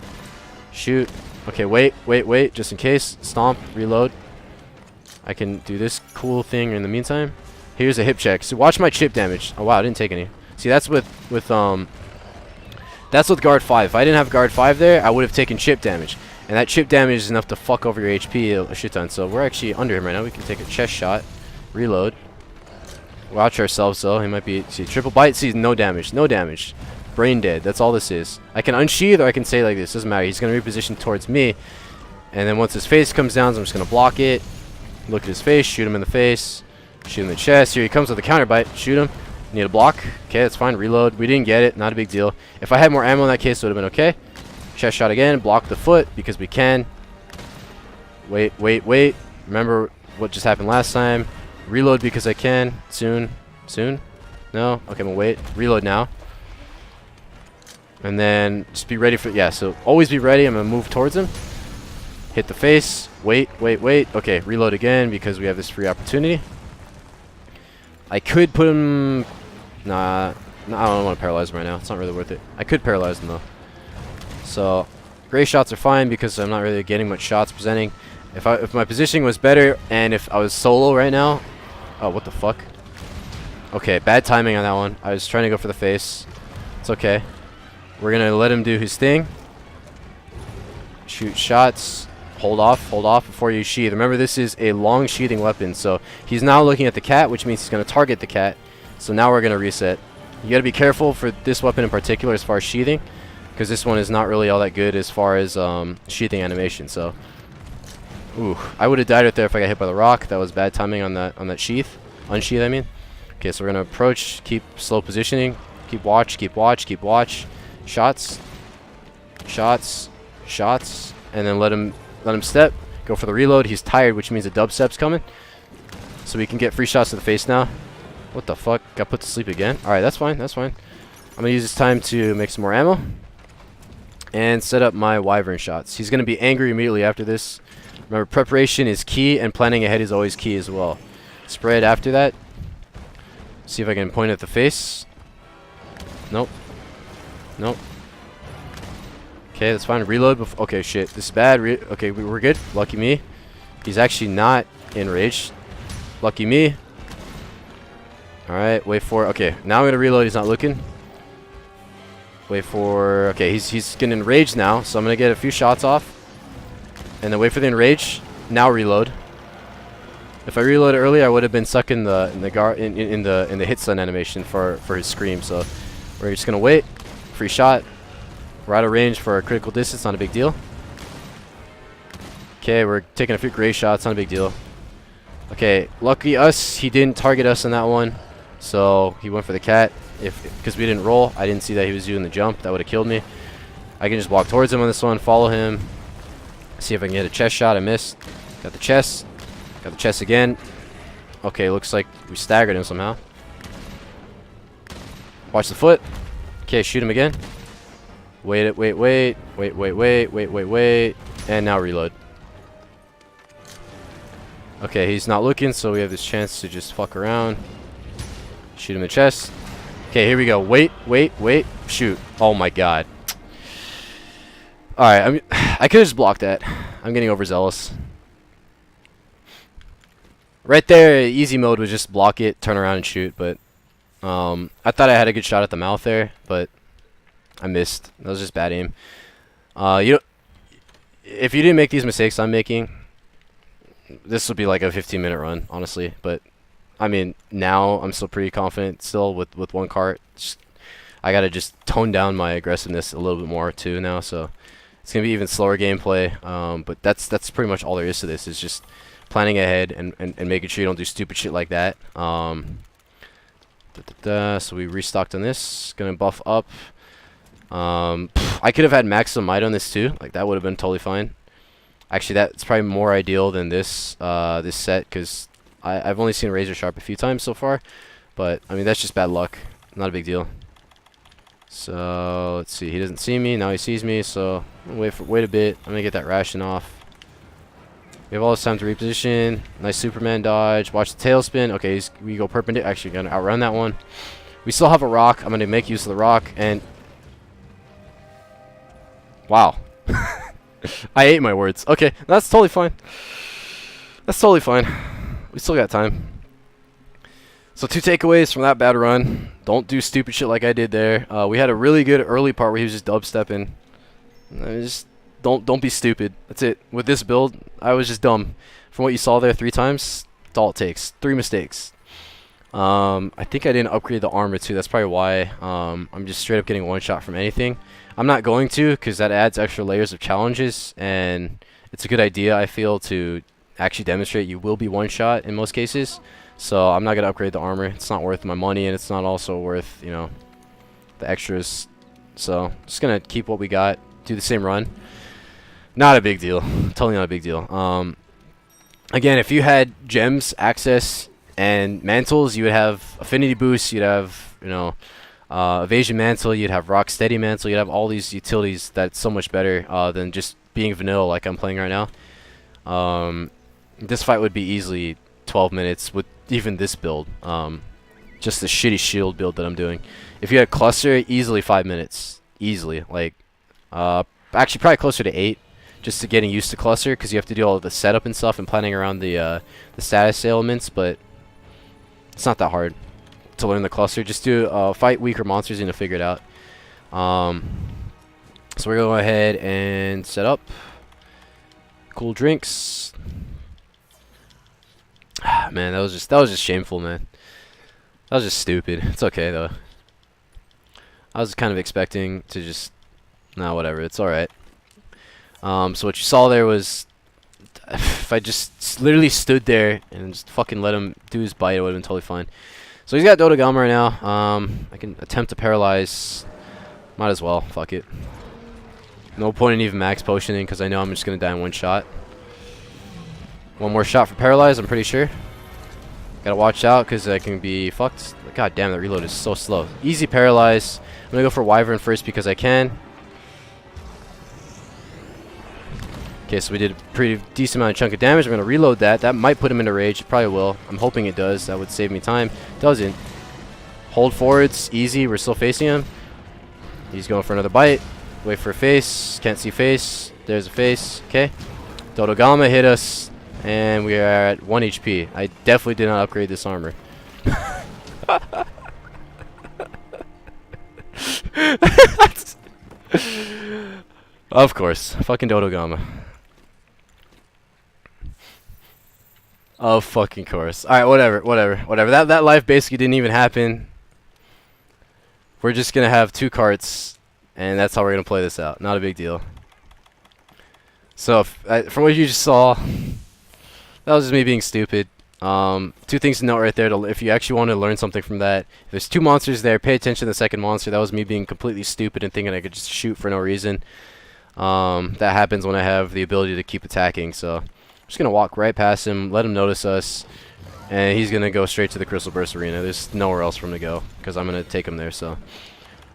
Shoot. Okay, wait, just in case. Stomp, reload. I can do this cool thing in the meantime. Here's a hip check. So watch my chip damage. Oh wow, I didn't take any. See, that's with guard 5. If I didn't have guard 5 there, I would have taken chip damage. And that chip damage is enough to fuck over your HP a shit ton. So we're actually under him right now. We can take a chest shot. Reload. Watch ourselves though. He might be. See, triple bite. See, no damage. No damage. Brain dead. That's all this is. I can unsheath or I can say like this. Doesn't matter. He's gonna reposition towards me, and then once his face comes down, so I'm just gonna block it. Look at his face. Shoot him in the face. Shoot him in the chest. Here he comes with a counter bite. Shoot him. Need a block. Okay, that's fine. Reload. We didn't get it. Not a big deal. If I had more ammo in that case, it would have been okay. Chest shot again. Block the foot because we can. Wait. Remember what just happened last time. Reload because I can. Soon. No? Okay, I'm gonna wait. Reload now. And then just be ready for... Yeah, so always be ready. I'm gonna move towards him. Hit the face. Wait. Okay, reload again because we have this free opportunity. I could put him... Nah, I don't want to paralyze him right now. It's not really worth it. I could paralyze him though. So, gray shots are fine because I'm not really getting much shots presenting. If my positioning was better and if I was solo right now... Oh, what the fuck? Okay, bad timing on that one. I was trying to go for the face. It's okay. We're going to let him do his thing. Shoot shots. Hold off before you sheath. Remember, this is a long sheathing weapon, so he's now looking at the cat, which means he's going to target the cat. So now we're going to reset. You got to be careful for this weapon in particular as far as sheathing, because this one is not really all that good as far as sheathing animation. So, ooh, I would have died right there if I got hit by the rock. That was bad timing on that sheath. Unsheath, I mean. Okay, so we're going to approach, keep slow positioning, keep watch. Shots, and then let him step. Go for the reload. He's tired, which means a dubstep's coming. So we can get free shots to the face now. What the fuck? Got put to sleep again? Alright, that's fine. I'm going to use this time to make some more ammo. And set up my wyvern shots. He's going to be angry immediately after this. Remember, preparation is key, and planning ahead is always key as well. Spread after that. See if I can point at the face. Nope. Okay, that's fine. Reload. Okay, shit. This is bad. Okay, we're good. Lucky me. He's actually not enraged. Lucky me. Alright, wait for... Okay, now I'm going to reload. He's not looking. Wait for... Okay, he's getting enraged now, so I'm going to get a few shots off. And then wait for the enrage. Now reload. If I reloaded earlier, I would have been stuck in the hit stun animation for his scream. So we're just going to wait. Free shot. We're out of range for a critical distance, not a big deal. Okay, we're taking a few gray shots, not a big deal. Okay, lucky us, he didn't target us on that one. So he went for the cat. Because we didn't roll, I didn't see that he was doing the jump. That would have killed me. I can just walk towards him on this one, follow him. See if I can get a chest shot. I missed. Got the chest. Got the chest again. Okay, looks like we staggered him somehow. Watch the foot. Okay, shoot him again. Wait, and now reload. Okay, he's not looking, so we have this chance to just fuck around. Shoot him in the chest. Okay, here we go. Wait, shoot. Oh my god. Alright, I could have just blocked that. I'm getting overzealous. Right there, easy mode was just block it, turn around and shoot, but I thought I had a good shot at the mouth there, but I missed. That was just bad aim. If you didn't make these mistakes I'm making, this would be like a 15-minute run, honestly. But I mean, now I'm still pretty confident still with one cart. I gotta just tone down my aggressiveness a little bit more too now. So it's gonna be even slower gameplay. But that's pretty much all there is to this. Is just planning ahead and making sure you don't do stupid shit like that. So we restocked on this. Gonna buff up. I could have had maximum might on this too. Like that would have been totally fine. Actually, that's probably more ideal than this this set because I've only seen Razor Sharp a few times so far. But I mean that's just bad luck. Not a big deal. So let's see. He doesn't see me now. He sees me. So I'm gonna wait a bit. I'm gonna get that ration off. We have all this time to reposition. Nice Superman dodge. Watch the tailspin. Okay, we go perpendicular. Actually, gonna outrun that one. We still have a rock. I'm gonna make use of the rock and. Wow. I ate my words. Okay, that's totally fine. That's totally fine. We still got time. So 2 takeaways from that bad run. Don't do stupid shit like I did there. We had a really good early part where he was just dubstepping. Just don't be stupid. That's it. With this build, I was just dumb. From what you saw there 3 times, that's all it takes. 3 mistakes. I think I didn't upgrade the armor too. That's probably why. I'm just straight up getting one shot from anything. I'm not going to, because that adds extra layers of challenges, and it's a good idea, I feel, to actually demonstrate you will be one shot in most cases. So I'm not gonna upgrade the armor. It's not worth my money, and it's not also worth, you know, the extras. So just gonna keep what we got, do the same run. Not a big deal. Totally not a big deal. Again, if you had gems access and mantles, you would have affinity boost, you'd have, you know, evasion mantle, you'd have rock steady mantle, you'd have all these utilities that's so much better than just being vanilla like I'm playing right now. This fight would be easily 12 minutes with even this build. Just the shitty shield build that I'm doing. If you had cluster, easily 5 minutes. Easily. Like, actually probably closer to 8. Just to getting used to cluster, because you have to do all of the setup and stuff and planning around the status elements, but it's not that hard to learn the cluster. Just do fight weaker monsters and you'll figure it out. So we're gonna go ahead and set up. Cool drinks. Man, that was just shameful, man. That was just stupid. It's okay though. I was kind of expecting to just, nah, whatever. It's all right. So what you saw there was, if I just literally stood there and just fucking let him do his bite, it would have been totally fine. So he's got Deviljho right now. I can attempt to paralyze. Might as well. Fuck it. No point in even max potioning because I know I'm just gonna die in one shot. One more shot for paralyze, I'm pretty sure. Gotta watch out because I can be fucked. God damn, that reload is so slow. Easy paralyze. I'm gonna go for Wyvern first because I can. Okay, so we did a pretty decent amount of chunk of damage. I'm going to reload that. That might put him into rage. It probably will. I'm hoping it does. That would save me time. Doesn't. Hold forwards. Easy. We're still facing him. He's going for another bite. Wait for a face. Can't see face. There's a face. Okay. Deviljho hit us. And we are at 1 HP. I definitely did not upgrade this armor. Of course. Fucking Deviljho. Of fucking course. Alright, whatever. That life basically didn't even happen. We're just gonna have 2 carts, and that's how we're gonna play this out. Not a big deal. So, from what you just saw, that was just me being stupid. 2 things to note right there. If you actually want to learn something from that, if there's 2 monsters there, pay attention to the second monster. That was me being completely stupid and thinking I could just shoot for no reason. That happens when I have the ability to keep attacking, so I'm just going to walk right past him, let him notice us, and he's going to go straight to the Crystal Burst Arena. There's nowhere else for him to go, because I'm going to take him there, so.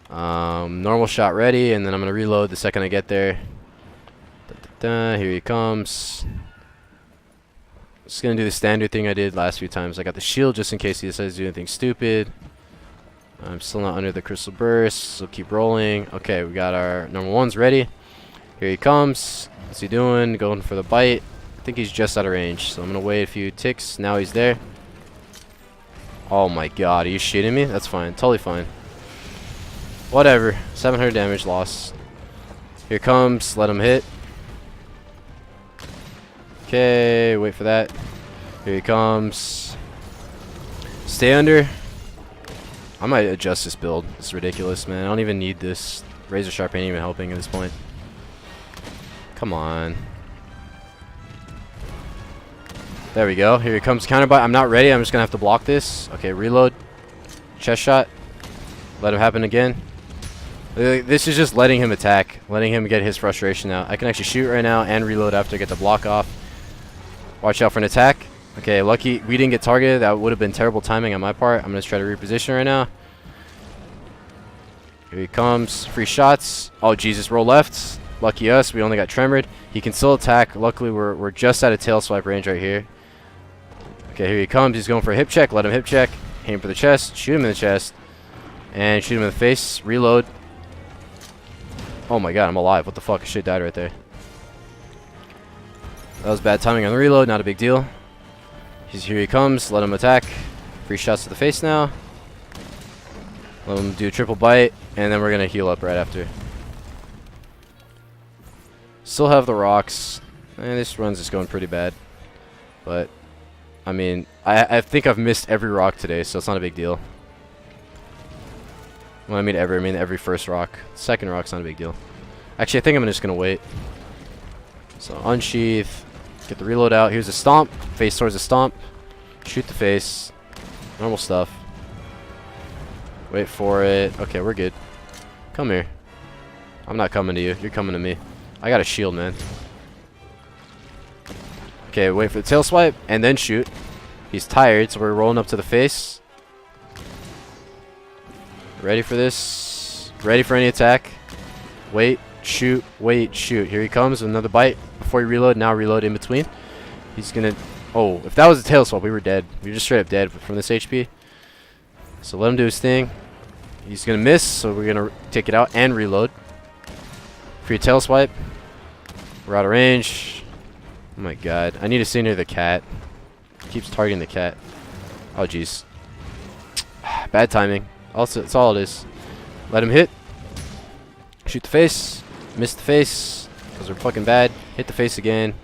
Normal shot ready, and then I'm going to reload the second I get there. Here he comes. Just going to do the standard thing I did last few times. I got the shield just in case he decides to do anything stupid. I'm still not under the Crystal Burst, so keep rolling. Okay, we got our number 1s ready. Here he comes. What's he doing? Going for the bite. I think he's just out of range, so I'm going to wait a few ticks. Now he's there. Oh my god, are you shitting me? That's fine. Totally fine. Whatever. 700 damage loss. Here comes. Let him hit. Okay, wait for that. Here he comes. Stay under. I might adjust this build. It's ridiculous, man. I don't even need this. Razor Sharp ain't even helping at this point. Come on. There we go. Here he comes. Counterbite. I'm not ready. I'm just going to have to block this. Okay, reload. Chest shot. Let it happen again. This is just letting him attack. Letting him get his frustration out. I can actually shoot right now and reload after I get the block off. Watch out for an attack. Okay, lucky we didn't get targeted. That would have been terrible timing on my part. I'm going to try to reposition right now. Here he comes. Free shots. Oh, Jesus. Roll left. Lucky us. We only got tremored. He can still attack. Luckily, we're just out of tail swipe range right here. Okay, here he comes. He's going for a hip check. Let him hip check. Aim for the chest. Shoot him in the chest. And shoot him in the face. Reload. Oh my god, I'm alive. What the fuck? Shit died right there. That was bad timing on the reload. Not a big deal. Here he comes. Let him attack. Free shots to the face now. Let him do a triple bite. And then we're going to heal up right after. Still have the rocks. And this run's just going pretty bad. But I mean, I think I've missed every rock today, so it's not a big deal. When I mean every, I mean every first rock. Second rock's not a big deal. Actually, I think I'm just going to wait. So unsheath. Get the reload out. Here's a stomp. Face towards the stomp. Shoot the face. Normal stuff. Wait for it. Okay, we're good. Come here. I'm not coming to you. You're coming to me. I got a shield, man. Okay, wait for the tail swipe and then shoot. He's tired, so we're rolling up to the face. Ready for this. Ready for any attack. Wait, shoot, wait, shoot. Here he comes. Another bite. Before you reload, now reload in between. He's gonna... Oh, if that was a tail swap, we were dead. We were just straight up dead from this HP. So let him do his thing. He's gonna miss, so we're gonna take it out and reload. For your tail swipe. We're out of range. Oh my god. I need to stay near the cat. Keeps targeting the cat. Oh jeez. Bad timing. Also, that's all it is. Let him hit. Shoot the face. Miss the face. Because we're fucking bad. Hit the face again.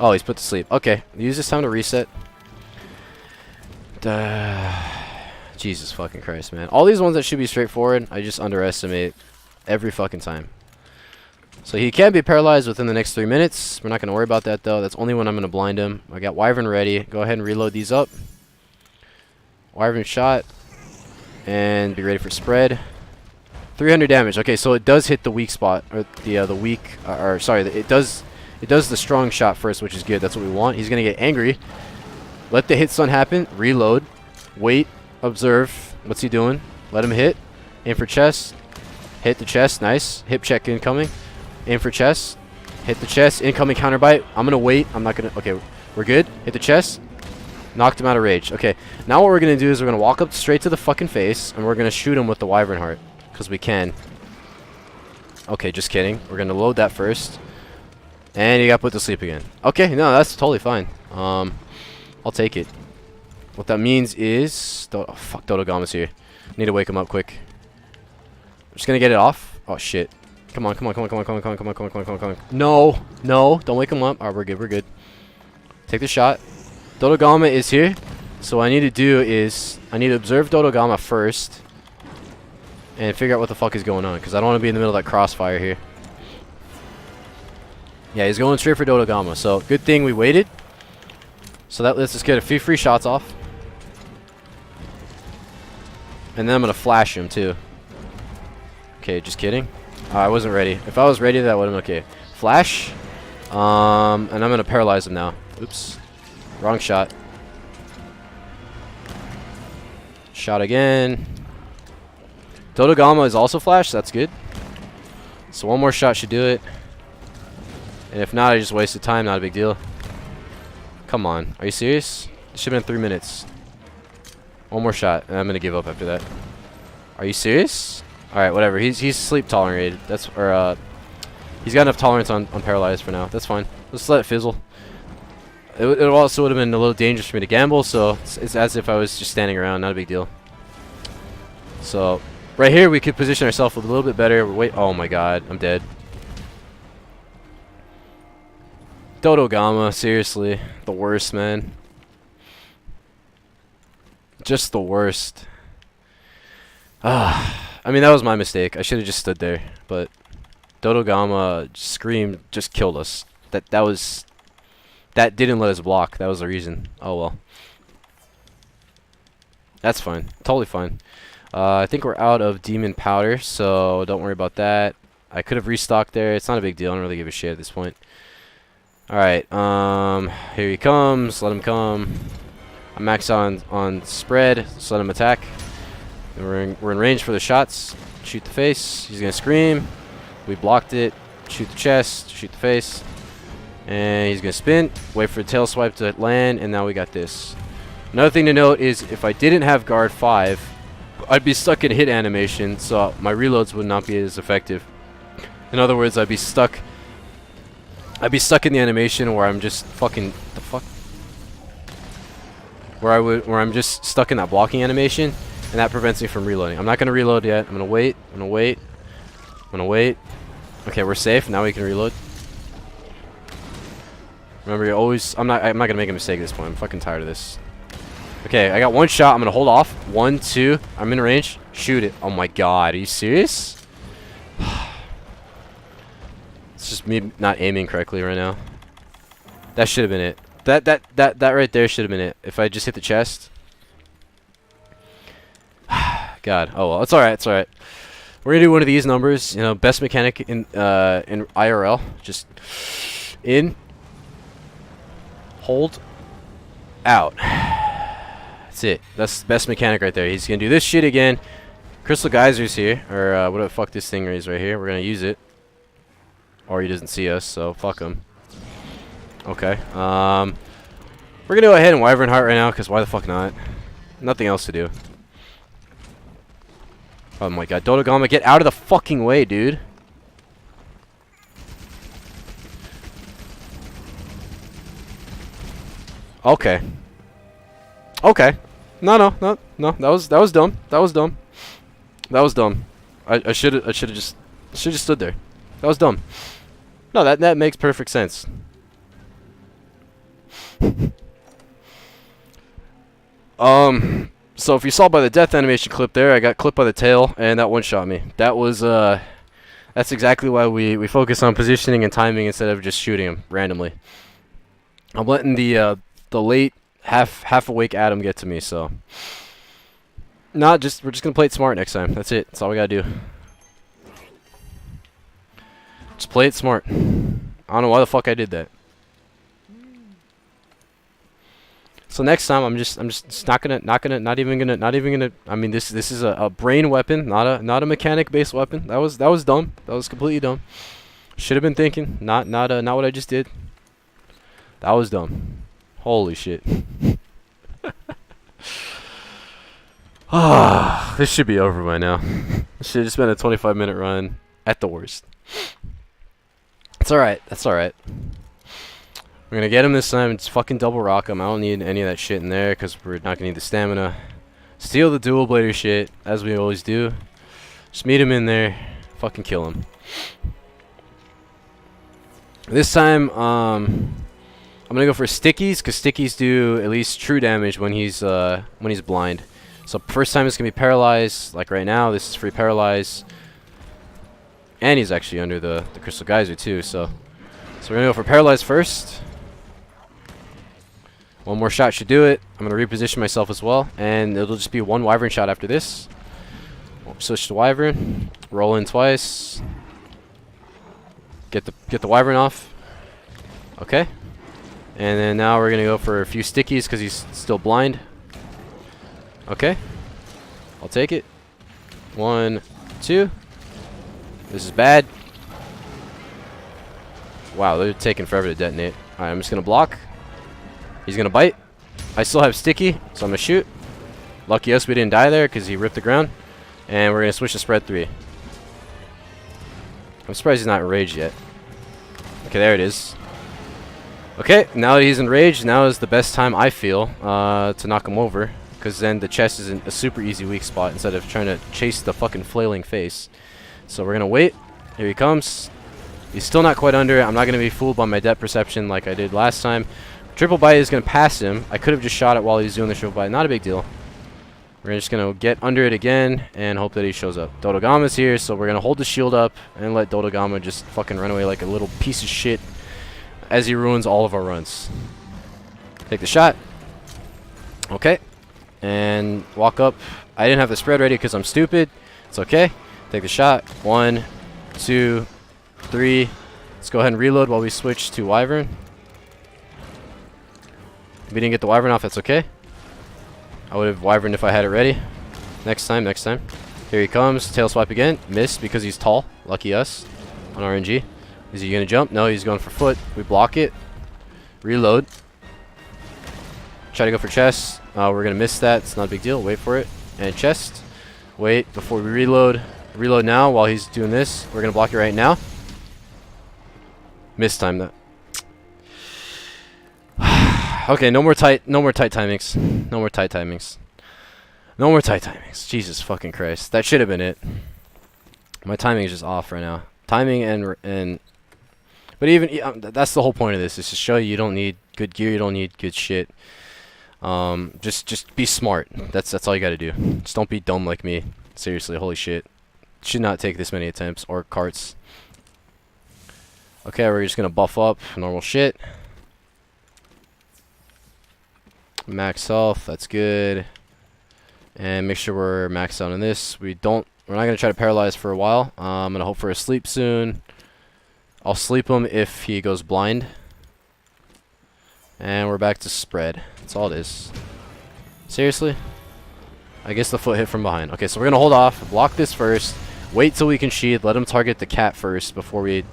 Oh, he's put to sleep. Okay. Use this time to reset. Jesus fucking Christ, man. All these ones that should be straightforward, I just underestimate every fucking time. So he can be paralyzed within the next 3 minutes. We're not going to worry about that, though. That's only when I'm going to blind him. I got Wyvern ready. Go ahead and reload these up. Wyvern shot. And be ready for spread. 300 damage. Okay, so it does hit the weak spot. Or the weak... sorry, it does the strong shot first, which is good. That's what we want. He's going to get angry. Let the hit stun happen. Reload. Wait. Observe. What's he doing? Let him hit. Aim for chest. Hit the chest. Nice. Hip check incoming. Aim for chest. Hit the chest. Incoming counter bite. I'm going to wait. I'm not going to... Okay, we're good. Hit the chest. Knocked him out of rage. Okay, now what we're going to do is we're going to walk up straight to the fucking face, and we're going to shoot him with the Wyvern Heart. Because we can. Okay, just kidding. We're going to load that first. And you got put to sleep again. Okay, no, that's totally fine. I'll take it. What that means is... Oh, fuck, Dodogama's here. Need to wake him up quick. I'm just going to get it off. Oh, shit. Come on, come on, come on, come on, come on, come on, come on, come on, come on, come on, come on. No, no, don't wake him up. Alright, we're good, we're good. Take the shot. Dodogama is here. So what I need to do is... I need to observe Dodogama first. And figure out what the fuck is going on. Because I don't want to be in the middle of that crossfire here. Yeah, he's going straight for Dodogama. So, good thing we waited. So that lets us get a few free shots off. And then I'm going to flash him too. Okay, just kidding. I wasn't ready. If I was ready, that would have been okay. Flash. And I'm going to paralyze him now. Oops. Wrong shot. Shot again. Dodogama is also flashed. That's good. So one more shot should do it. And if not, I just wasted time. Not a big deal. Come on. Are you serious? It should have been 3 minutes. One more shot. And I'm going to give up after that. Are you serious? Alright, whatever. He's sleep tolerated. That's... Or, he's got enough tolerance on paralyzed for now. That's fine. Let's let it fizzle. It also would have been a little dangerous for me to gamble, so it's as if I was just standing around. Not a big deal. So, right here, we could position ourselves a little bit better. Wait, oh my god. I'm dead. Dodogama, seriously. The worst, man. Just the worst. I mean, that was my mistake. I should have just stood there. But Dodogama screamed, just killed us. That didn't let us block. That was the reason. Oh, well. That's fine. Totally fine. I think we're out of demon powder, so don't worry about that. I could have restocked there. It's not a big deal. I don't really give a shit at this point. Alright, here he comes. Let him come. I'm maxed on spread, so let him attack. And we're in range for the shots. Shoot the face. He's going to scream. We blocked it. Shoot the chest. Shoot the face. And he's going to spin. Wait for the tail swipe to land, and now we got this. Another thing to note is if I didn't have guard 5, I'd be stuck in hit animation, so my reloads would not be as effective. In other words, I'd be stuck in the animation where I'm just fucking... The fuck? Where I'm just stuck in that blocking animation, and that prevents me from reloading. I'm not going to reload yet. I'm going to wait. I'm going to wait. I'm going to wait. Okay, we're safe. Now we can reload. Remember, you always. I'm not gonna make a mistake at this point. I'm fucking tired of this. Okay, I got one shot. I'm gonna hold off. 1, 2. I'm in range. Shoot it. Oh my god, are you serious? It's just me not aiming correctly right now. That should have been it. That right there should have been it. If I just hit the chest. God. Oh well, it's alright. It's alright. We're gonna do one of these numbers. You know, best mechanic in IRL. Just in, hold, out. That's it. That's the best mechanic right there. He's gonna do this shit again. Crystal Geyser's here, or what the fuck this thing is right here. We're gonna use it. Or he doesn't see us, so fuck him. Okay. We're gonna go ahead and Wyvern Heart right now, cause why the fuck not? Nothing else to do. Oh my god, Dodogama, get out of the fucking way, dude. Okay. Okay. No. That was dumb. That was dumb. That was dumb. I should have just stood there. That was dumb. No, that makes perfect sense. So if you saw by the death animation clip there, I got clipped by the tail, and that one-shot me. That was, that's exactly why we focus on positioning and timing instead of just shooting him randomly. I'm letting the late half-awake Adam get to me, so. We're just gonna play it smart next time. That's it. That's all we gotta do. Just play it smart. I don't know why the fuck I did that. So next time I'm just not even gonna. I mean, this is a brain weapon, not a mechanic based weapon. That was dumb. That was completely dumb. Should have been thinking. Not what I just did. That was dumb. Holy shit. Ah, this should be over by now. This should have just been a 25-minute run at the worst. It's alright. That's alright. We're gonna get him this time. It's fucking double rock him. I don't need any of that shit in there because we're not gonna need the stamina. Steal the dual blader shit as we always do. Just meet him in there. Fucking kill him. This time, I'm gonna go for stickies because stickies do at least true damage when he's blind. So first time it's gonna be paralyzed. Like right now, this is free paralyze. And he's actually under the crystal geyser too. So we're gonna go for paralyze first. One more shot should do it. I'm going to reposition myself as well. And it'll just be one Wyvern shot after this. Switch to Wyvern. Roll in twice. Get the Wyvern off. Okay. And then now we're going to go for a few stickies because he's still blind. Okay. I'll take it. 1, 2. This is bad. Wow, they're taking forever to detonate. Alright, I'm just going to block. He's going to bite. I still have sticky, so I'm going to shoot. Lucky us we didn't die there because he ripped the ground. And we're going to switch to spread 3. I'm surprised he's not enraged yet. Okay, there it is. Okay, now that he's enraged, now is the best time I feel to knock him over. Because then the chest is a super easy weak spot instead of trying to chase the fucking flailing face. So we're going to wait. Here he comes. He's still not quite under it. I'm not going to be fooled by my depth perception like I did last time. Triple bite is going to pass him. I could have just shot it while he's doing the triple bite. Not a big deal. We're just going to get under it again and hope that he shows up. Dodogama's here, so we're going to hold the shield up and let Dodogama just fucking run away like a little piece of shit as he ruins all of our runs. Take the shot. Okay. And walk up. I didn't have the spread ready because I'm stupid. It's okay. Take the shot. 1, 2, 3. Let's go ahead and reload while we switch to Wyvern. If we didn't get the Wyvern off, that's okay. I would have Wyverned if I had it ready. Next time. Here he comes. Tail swipe again. Missed because he's tall. Lucky us. On RNG. Is he going to jump? No, he's going for foot. We block it. Reload. Try to go for chest. We're going to miss that. It's not a big deal. Wait for it. And chest. Wait before we reload. Reload now while he's doing this. We're going to block it right now. Mistime that. Okay, no more tight timings. No more tight timings. Jesus fucking Christ. That should have been it. My timing is just off right now. Timing and But even that's the whole point of this, is to show you don't need good gear, you don't need good shit. Just be smart. That's all you gotta do. Just don't be dumb like me. Seriously, holy shit. Should not take this many attempts or carts. Okay, we're just gonna buff up normal shit. Max health, that's good. And make sure we're maxed out on this. We're not gonna try to paralyze for a while. I'm gonna hope for a sleep soon. I'll sleep him if he goes blind. And we're back to spread. That's all it is. Seriously? I guess the foot hit from behind. Okay, so we're gonna hold off, block this first, wait till we can sheath, let him target the cat first before we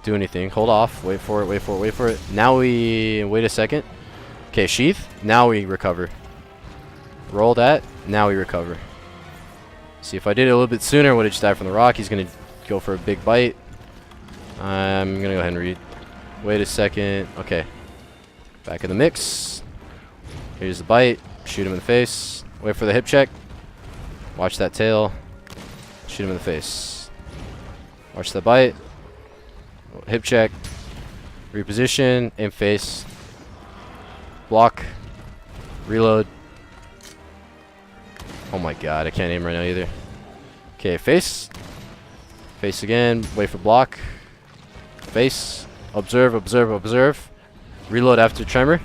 do anything. Hold off, wait for it, wait for it, wait for it. Now we wait a second. Okay, sheath. Now we recover. Roll that. Now we recover. See, if I did it a little bit sooner, I would have just died from the rock. He's gonna go for a big bite. I'm gonna go ahead and read. Wait a second. Okay. Back in the mix. Here's the bite. Shoot him in the face. Wait for the hip check. Watch that tail. Shoot him in the face. Watch the bite. Hip check. Reposition. Aim face. Block. Reload. Oh my god, I can't aim right now either. Okay, face. Face again. Wait for block. Face. Observe, observe, observe. Reload after tremor.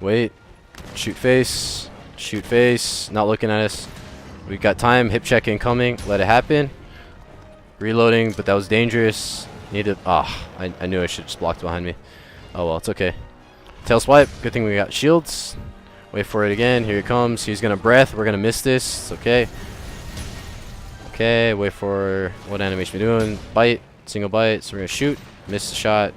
Wait. Shoot face. Shoot face. Not looking at us. We got time. Hip check incoming. Let it happen. Reloading, but that was dangerous. Needed. I knew I should just blocked behind me. Oh well, it's okay. Tail swipe. Good thing we got shields. Wait for it again. Here it comes. He's gonna breath. We're gonna miss this. It's okay. Okay. Wait for what animation we're doing. Bite. Single bite. So we're gonna shoot. Miss the shot.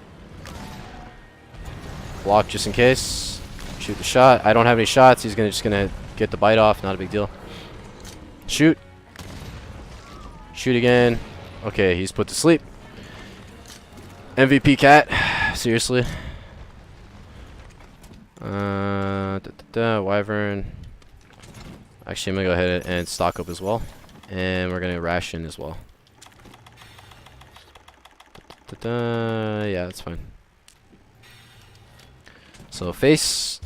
Block just in case. Shoot the shot. I don't have any shots. He's just gonna get the bite off. Not a big deal. Shoot. Shoot again. Okay. He's put to sleep. MVP cat. Seriously. Wyvern. Actually, I'm gonna go ahead and stock up as well, and we're gonna ration as well. Yeah, that's fine. So face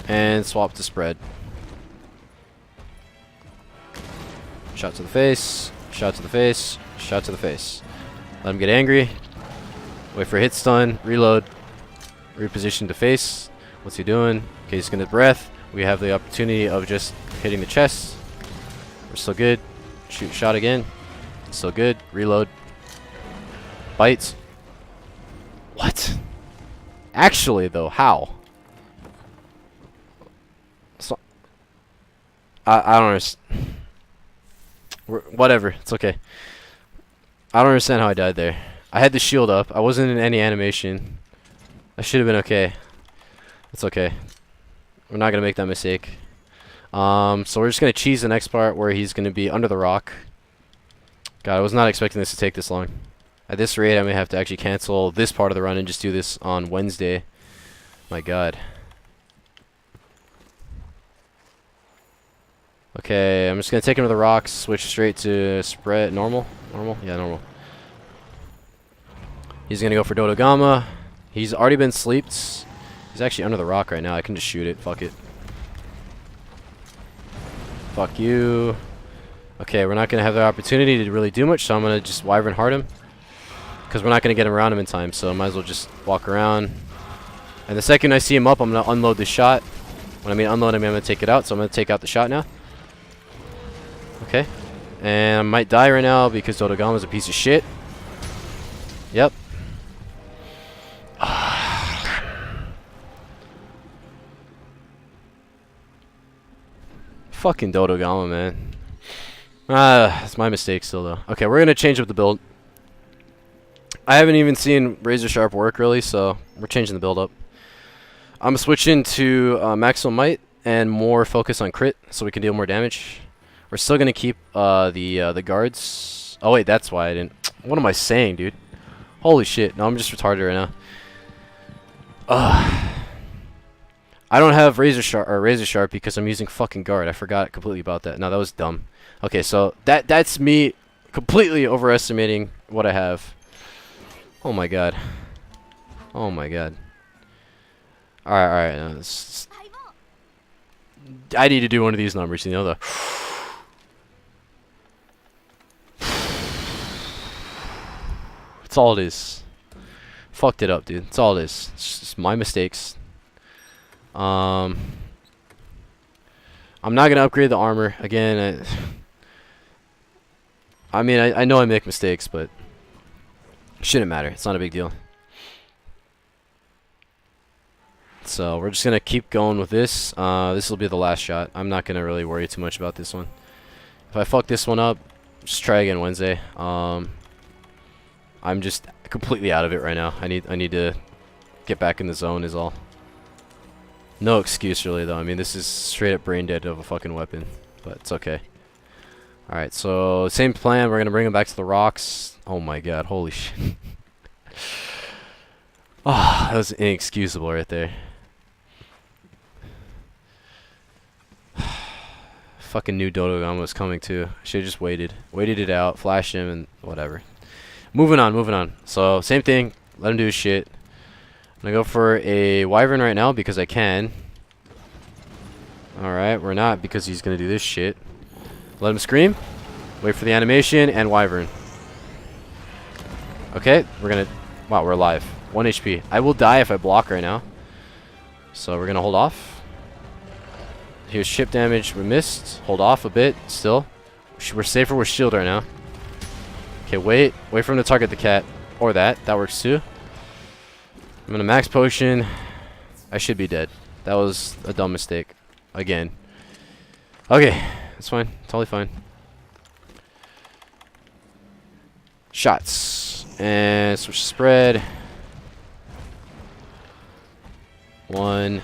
and swap to spread. Shot to the face. Shot to the face. Shot to the face. Let him get angry. Wait for hit stun. Reload. Reposition to face. What's he doing? Okay, he's gonna breath. We have the opportunity of just hitting the chest. We're still good. Shoot shot again. Still good. Reload. Bites. What? Actually though, how? So I don't understand. Whatever, it's okay. I don't understand how I died there. I had the shield up. I wasn't in any animation. I should have been okay. It's okay. We're not gonna make that mistake. So we're just gonna cheese the next part where he's gonna be under the rock. God, I was not expecting this to take this long. At this rate, I may have to actually cancel this part of the run and just do this on Wednesday. My God. Okay, I'm just gonna take him to the rocks. Switch straight to spread. Normal. Normal. Yeah, normal. He's gonna go for Dodo Gamma. He's already been sleeped. He's actually under the rock right now. I can just shoot it. Fuck it. Fuck you. Okay, we're not going to have the opportunity to really do much, so I'm going to just Wyvern hard him. Because we're not going to get around him in time, so I might as well just walk around. And the second I see him up, I'm going to unload the shot. When I mean unload, I mean I'm going to take it out, so I'm going to take out the shot now. Okay. And I might die right now because Dodogama is a piece of shit. Yep. Fucking Dodogama, man. It's my mistake still, though. Okay, we're going to change up the build. I haven't even seen Razor Sharp work, really, so we're changing the build up. I'm switching to maximum might and more focus on crit so we can deal more damage. We're still going to keep the guards. Oh, wait, that's why I didn't. What am I saying, dude? Holy shit. No, I'm just retarded right now. I don't have Razor Sharp because I'm using fucking guard. I forgot completely about that. No, that was dumb. Okay, so that's me completely overestimating what I have. Oh my god. Oh my god. Alright, alright. I need to do one of these numbers, you know, the... That's all it is. Fucked it up, dude. That's all it is. It's just my mistakes. I'm not gonna upgrade the armor again. I mean, I know I make mistakes, but it shouldn't matter. It's not a big deal. So we're just gonna keep going with this. This will be the last shot. I'm not gonna really worry too much about this one. If I fuck this one up, just try again Wednesday. I'm just completely out of it right now. I need to get back in the zone is all. No excuse really though. I mean, this is straight up brain dead of a fucking weapon, but it's okay. Alright, so same plan. We're gonna bring him back to the rocks. Oh my god, holy shit. Oh, that was inexcusable right there. Fucking knew Dodogon was coming too. Should've just waited it out, flashed him, and whatever. Moving on. So same thing. Let him do his shit. I'm gonna go for a wyvern right now because I can. Alright, we're not because he's gonna do this shit. Let him scream. Wait for the animation and wyvern. Okay, we're gonna... Wow, we're alive. 1 HP. I will die if I block right now. So we're gonna hold off. Here's chip damage. We missed. Hold off a bit. Still. We're safer with shield right now. Okay, wait. Wait for him to target the cat. Or that. That works too. I'm gonna max potion. I should be dead. That was a dumb mistake. Again. Okay. That's fine. Totally fine. Shots. And switch spread. 1,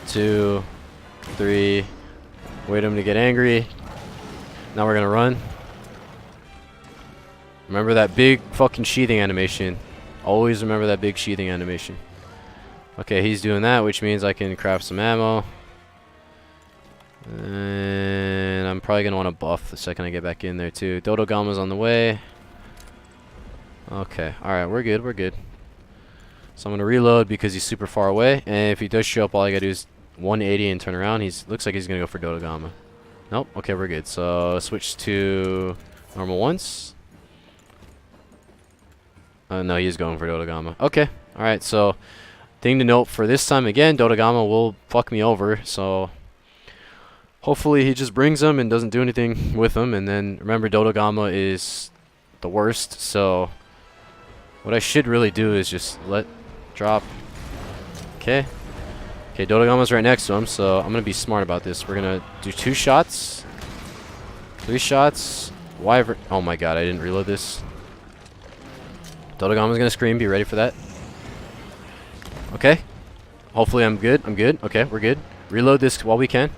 2, 3. Wait him to get angry. Now we're gonna run. Remember that big fucking sheathing animation. Always remember that big sheathing animation. Okay, he's doing that, which means I can craft some ammo. And I'm probably gonna want to buff the second I get back in there too. Dodogama's on the way. Okay, alright, we're good. So I'm gonna reload because he's super far away. And if he does show up, all I gotta do is 180 and turn around. Looks like he's gonna go for Dodogama. Nope, okay, we're good. So switch to normal ones. No, he's going for Dodogama. Okay, alright, so thing to note for this time again, Dodogama will fuck me over, so hopefully he just brings them and doesn't do anything with them. And then remember, Dodogama is the worst, so what I should really do is just let drop. Okay. Okay, Dodogama's right next to him, so I'm gonna be smart about this. We're gonna do 2 shots, 3 shots, wyvern. Oh my god, I didn't reload this. Dodogama's gonna scream, be ready for that. Okay. Hopefully I'm good. Okay, we're good. Reload this while we can.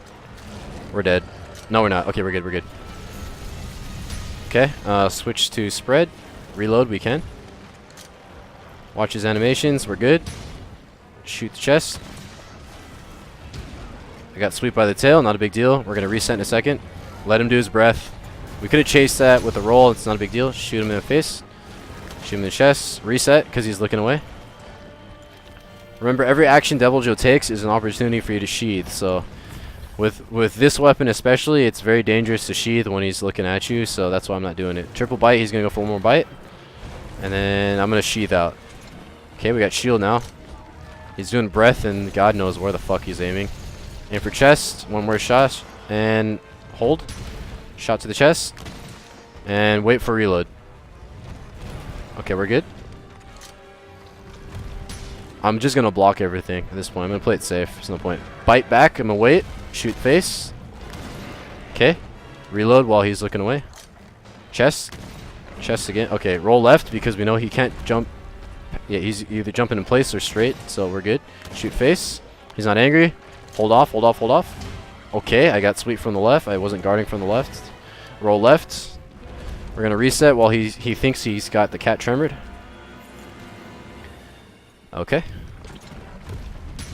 We're dead. No, we're not. Okay, we're good. Okay, switch to spread. Reload, we can. Watch his animations, we're good. Shoot the chest. I got swept by the tail, not a big deal. We're gonna reset in a second. Let him do his breath. We could have chased that with a roll, it's not a big deal. Shoot him in the face. Shoot him in the chest. Reset, because he's looking away. Remember, every action Deviljho takes is an opportunity for you to sheath, so with this weapon especially, it's very dangerous to sheath when he's looking at you, so that's why I'm not doing it. Triple bite, he's gonna go for 1 more bite. And then I'm gonna sheath out. Okay, we got shield now. He's doing breath, and God knows where the fuck he's aiming. Aim for chest, 1 more shot, and hold. Shot to the chest, and wait for reload. Okay, we're good. I'm just gonna block everything at this point. I'm gonna play it safe. There's no point. Bite back, I'm gonna wait. Shoot face. Okay. Reload while he's looking away. Chest. Chest again. Okay, roll left because we know he can't jump. Yeah, he's either jumping in place or straight, so we're good. Shoot face. He's not angry. Hold off. Okay, I got sweep from the left. I wasn't guarding from the left. Roll left. We're gonna reset while he thinks he's got the cat tremored. Okay.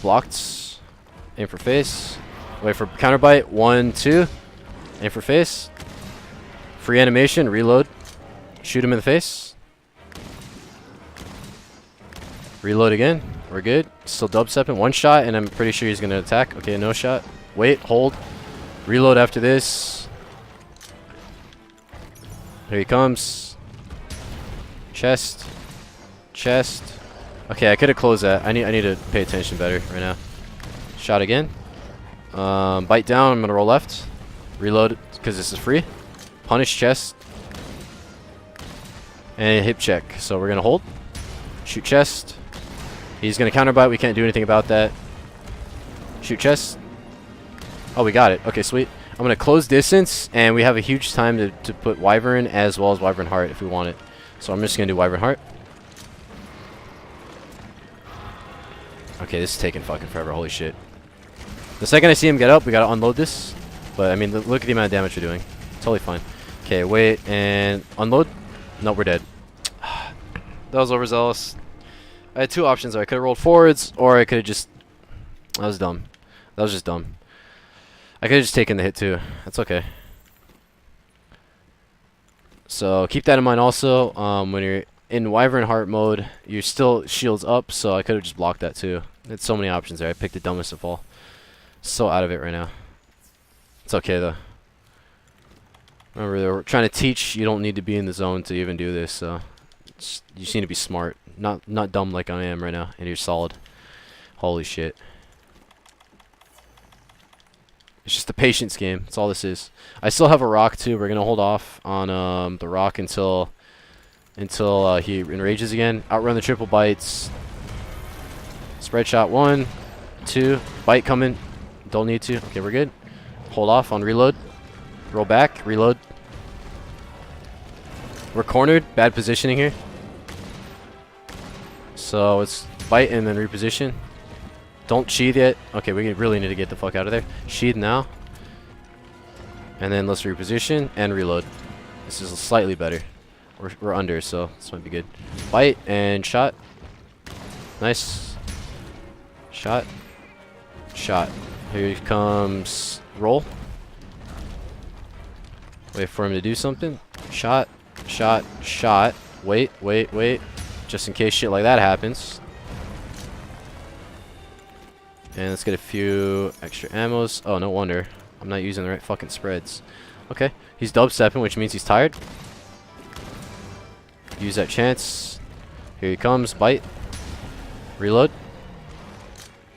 Blocked. Aim for face. Wait for counter bite. 1, 2. Aim for face. Free animation, reload. Shoot him in the face. Reload again. We're good. Still dubstepping. One shot, and I'm pretty sure he's going to attack. Okay, no shot. Wait, hold. Reload after this. Here he comes. Chest. Chest. Okay, I could have closed that. I need to pay attention better right now. Shot again. Bite down. I'm going to roll left. Reload because this is free. Punish chest. And hip check. So we're going to hold. Shoot chest. He's going to counter bite. We can't do anything about that. Shoot chest. Oh, we got it. Okay, sweet. I'm going to close distance, and we have a huge time to put Wyvern as well as Wyvern Heart if we want it. So I'm just going to do Wyvern Heart. Okay, this is taking fucking forever. Holy shit. The second I see him get up, we got to unload this. But, I mean, look at the amount of damage we're doing. Totally fine. Okay, wait, and unload. Nope, we're dead. That was overzealous. I had two options. I could have rolled forwards, or I could have just... That was dumb. That was just dumb. I could have just taken the hit, too. That's okay. So, keep that in mind also. When you're in Wyvern Heart mode, you're still shields up, so I could have just blocked that, too. There's so many options there. I picked the dumbest of all. So out of it right now. It's okay, though. Remember, we're trying to teach you don't need to be in the zone to even do this, so... You just need to be smart. Not dumb like I am right now. And you're solid. Holy shit. It's just a patience game. That's all this is. I still have a rock too. We're gonna hold off on the rock until he enrages again. Outrun the triple bites. Spread shot 1, 2. Bite coming. Don't need to. Okay, we're good. Hold off on reload. Roll back. Reload. We're cornered. Bad positioning here. So it's bite and then reposition. Don't sheath yet. Okay, we really need to get the fuck out of there. Sheath now. And then let's reposition and reload. This is slightly better. We're under, so this might be good. Bite and shot. Nice. Shot. Shot. Here comes roll. Wait for him to do something. Shot. Shot. Shot. Wait, wait, wait. Just in case shit like that happens. And let's get a few extra ammos. Oh, no wonder. I'm not using the right fucking spreads. Okay. He's dubstepping, which means he's tired. Use that chance. Here he comes. Bite. Reload.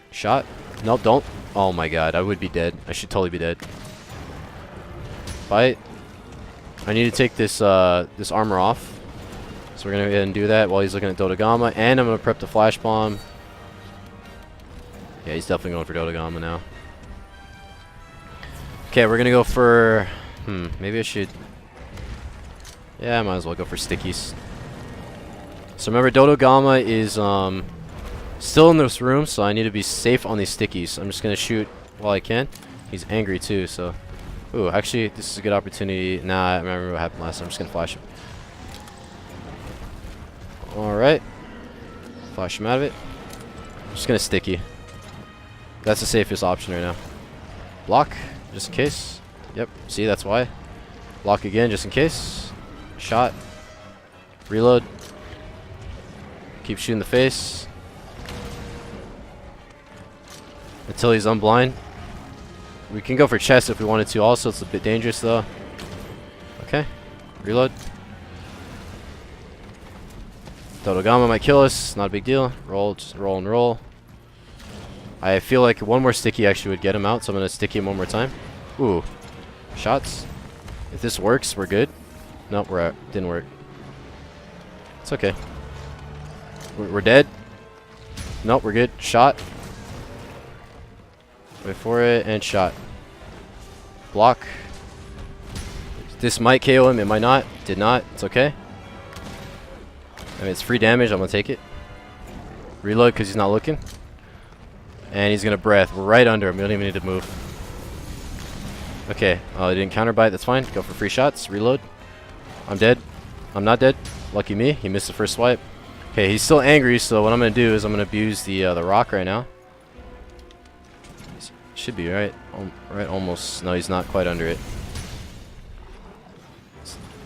Shot. Nope, don't. Oh my god, I would be dead. I should totally be dead. Bite. I need to take this this armor off. So we're going to go ahead and do that while he's looking at Dodogama. And I'm going to prep the flash bomb. Yeah, he's definitely going for Dodogama now. Okay, we're going to go for... maybe I should... Yeah, I might as well go for stickies. So remember, Dodogama is still in this room, so I need to be safe on these stickies. I'm just going to shoot while I can. He's angry too, so... Ooh, actually, this is a good opportunity. Nah, I remember what happened last time. I'm just going to flash him. Alright. Flash him out of it. Just gonna sticky. That's the safest option right now. Block, just in case. Yep, see, that's why. Block again, just in case. Shot. Reload. Keep shooting the face. Until he's unblind. We can go for chest if we wanted to also. It's a bit dangerous though. Okay. Reload. Dodogama might kill us. Not a big deal. Roll, just roll and roll. I feel like one more sticky actually would get him out, so I'm going to sticky him one more time. Ooh. Shots. If this works, we're good. Nope, we're out. Didn't work. It's okay. We're dead. Nope, we're good. Shot. Wait for it, and shot. Block. This might KO him, it might not. Did not. It's okay. I mean, it's free damage. I'm going to take it. Reload because he's not looking. And he's going to breath. We're right under him. We don't even need to move. Okay. Oh, he didn't counter bite. That's fine. Go for free shots. Reload. I'm dead. I'm not dead. Lucky me. He missed the first swipe. Okay, he's still angry, so what I'm going to do is I'm going to abuse the rock right now. Should be right. Right, almost. No, he's not quite under it.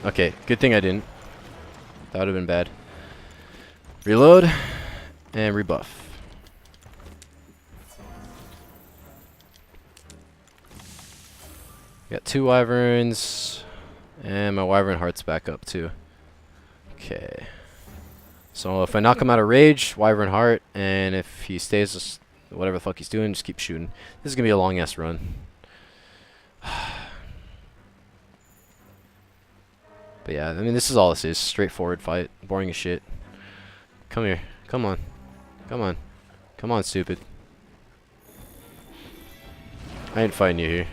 Okay, good thing I didn't. That would have been bad. Reload and rebuff. Got 2 wyverns, and my wyvern heart's back up too. Okay. So if I knock him out of rage, wyvern heart, and if he stays whatever the fuck he's doing, just keep shooting. This is gonna be a long ass run. But yeah, I mean, this is all this is. Straightforward fight. Boring as shit. Come here. Come on. Come on. Come on, stupid. I ain't fighting you here.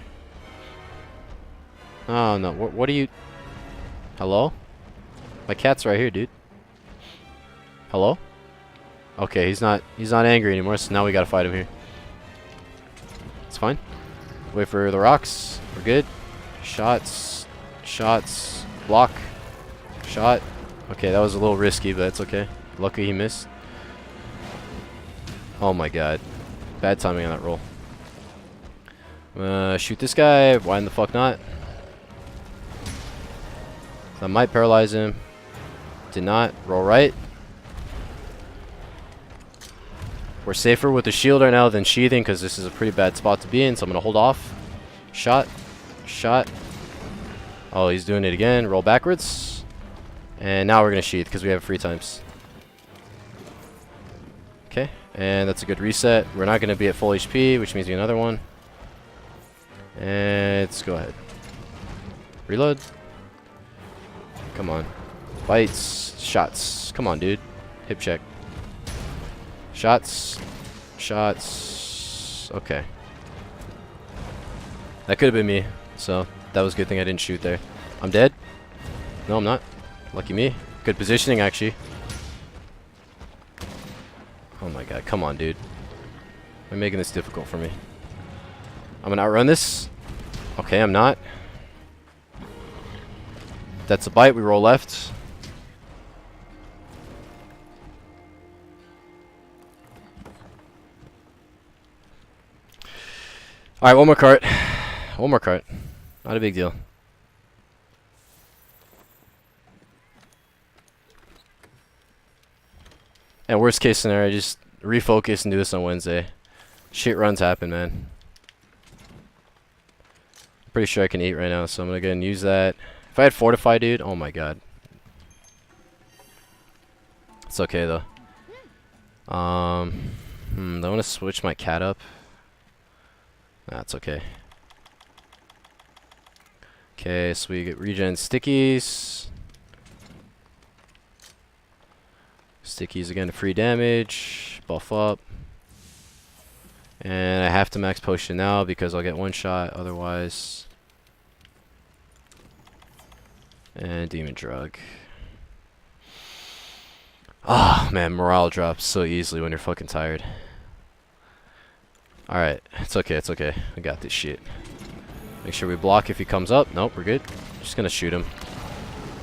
Oh, no. What are you... Hello? My cat's right here, dude. Hello? Okay, he's not angry anymore, so now we gotta fight him here. It's fine. Wait for the rocks. We're good. Shots. Shots. Block. Shot. Okay, that was a little risky, but it's okay. Lucky he missed. Oh my god. Bad timing on that roll. Shoot this guy. Why in the fuck not? I might paralyze him. Did not. Roll right. We're safer with the shield right now than sheathing because this is a pretty bad spot to be in, so I'm going to hold off. Shot. Shot. Oh, he's doing it again. Roll backwards. And now we're going to sheath because we have free times. Okay. And that's a good reset. We're not going to be at full HP, which means we get another one. And let's go ahead. Reload. Come on. Bites. Shots. Come on, dude. Hip check. Shots. Shots. Okay. That could have been me. So, that was a good thing I didn't shoot there. I'm dead? No, I'm not. Lucky me. Good positioning, actually. Oh my god. Come on, dude. You're making this difficult for me. I'm gonna outrun this. Okay, I'm not. That's a bite. We roll left. Alright, one more cart. One more cart. Not a big deal. And worst case scenario, just refocus and do this on Wednesday. Shit runs happen, man. Pretty sure I can eat right now, so I'm gonna go ahead and use that. If I had Fortify, dude, oh my god. It's okay though. Do I want to switch my cat up? Nah, it's okay. Okay, so we get regen stickies. Stickies again to free damage. Buff up. And I have to max potion now because I'll get one shot otherwise. And demon drug. Ah, man, morale drops so easily when you're fucking tired. Alright, it's okay, it's okay. I got this shit. Make sure we block if he comes up. Nope, we're good. Just gonna shoot him.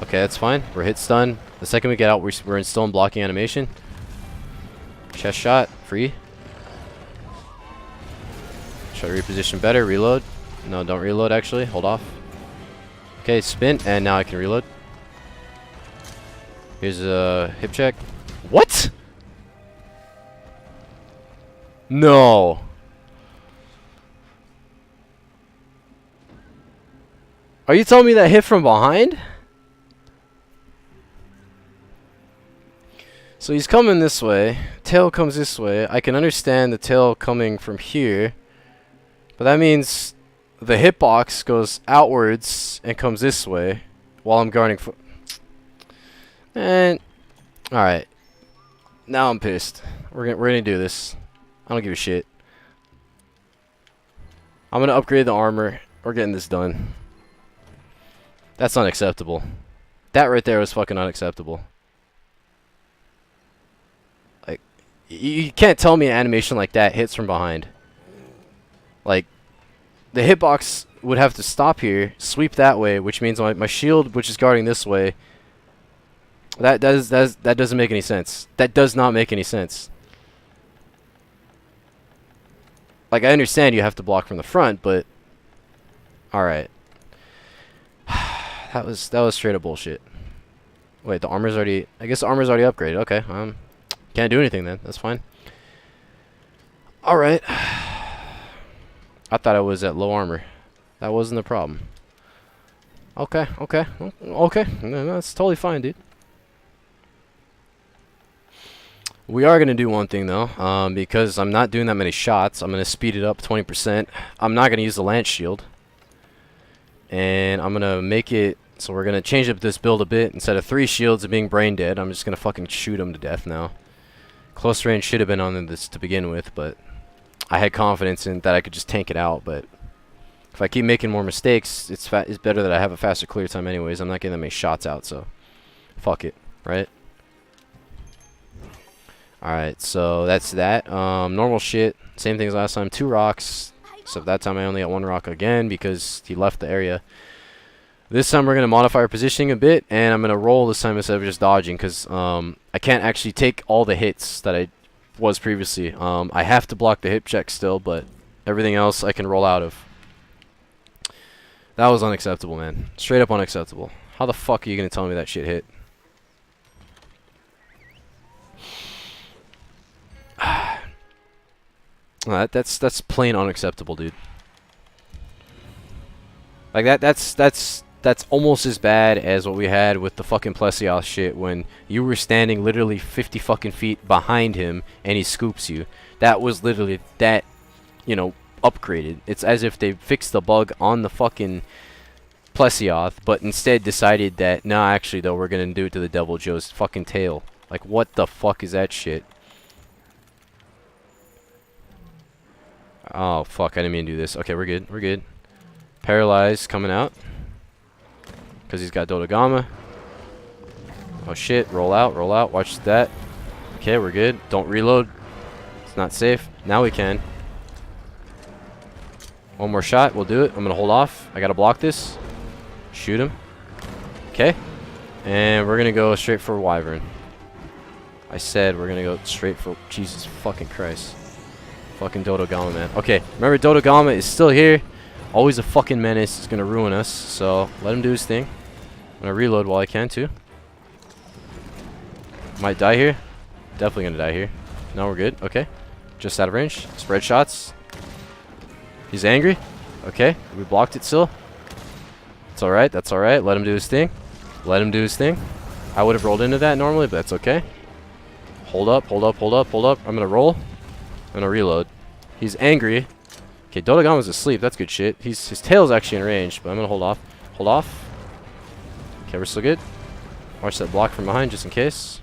Okay, that's fine. We're hit stun. The second we get out, we're still in blocking animation. Chest shot, free. Try to reposition better. Reload. No, don't reload actually. Hold off. Okay, spin, and now I can reload. Here's a hip check. What? No. Are you telling me that hit from behind? So he's coming this way. Tail comes this way. I can understand the tail coming from here. But that means the hitbox goes outwards and comes this way while I'm guarding. And alright. Now I'm pissed. We're gonna do this. I don't give a shit. I'm gonna upgrade the armor. We're getting this done. That's unacceptable. That right there was fucking unacceptable. Like, you can't tell me an animation like that hits from behind. Like, the hitbox would have to stop here, sweep that way, which means my shield, which is guarding this way, that doesn't make any sense. That does not make any sense. Like, I understand you have to block from the front, but alright. That was straight up bullshit. Wait, the armor's already... I guess the armor's already upgraded. Okay, can't do anything then. That's fine. Alright. I thought I was at low armor. That wasn't the problem. Okay. No, that's totally fine, dude. We are going to do one thing, though. Because I'm not doing that many shots, I'm going to speed it up 20%. I'm not going to use the lance shield. And I'm going to make it... So we're going to change up this build a bit. Instead of 3 shields and being brain dead, I'm just going to fucking shoot him to death now. Close range should have been on this to begin with, but I had confidence in that I could just tank it out. But if I keep making more mistakes, it's better that I have a faster clear time anyways. I'm not getting that many shots out, so fuck it, right? Alright, so that's that. Normal shit, same thing as last time. 2 rocks, except that time I only got 1 rock again because he left the area. This time we're going to modify our positioning a bit, and I'm going to roll this time instead of just dodging, because I can't actually take all the hits that I was previously. I have to block the hip check still, but everything else I can roll out of. That was unacceptable, man. Straight up unacceptable. How the fuck are you going to tell me that shit hit? That's plain unacceptable, dude. Like that's almost as bad as what we had with the fucking Plesioth shit when you were standing literally 50 fucking feet behind him and he scoops you. That was literally that, you know, upgraded. It's as if they fixed the bug on the fucking Plesioth, but instead decided that, nah, actually though, we're gonna do it to the Deviljho's fucking tail. Like, what the fuck is that shit? Oh, fuck, I didn't mean to do this. Okay, we're good, we're good. Paralyzed coming out. Because he's got Dodogama. Oh shit, roll out, watch that. Okay, we're good. Don't reload. It's not safe. Now we can. One more shot, we'll do it. I'm gonna hold off. I gotta block this. Shoot him. Okay. And we're gonna go straight for Wyvern. I said we're gonna go straight for... Jesus fucking Christ. Fucking Dodogama, man. Okay, remember Dodogama is still here. Always a fucking menace. It's gonna ruin us. So let him do his thing. I'm gonna reload while I can too. Might die here. Definitely gonna die here. No, we're good. Okay. Just out of range. Spread shots. He's angry. Okay. We blocked it still. It's alright. That's alright. Let him do his thing. Let him do his thing. I would have rolled into that normally, but that's okay. Hold up. Hold up. Hold up. Hold up. I'm gonna roll. I'm gonna reload. He's angry. Okay, Dodogama's asleep. That's good shit. His tail's actually in range, but I'm gonna hold off. Hold off. Okay, we're still good. Watch that block from behind just in case.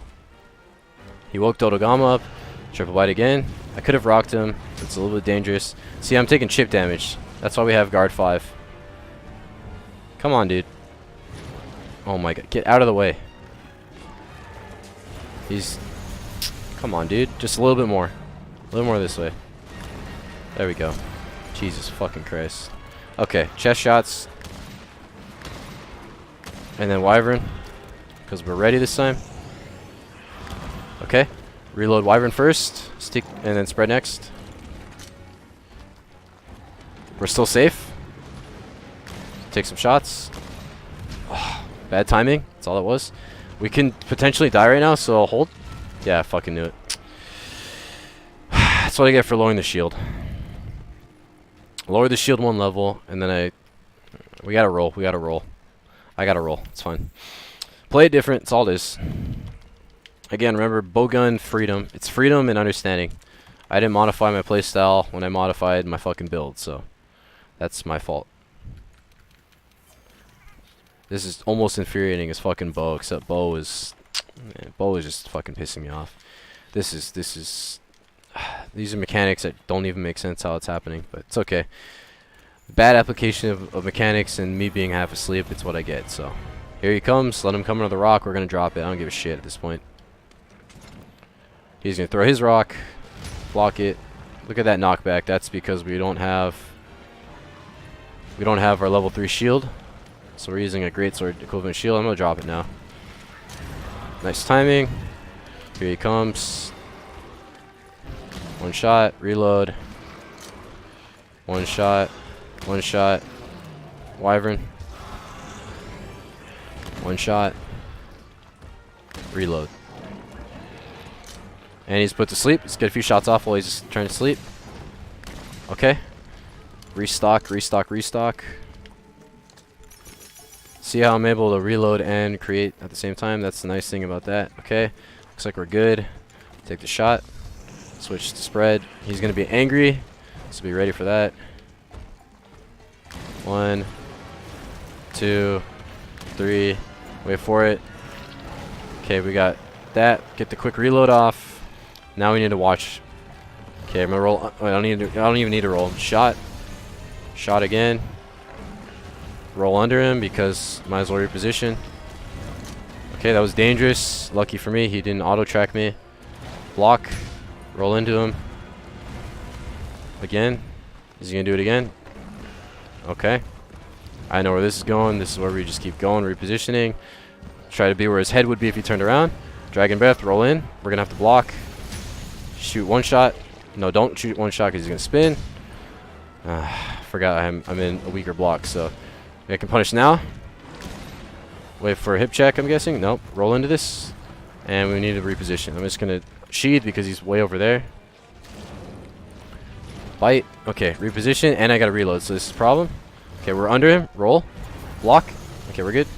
He woke Dodogama up. Triple bite again. I could have rocked him. It's a little bit dangerous. See, I'm taking chip damage. That's why we have guard 5. Come on, dude. Oh my god. Get out of the way. He's... Come on, dude. Just a little bit more. A little more this way. There we go. Jesus fucking Christ. Okay, chest shots. And then Wyvern. Because we're ready this time. Okay. Reload Wyvern first. Stick and then spread next. We're still safe. Take some shots. Oh, bad timing. That's all it was. We can potentially die right now, so I'll hold. Yeah, I fucking knew it. That's what I get for lowering the shield. Lower the shield 1 level, and then we gotta roll. We gotta roll. I gotta roll. It's fine. Play it different. It's all it is. Again, remember, Bowgun, freedom. It's freedom and understanding. I didn't modify my playstyle when I modified my fucking build, so that's my fault. This is almost infuriating as fucking Bow, except Bow is... Man, Bow is just fucking pissing me off. This is... These are mechanics that don't even make sense how it's happening, but it's okay. Bad application of mechanics and me being half asleep, it's what I get, so. Here he comes, let him come under the rock, we're gonna drop it. I don't give a shit at this point. He's gonna throw his rock, block it. Look at that knockback, that's because we don't have our level 3 shield. So we're using a greatsword equivalent shield. I'm gonna drop it now. Nice timing. Here he comes. One shot, reload. One shot, Wyvern. One shot. Reload. And he's put to sleep. Let's get a few shots off while he's just trying to sleep. Okay. Restock, restock, restock. See how I'm able to reload and create at the same time? That's the nice thing about that. Okay. Looks like we're good. Take the shot. Switch to spread. He's going to be angry. So be ready for that. 1, 2, 3. Wait for it. Okay, we got that. Get the quick reload off. Now we need to watch. Okay, I'm gonna roll. I don't even need to roll. Shot. Shot again. Roll under him because might as well reposition. Okay, that was dangerous. Lucky for me, he didn't auto track me. Block. Roll into him. Again. Is he gonna do it again? Okay. I know where this is going. This is where we just keep going, repositioning. Try to be where his head would be if he turned around. Dragon Breath, roll in. We're gonna have to block. Shoot one shot. No, don't shoot one shot because he's gonna spin. Forgot I'm in a weaker block, so I can punish now. Wait for a hip check, I'm guessing. Nope. Roll into this. And we need to reposition. I'm just gonna sheath because he's way over there. Bite. Okay, reposition, and I gotta reload, so this is a problem. Okay, we're under him. Roll. Block. Okay, we're good.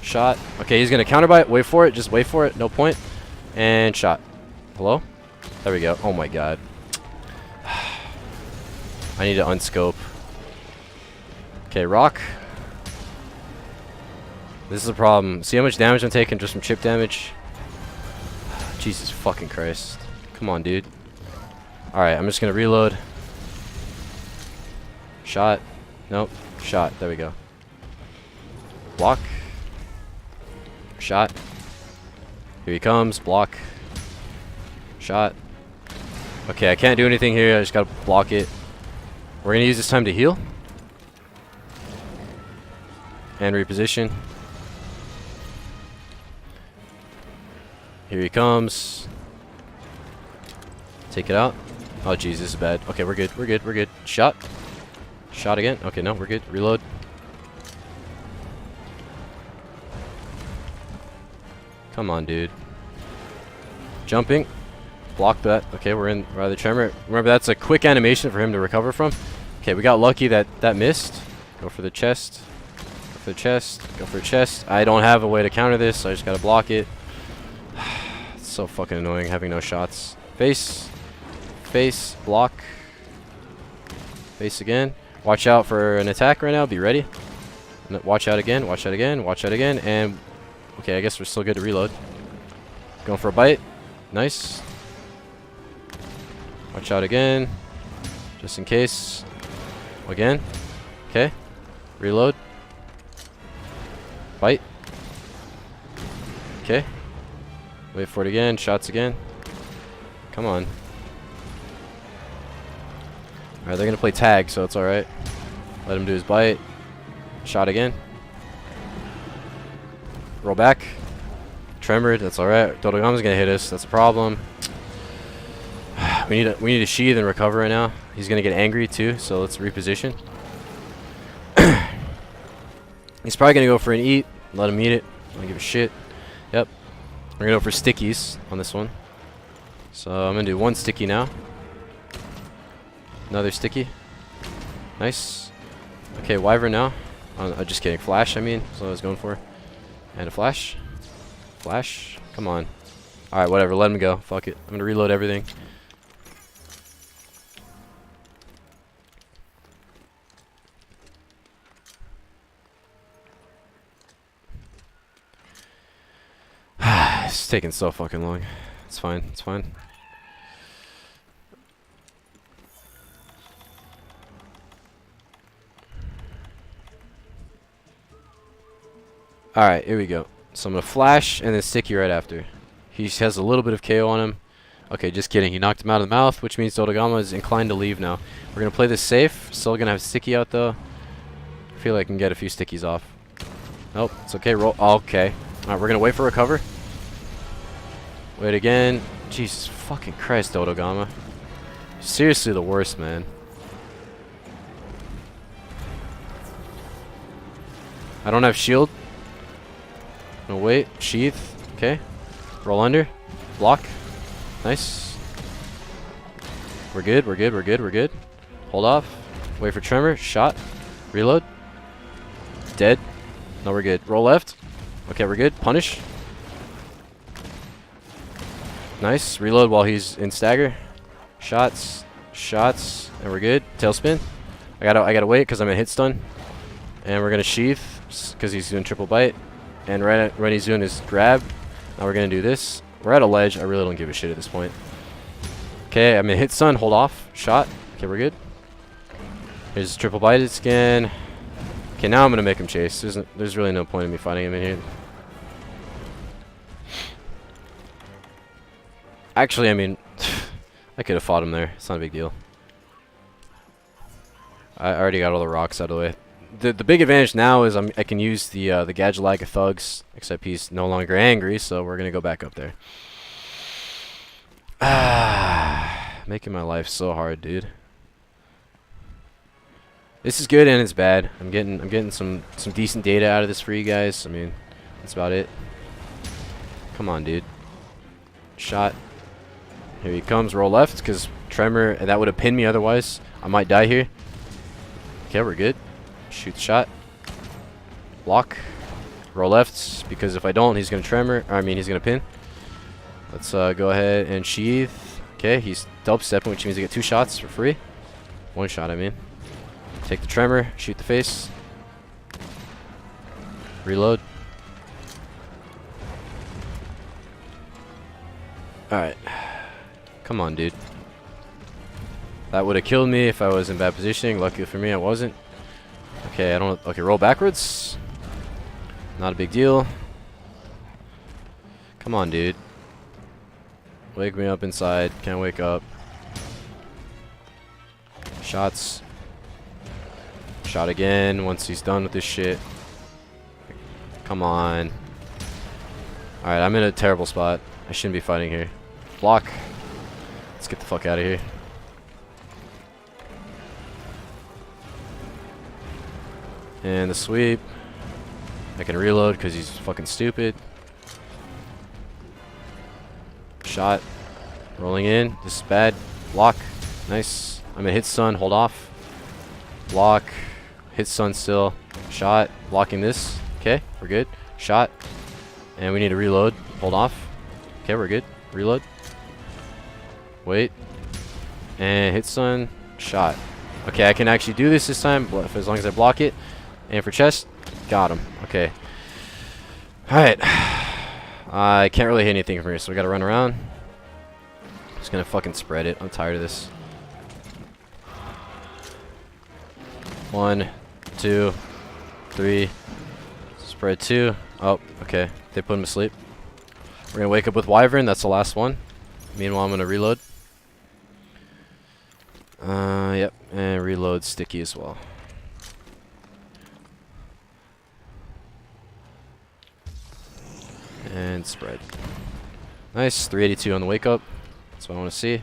Shot. Okay, he's gonna counter bite. Wait for it. Just wait for it. No point. And shot. Hello? There we go. Oh my god. I need to unscope. Okay, rock. This is a problem. See how much damage I'm taking just from chip damage? Jesus fucking Christ. Come on, dude. Alright, I'm just gonna reload. Shot. Nope. Shot. There we go. Block. Shot. Here he comes. Block. Shot. Okay, I can't do anything here. I just gotta block it. We're gonna use this time to heal. And reposition. Here he comes. Take it out. Oh, jeez, this is bad. Okay, we're good. We're good. We're good. Shot. Shot again. Okay, no, we're good. Reload. Come on, dude. Jumping. Block that. Okay, we're in rather Tremor. Remember, that's a quick animation for him to recover from. Okay, we got lucky that that missed. Go for the chest. Go for the chest. Go for the chest. I don't have a way to counter this, so I just gotta block it. It's so fucking annoying having no shots. Face. Face. Block. Face again. Watch out for an attack right now. Be ready. Watch out again. Watch out again. Watch out again. And okay, I guess we're still good to reload. Going for a bite. Nice. Watch out again. Just in case. Again. Okay. Reload. Bite. Okay. Wait for it again. Shots again. Come on. Alright, they're going to play tag, so it's alright. Let him do his bite. Shot again. Roll back. Tremor, that's alright. Dodogama's going to hit us. That's a problem. We need to sheath and recover right now. He's going to get angry too, so let's reposition. He's probably going to go for an eat. Let him eat it. I don't give a shit. Yep. We're going to go for stickies on this one. So I'm going to do one sticky now. Another sticky. Nice. Okay, Wyvern now. Just kidding. Flash, I mean. That's what I was going for. And a flash. Flash. Come on. Alright, whatever. Let him go. Fuck it. I'm going to reload everything. It's taking so fucking long. It's fine. It's fine. Alright, here we go. So I'm going to flash and then sticky right after. He has a little bit of KO on him. Okay, just kidding. He knocked him out of the mouth, which means Dodogama is inclined to leave now. We're going to play this safe. Still going to have sticky out though. I feel like I can get a few stickies off. Nope, it's okay. Roll. Oh, okay. Alright, we're going to wait for recover. Wait again. Jesus fucking Christ, Dodogama. Seriously the worst, man. I don't have shield. No, wait. Sheath. Okay. Roll under. Block. Nice. We're good. We're good. We're good. We're good. Hold off. Wait for Tremor. Shot. Reload. Dead. No, we're good. Roll left. Okay, we're good. Punish. Nice. Reload while he's in stagger. Shots. Shots. And we're good. Tailspin. I gotta wait because I'm in hit stun. And we're gonna sheath because he's doing triple bite. And right when he's doing his grab, now we're gonna do this. We're at a ledge. I really don't give a shit at this point. Okay, I'm in hit stun. Hold off. Shot. Okay, we're good. Here's triple bite again. Okay, now I'm gonna make him chase. There's really no point in me fighting him in here. Actually, I mean, I could have fought him there. It's not a big deal. I already got all the rocks out of the way. The big advantage now is I can use the Gadget of Thugs, except he's no longer angry, so we're gonna go back up there. Making my life so hard, dude. This is good and it's bad. I'm getting some decent data out of this for you guys. I mean, that's about it. Come on, dude. Shot. Here he comes. Roll left, because Tremor, that would have pinned me otherwise. I might die here. Okay, we're good. Shoot the shot. Block. Roll left, because if I don't, he's going to Tremor. I mean, he's going to pin. Let's go ahead and sheath. Okay, he's dub stepping, which means I get 2 shots for free. 1 shot, I mean. Take the Tremor. Shoot the face. Reload. Alright. Come on, dude. That would have killed me if I was in bad positioning. Luckily for me, I wasn't. Okay, okay, roll backwards. Not a big deal. Come on, dude. Wake me up inside. Can't wake up. Shots. Shot again once he's done with this shit. Come on. Alright, I'm in a terrible spot. I shouldn't be fighting here. Block. Let's get the fuck out of here. And the sweep. I can reload because he's fucking stupid. Shot. Rolling in. This is bad. Block. Nice. I'm in hit stun. Hold off. Block. Hit stun still. Shot. Blocking this. Okay, we're good. Shot. And we need to reload. Hold off. Okay, we're good. Reload. Wait. And hit stun. Shot. Okay, I can actually do this time as long as I block it. And for chest, got him. Okay. Alright. I can't really hit anything from here, so we gotta run around. Just gonna fucking spread it. I'm tired of this. 1, 2, 3. Spread 2. Oh, okay. They put him to sleep. We're gonna wake up with Wyvern. That's the last one. Meanwhile, I'm gonna reload. Yep. And reload sticky as well. And spread. Nice. 382 on the wake up. That's what I want to see.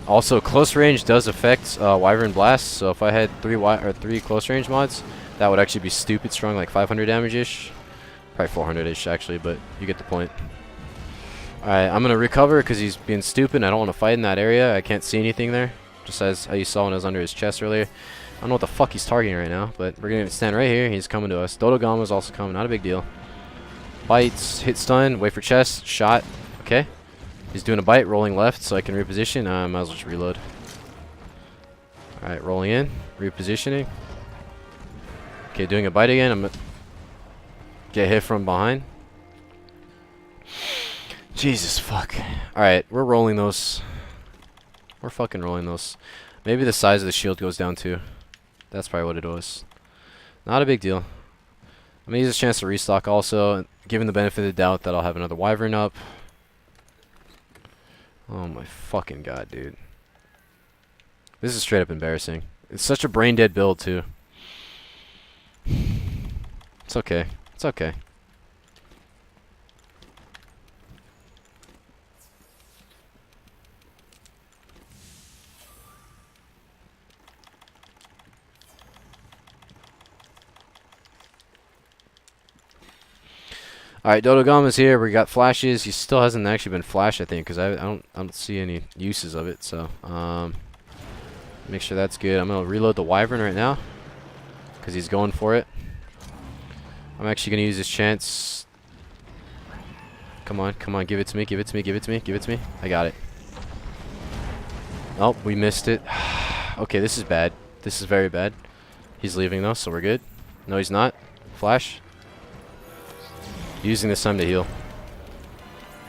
Also, close range does affect Wyvern Blast. So if I had 3 close range mods, that would actually be stupid strong, like 500 damage-ish. Probably 400-ish actually, but you get the point. Alright, I'm going to recover because he's being stupid. I don't want to fight in that area. I can't see anything there. Just as how you saw when I was under his chest earlier. I don't know what the fuck he's targeting right now, but we're going to stand right here. He's coming to us. Dodogama's also coming. Not a big deal. Bites, hit stun, wait for chest, shot. Okay. He's doing a bite, rolling left so I can reposition. I might as well just reload. Alright, rolling in, repositioning. Okay, doing a bite again. I'm gonna get hit from behind. Jesus fuck. Alright, we're rolling those. We're fucking rolling those. Maybe the size of the shield goes down too. That's probably what it was. Not a big deal. I'm gonna use this chance to restock also, given the benefit of the doubt that I'll have another Wyvern up. Oh my fucking god, dude. This is straight up embarrassing. It's such a brain dead build too. It's okay. It's okay. Alright, Dodogama's here. We got flashes. He still hasn't actually been flashed, I think, because I don't see any uses of it. So, make sure that's good. I'm going to reload the Wyvern right now because he's going for it. I'm actually going to use this chance. Come on, come on. Give it to me, give it to me, give it to me, give it to me. I got it. Oh, we missed it. Okay, this is bad. This is very bad. He's leaving, though, so we're good. No, he's not. Flash. Using this time to heal.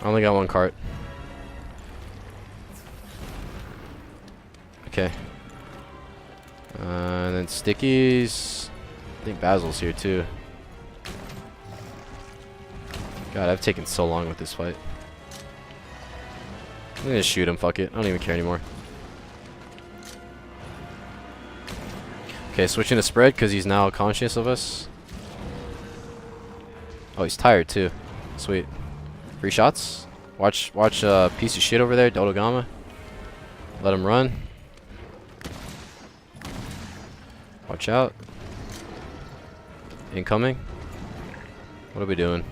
I only got one cart. Okay. And then stickies. I think Basil's here too. God, I've taken so long with this fight. I'm gonna shoot him, fuck it. I don't even care anymore. Okay, switching to spread because he's now conscious of us. Oh, he's tired too. Sweet. Free shots. Watch piece of shit over there, Dodogama. Let him run. Watch out. Incoming. What are we doing?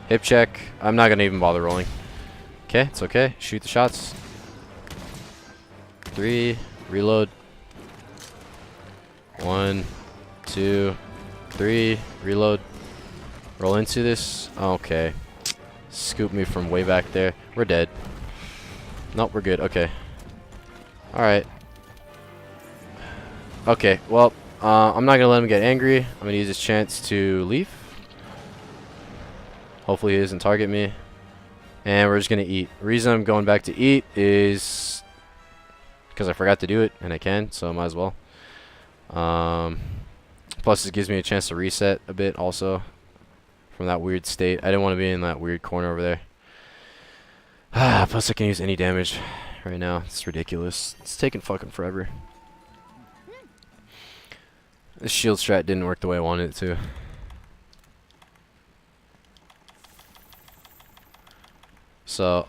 Hip check. I'm not gonna even bother rolling. Okay, it's okay. Shoot the shots. 3. Reload. 1, 2, 3. Reload. Roll into this. Okay. Scoop me from way back there. We're dead. Nope, we're good. Okay. Alright. Okay, well, I'm not going to let him get angry. I'm going to use this chance to leave. Hopefully he doesn't target me. And we're just going to eat. The reason I'm going back to eat is because I forgot to do it, and I can, so I might as well. Plus, it gives me a chance to reset a bit also. From that weird state. I didn't want to be in that weird corner over there. Plus I can use any damage right now. It's ridiculous. It's taking fucking forever. This shield strat didn't work the way I wanted it to. So,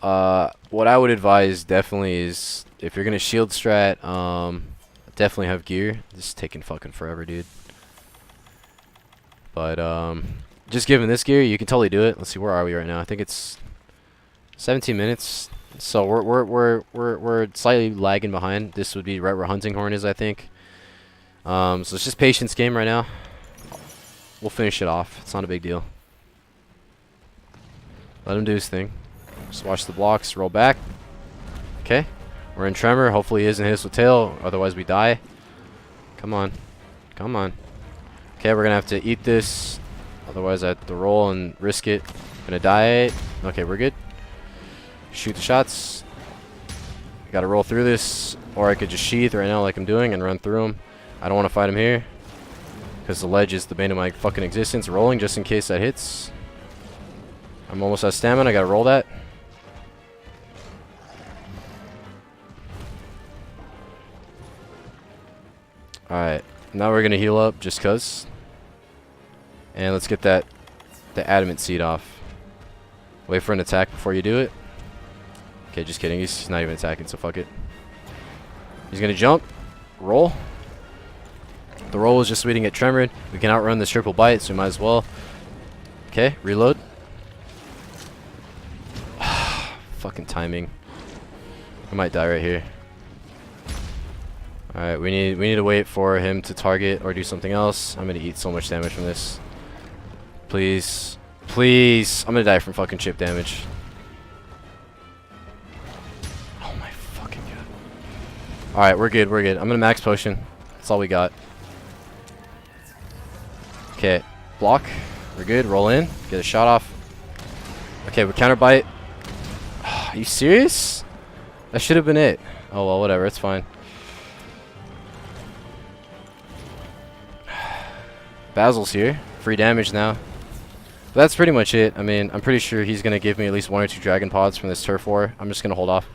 what I would advise definitely is if you're gonna shield strat, definitely have gear. This is taking fucking forever, dude. But, just given this gear, you can totally do it. Let's see, where are we right now? I think it's 17 minutes. So we're slightly lagging behind. This would be right where Hunting Horn is, I think. So it's just patience game right now. We'll finish it off. It's not a big deal. Let him do his thing. Just watch the blocks. Roll back. Okay. We're in Tremor. Hopefully he isn't hit us with tail. Otherwise we die. Come on. Come on. Okay, we're going to have to eat this. Otherwise, I have to roll and risk it. Gonna die. Okay, we're good. Shoot the shots. Gotta roll through this. Or I could just sheath right now like I'm doing and run through him. I don't want to fight him here. Because the ledge is the bane of my fucking existence. Rolling just in case that hits. I'm almost out of stamina. I gotta roll that. Alright. Now we're gonna heal up just cause. And let's get the adamant seed off. Wait for an attack before you do it. Okay, just kidding. He's not even attacking, so fuck it. He's gonna jump. Roll. The roll is just so we didn't get tremored. We can outrun this triple bite, so we might as well. Okay, reload. Fucking timing. I might die right here. Alright, we need to wait for him to target or do something else. I'm gonna eat so much damage from this. Please. Please. I'm gonna die from fucking chip damage. Oh my fucking god. Alright, we're good, we're good. I'm gonna max potion. That's all we got. Okay. Block. We're good. Roll in. Get a shot off. Okay, we counter bite. Are you serious? That should have been it. Oh well, whatever. It's fine. Basil's here. Free damage now. But that's pretty much it. I mean, I'm pretty sure he's going to give me at least 1 or 2 dragon pods from this turf war. I'm just going to hold off.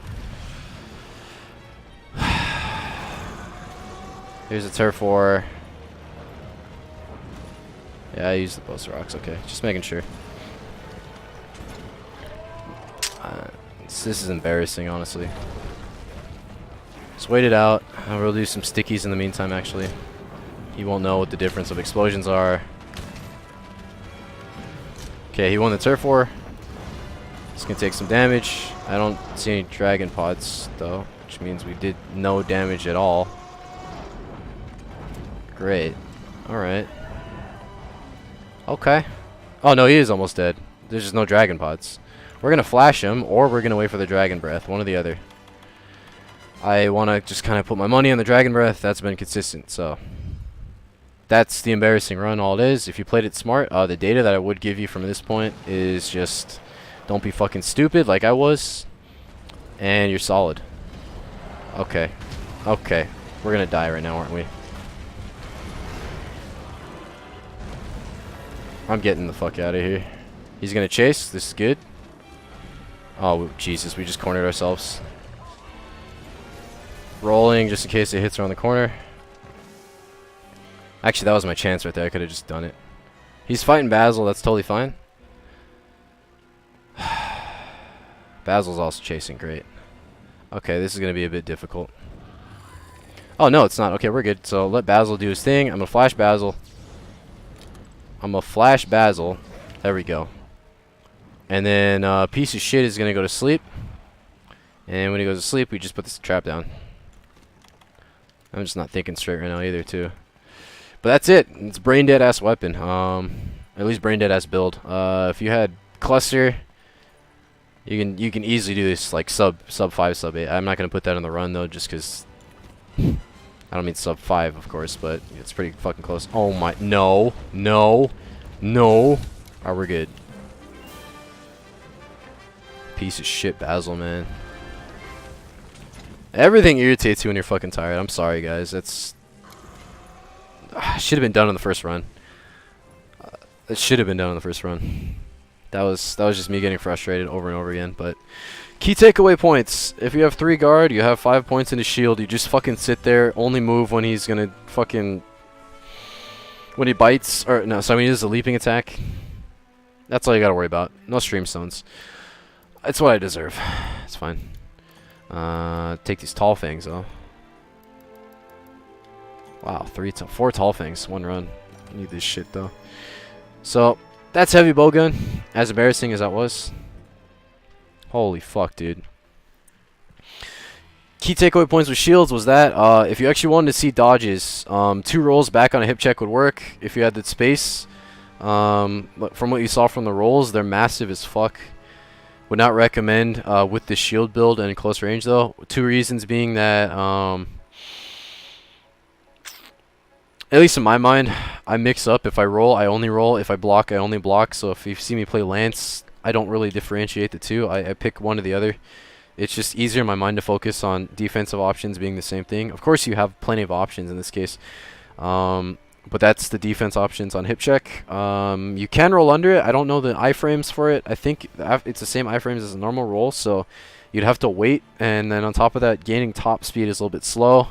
Here's a turf war. Yeah, I used the poster rocks. Okay, just making sure. This is embarrassing, honestly. Just wait it out. We'll do some stickies in the meantime, actually. He won't know what the difference of explosions are. Okay, he won the turf war. He's gonna take some damage. I don't see any dragon pods though, which means we did no damage at all. Great. Alright. Okay. Oh no, he is almost dead. There's just no dragon pods. We're gonna flash him, or we're gonna wait for the dragon breath. One or the other. I wanna just kind of put my money on the dragon breath. That's been consistent, so that's the embarrassing run. All it is. If you played it smart, the data that I would give you from this point is just don't be fucking stupid like I was, and you're solid. Okay. Okay. We're gonna die right now, aren't we? I'm getting the fuck out of here. He's gonna chase. This is good. Oh, Jesus. We just cornered ourselves. Rolling just in case it hits around the corner. Actually, that was my chance right there. I could have just done it. He's fighting Basil. That's totally fine. Basil's also chasing. Great. Okay, this is going to be a bit difficult. Oh, no, it's not. Okay, we're good. So let Basil do his thing. I'm going to flash Basil. There we go. And then piece of shit is going to go to sleep. And when he goes to sleep, we just put this trap down. I'm just not thinking straight right now either, too. But that's it. It's brain dead ass weapon. At least brain dead ass build. If you had cluster, you can easily do this like sub 5, sub 8. I'm not gonna put that on the run though, just because I don't mean sub 5, of course, but it's pretty fucking close. Oh my, no. Alright, we're good. Piece of shit, Basil, man. Everything irritates you when you're fucking tired. I'm sorry, guys. That's should have been done on the first run. It should have been done on the first run. That was just me getting frustrated over and over again. But key takeaway points: if you have 3 guard, you have 5 points in his shield. You just fucking sit there. Only move when he's gonna fucking when he bites, or no, so when he does a leaping attack. That's all you gotta worry about. No stream stones. It's what I deserve. It's fine. Take these tall fangs though. Wow, 4 tall fangs, 1 run. Need this shit though. So that's heavy bowgun. As embarrassing as that was. Holy fuck, dude. Key takeaway points with shields was that if you actually wanted to see dodges, 2 rolls back on a hip check would work if you had the space. But from what you saw from the rolls, they're massive as fuck. Would not recommend with the shield build and close range though. 2 reasons being that at least in my mind, I mix up. If I roll, I only roll. If I block, I only block. So if you see me play Lance, I don't really differentiate the two. I pick one or the other. It's just easier in my mind to focus on defensive options being the same thing. Of course, you have plenty of options in this case. But that's the defense options on hip check. You can roll under it. I don't know the iframes for it. I think it's the same iframes as a normal roll. So you'd have to wait. And then on top of that, gaining top speed is a little bit slow.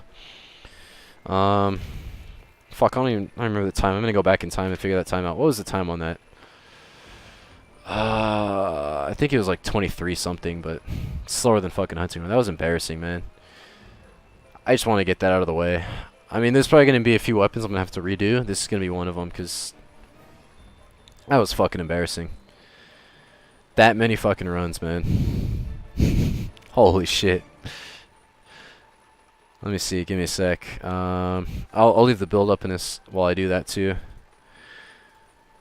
Fuck, I don't remember the time. I'm gonna go back in time and figure that time out. What was the time on that? I think it was like 23 something, but slower than fucking hunting. That was embarrassing, man. I just want to get that out of the way. I mean, there's probably gonna be a few weapons I'm gonna have to redo. This is gonna be one of them because that was fucking embarrassing. That many fucking runs, man. Holy shit. Let me see. Give me a sec. I'll leave the build up in this while I do that too.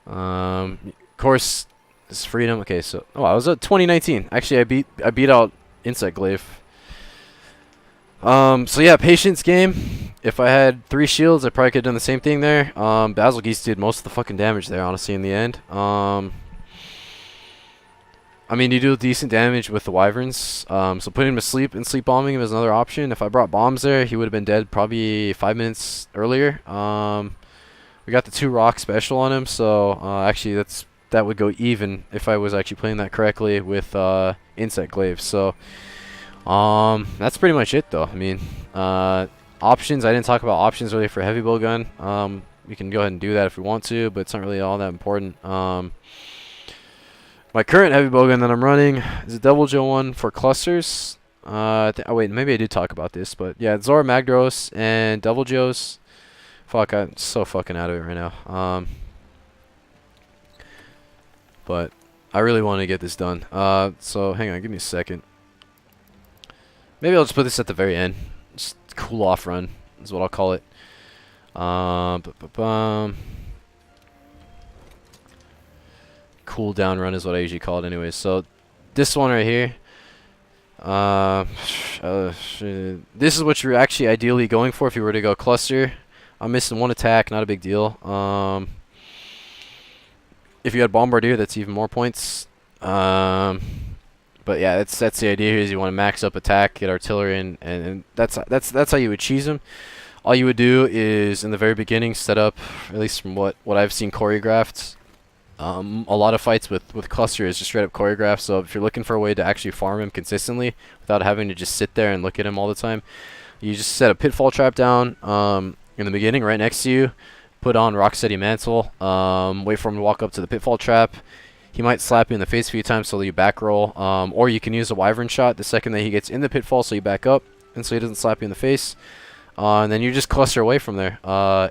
Of course, this is freedom. Okay, so I was at 2019. Actually, I beat out Insect Glaive. So yeah, patience game. If I had 3 shields, I probably could have done the same thing there. Basil Geese did most of the fucking damage there, honestly, in the end. I mean, you do decent damage with the wyverns. So putting him to sleep and sleep bombing him is another option. If I brought bombs there, he would have been dead probably 5 minutes earlier. We got the 2 rock special on him, so actually that would go even if I was actually playing that correctly with Insect Glaive. So that's pretty much it, though. I mean, options. I didn't talk about options really for heavy bowgun. We can go ahead and do that if we want to, but it's not really all that important. My current heavy bowgun that I'm running is a Deviljho one for clusters. Oh wait, maybe I did talk about this, but yeah, Zorah Magdaros and Deviljhos. Fuck, I'm so fucking out of it right now. but I really want to get this done. So hang on, give me a second. Maybe I'll just put this at the very end. Just cool off run is what I'll call it. Cool down run is what I usually call it anyways. So this one right here. This is what you're actually ideally going for if you were to go cluster. I'm missing one attack, not a big deal. If you had Bombardier, that's even more points. But yeah, that's the idea here. Is you want to max up attack, get artillery, and that's how you would cheese them. All you would do is in the very beginning set up, at least from what I've seen choreographed. A lot of fights with cluster is just straight up choreographed. So if you're looking for a way to actually farm him consistently without having to just sit there and look at him all the time, you just set a pitfall trap down in the beginning right next to you. Put on Rocksteady Mantle. Wait for him to walk up to the pitfall trap. He might slap you in the face a few times, so you back roll. Or you can use a wyvern shot the second that he gets in the pitfall, so you back up, and so he doesn't slap you in the face. And then you just cluster away from there.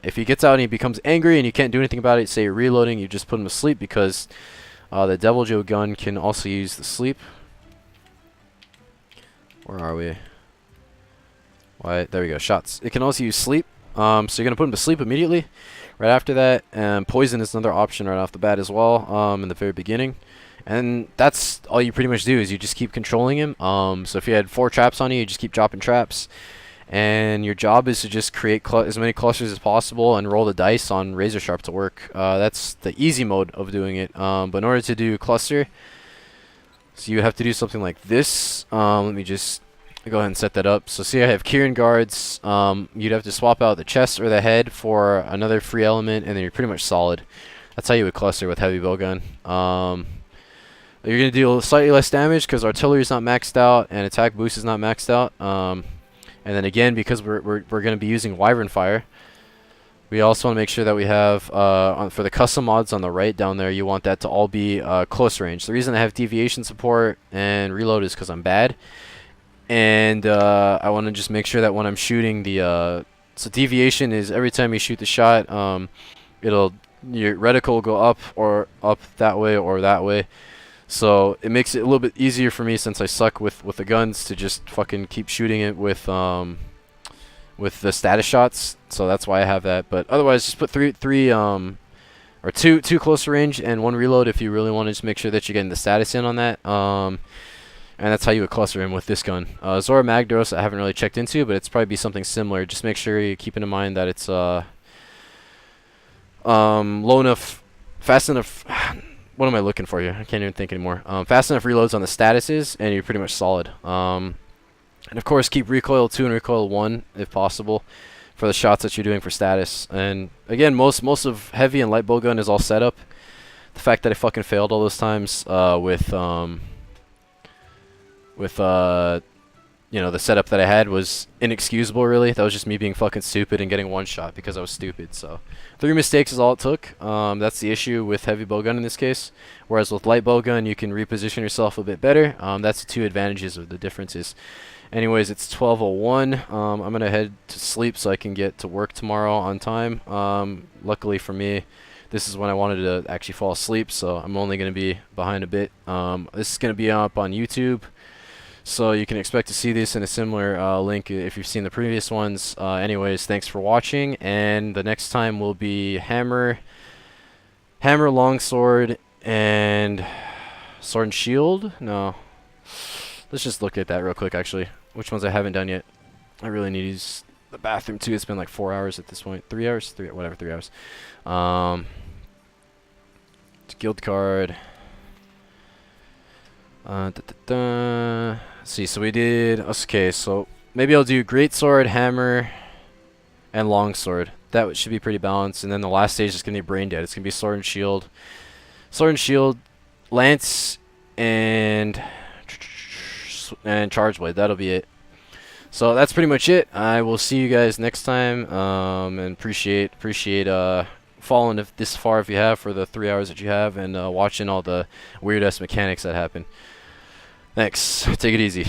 If he gets out and he becomes angry and you can't do anything about it, say you're reloading, you just put him to sleep because the Deviljho gun can also use the sleep. Where are we? Why? There we go. Shots. It can also use sleep. So you're going to put him to sleep immediately. Right after that, poison is another option right off the bat as well in the very beginning. And that's all you pretty much do is you just keep controlling him. So if you had 4 traps on you, you just keep dropping traps. And your job is to just create as many clusters as possible and roll the dice on Razor Sharp to work. That's the easy mode of doing it. But in order to do cluster, so you have to do something like this. Let me just go ahead and set that up. So see, I have Kieran guards. You'd have to swap out the chest or the head for another free element, and then you're pretty much solid. That's how you would cluster with heavy bowgun. You're going to deal slightly less damage because artillery is not maxed out and attack boost is not maxed out. And then again, because we're going to be using Wyvern Fire, we also want to make sure that we have, for the custom mods on the right down there, you want that to all be close range. The reason I have deviation support and reload is because I'm bad. And I want to just make sure that when I'm shooting the... so deviation is every time you shoot the shot, your reticle will go up or up that way or that way. So it makes it a little bit easier for me since I suck with the guns to just fucking keep shooting it with the status shots. So that's why I have that. But otherwise, just put two closer range and 1 reload if you really want to just make sure that you're getting the status in on that. And that's how you would cluster him with this gun. Zorah Magdaros I haven't really checked into, but it's probably be something similar. Just make sure you keep in mind that it's low enough, fast enough. What am I looking for here? I can't even think anymore. Fast enough reloads on the statuses, and you're pretty much solid. And of course, keep recoil 2 and recoil 1 if possible for the shots that you're doing for status. And again, most of heavy and light bowgun is all set up. The fact that I fucking failed all those times with you know, the setup that I had was inexcusable, really. That was just me being fucking stupid and getting one shot because I was stupid. So 3 mistakes is all it took. That's the issue with heavy bowgun in this case. Whereas with light bowgun, you can reposition yourself a bit better. That's the 2 advantages of the differences. Anyways, it's 12:01. I'm going to head to sleep so I can get to work tomorrow on time. Luckily for me, this is when I wanted to actually fall asleep, so I'm only going to be behind a bit. This is going to be up on YouTube. So you can expect to see this in a similar link if you've seen the previous ones. Anyways, thanks for watching, and the next time will be hammer, longsword, and sword and shield. No, let's just look at that real quick. Actually, which ones I haven't done yet. I really need to use the bathroom too. It's been like 4 hours at this point. 3 hours, 3 hours. It's guild card. See, so we did, okay, so maybe I'll do greatsword, hammer, and longsword. That should be pretty balanced. And then the last stage is going to be brain dead. It's going to be sword and shield, lance, and charge blade. That'll be it. So that's pretty much it. I will see you guys next time, and appreciate following this far if you have for the 3 hours that you have, and watching all the weird ass mechanics that happen. Thanks. Take it easy.